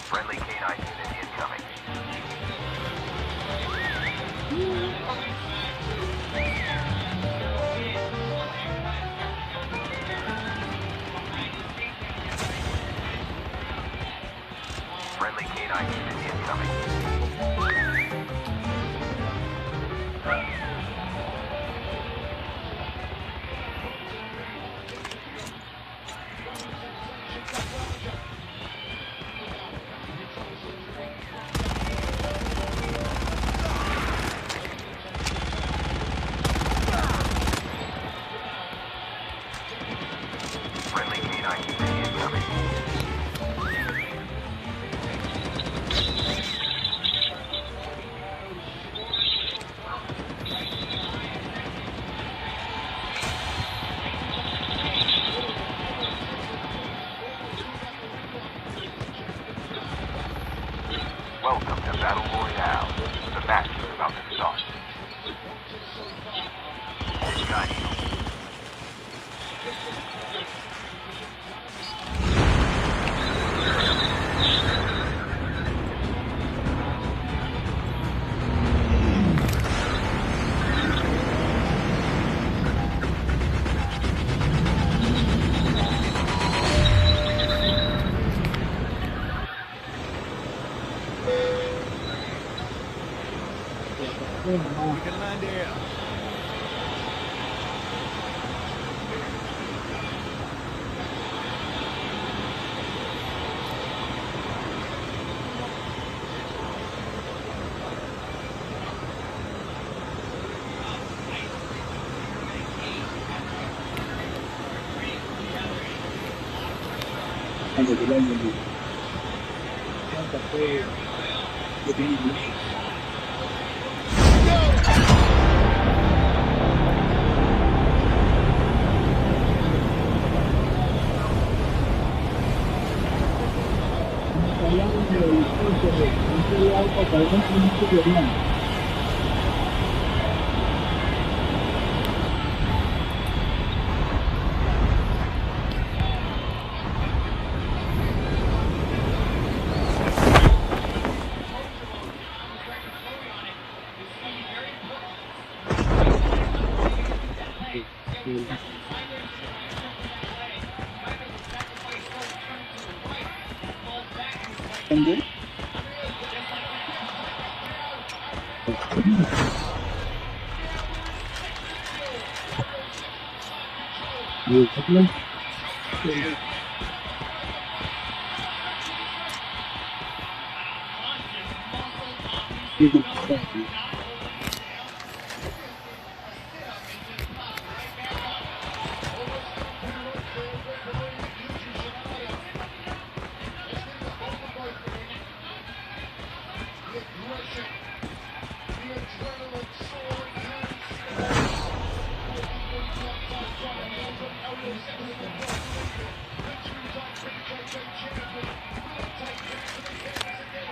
Friendly K9 unit incoming. Friendly K9 unit incoming. Friendly K9 unit incoming. We can land here.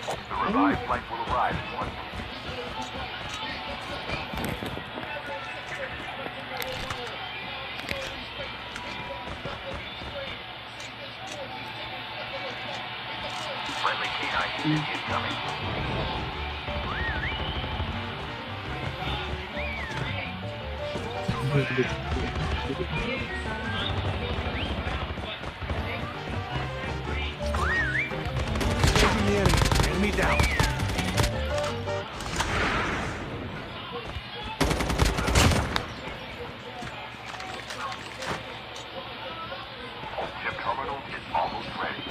The revived flight will arrive in 1 minute. Friendly K9 unit incoming. Taking the enemy. Enemy down. Ship terminal is almost ready.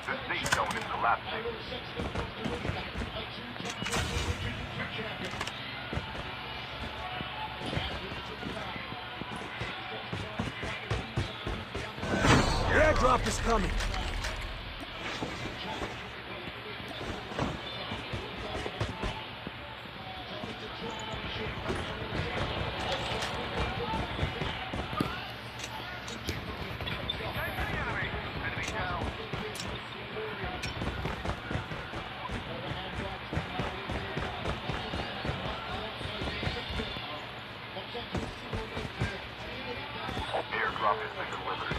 The safe zone is collapsing. The airdrop is coming. Airdrop has been delivered.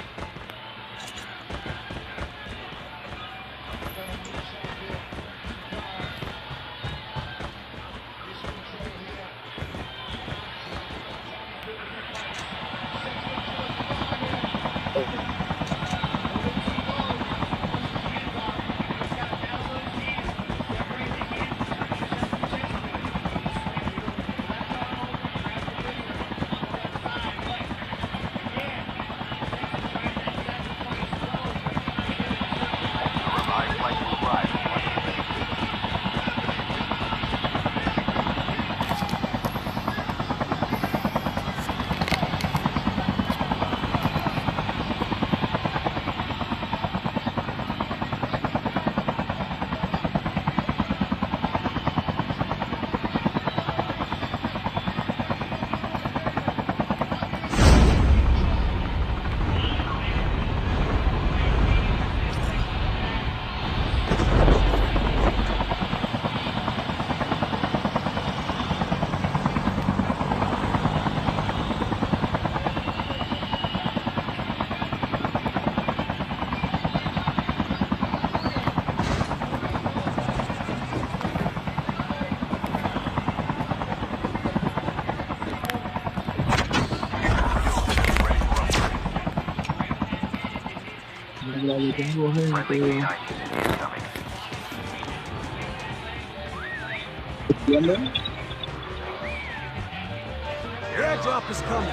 que tengo gente. ¿Entienden? Your airdrop is coming.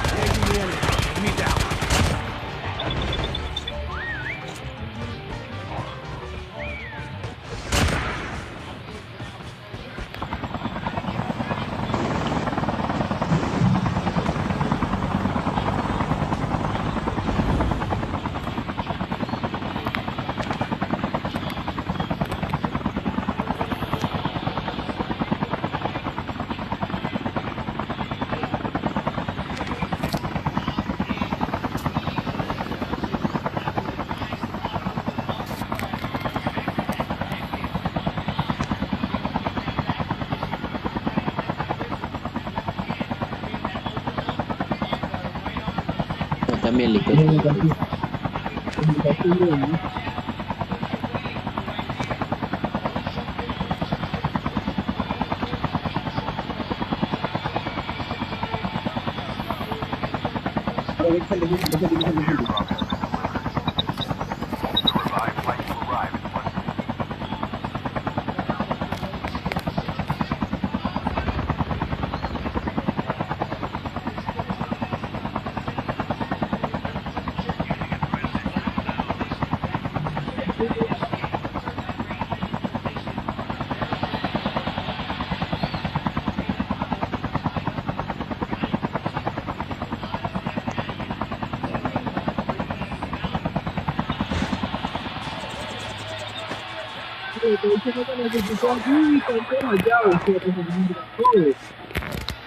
Taking the enemy. Enemy down. También le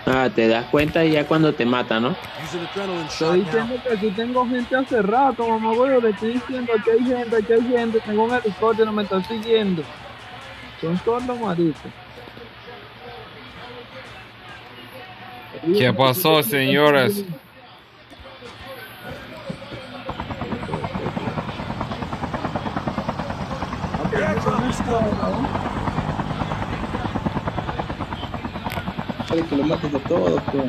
Ah, te das cuenta ya cuando te mata, ¿no? Estoy diciendo que aquí tengo gente hace rato, mamá, güey, le estoy diciendo que hay gente, tengo un helicóptero, me está siguiendo. Son todos los maritos. ¿Qué pasó, señores? Para que lo mates de todo, pues.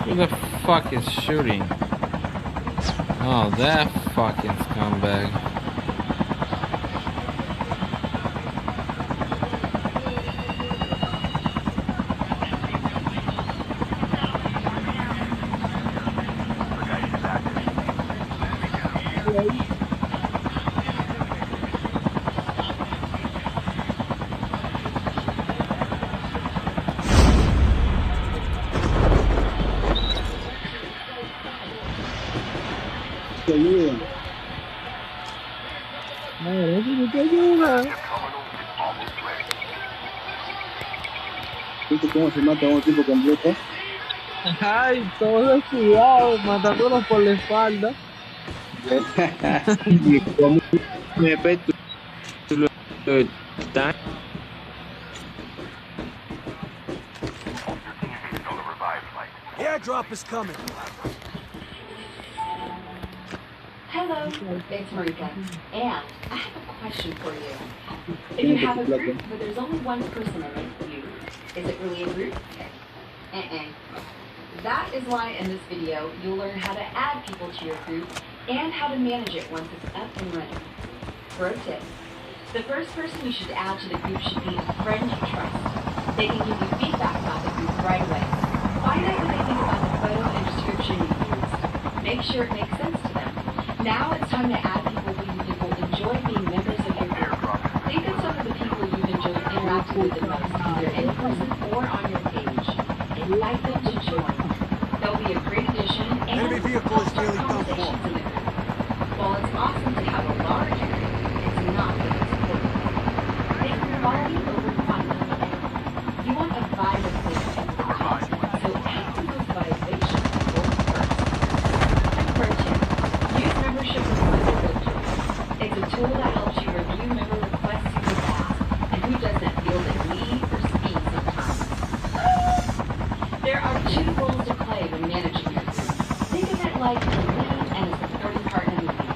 Who the fuck is shooting? Oh, that fucking scumbag. ¿Viste cómo se mata a un tipo completo? Ay, todos descuidados, matándolos por la espalda. Airdrop is coming. Hello, it's Marika, and I have a question for you. If you have a group but there's only one person in it, is it really a group? That is why in this video you'll learn how to add people to your group and how to manage it once it's up and running. Pro tip: the first person you should add to the group should be a friend you trust. They can give you feedback about the group right away. Find out what they think about the photo and description you used. Make sure it makes sense to them. Now it's time to add people who you think will enjoy being members of your group. Think of some of the people you've enjoyed interacting interact with the most, either in person or on your page. Invite them to join. They'll be a great addition and Enemy vehicle is nearly done for. conversations in the group. While it's awesome to have a large group, it's not the most important. It's quality over quantity. You want a vibrant place to interact, so act on those vibrations first. And pro tip, use membership request filters. It's a tool that helps you review member requests super fast, and who doesn't feel the need for speed sometimes? There are two roles to play when managing your group. Think of it like a lead and a supporting partner movie.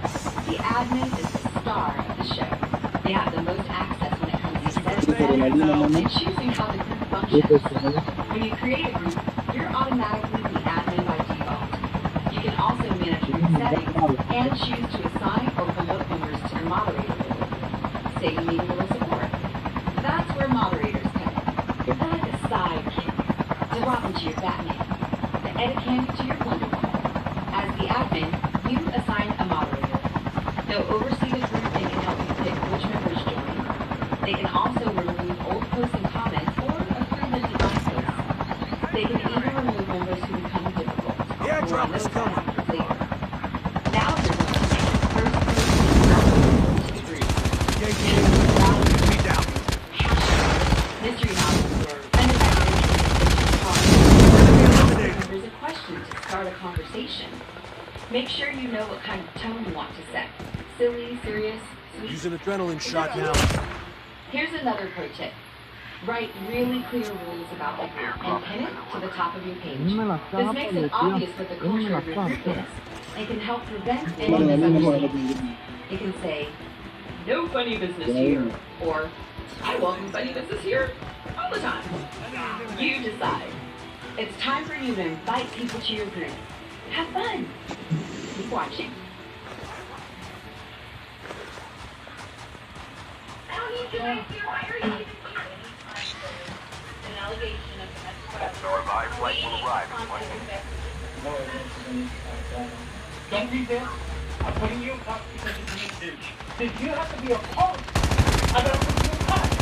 The admin is the star of the show. They have the most access when it comes to setting and choosing how the group functions. When you create a group, you're automatically the admin by default. You can also manage group settings and choose to assign or promote members to the moderator role. Say you need a little support. That's where moderators come in. They're like a sidekick. To Robin to your Batman. The edit candy to your Wonder Woman. As the admin, you assign a moderator. They'll oversee the group and can help you pick which members join. They can also remove old posts and comments or approve the design posts. They can even remove members who become difficult. The airdrop is coming. Later. Now you're going to make the first to the group. Me down. Mystery novels or members a question to start a conversation. Make sure you know what kind of tone you want to set. Silly, serious, sweet. Use an adrenaline shot now. Here's another pro tip. Write really clear rules about the group and pin it to the top of your page. This makes it obvious what the culture of your group is and can help prevent any misunderstandings. It can say, no funny business here, or I welcome funny business here all the time. You decide. It's time for you to invite people to your group. Have fun. Keep watching. Don't read this. I'm putting you in touch because you need to. Did you have to be a punk? I gotta put you in touch.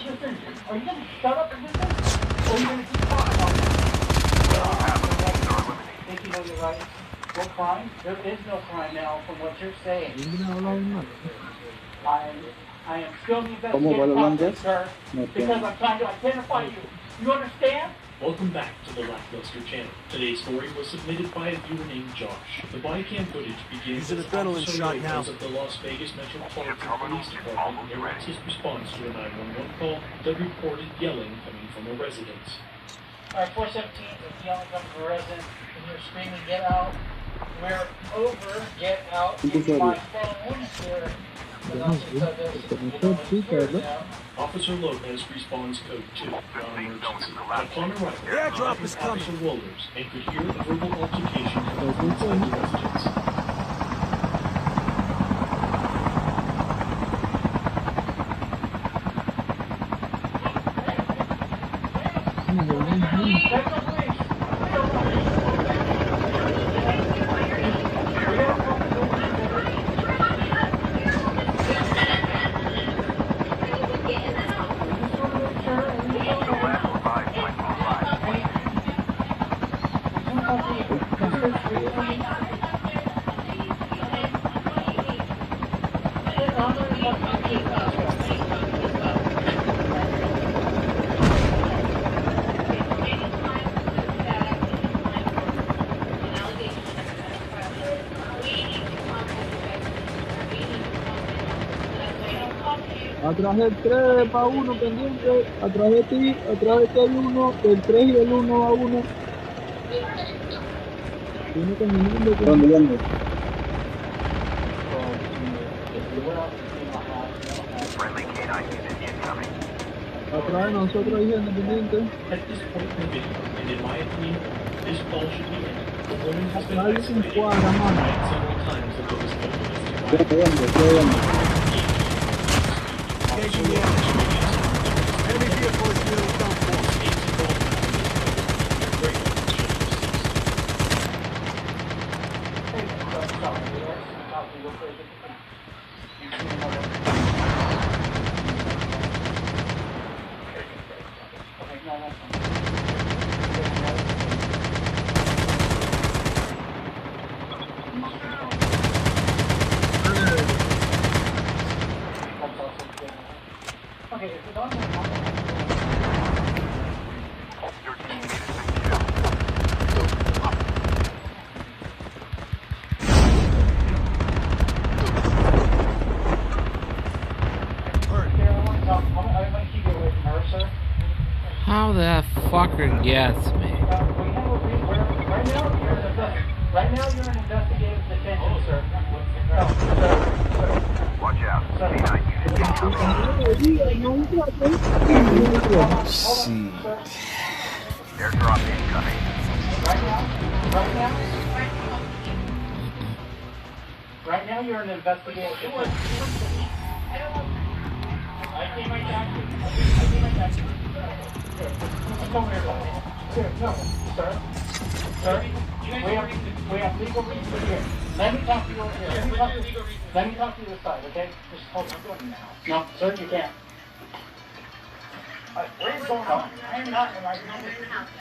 Listen, are you gonna shut up and listen? Or are you gonna keep talking about it? Think you know your rights? What crime? There is no crime now from what you're saying. I am still the investigative process, sir, because I'm trying to identify you. You understand? Welcome back to the Lackluster channel. Today's story was submitted by a viewer named Josh. The body cam footage begins Use an adrenaline shot now. of the Las Vegas Metropolitan Police Department narrates his response to a 911 call that reported yelling coming from a residence. Alright, 417 is yelling from the resident, and you're screaming, get out. We're over, get out. It's my phone here. Officer Lopez responds code 2, non-emergency. Upon arrival, airdrop is coming. Officer Wolders and could hear a verbal altercation from inside the residence. Atrás del 3 va uno pendiente, atrás de ti hay uno, del 3 y del 1 va uno. Viene caminando. ¿Dónde? Atrás de nosotros hay gente pendiente. Hay un cuadra, mano. Engaging the enemy. Enemy vehicle is nearly done for. fucking gets me. Right now you're in investigative detention, sir. Watch out. C9 Shit. airdrop incoming. Right now you're in investigative detention. I came right back to you. Come here, buddy. Here, no, sir. Sir, we have legal reasons here. Let me talk to you over here. Let me talk to you this side, okay? Just hold on. No, sir, you can't. What is going on? I'm not in my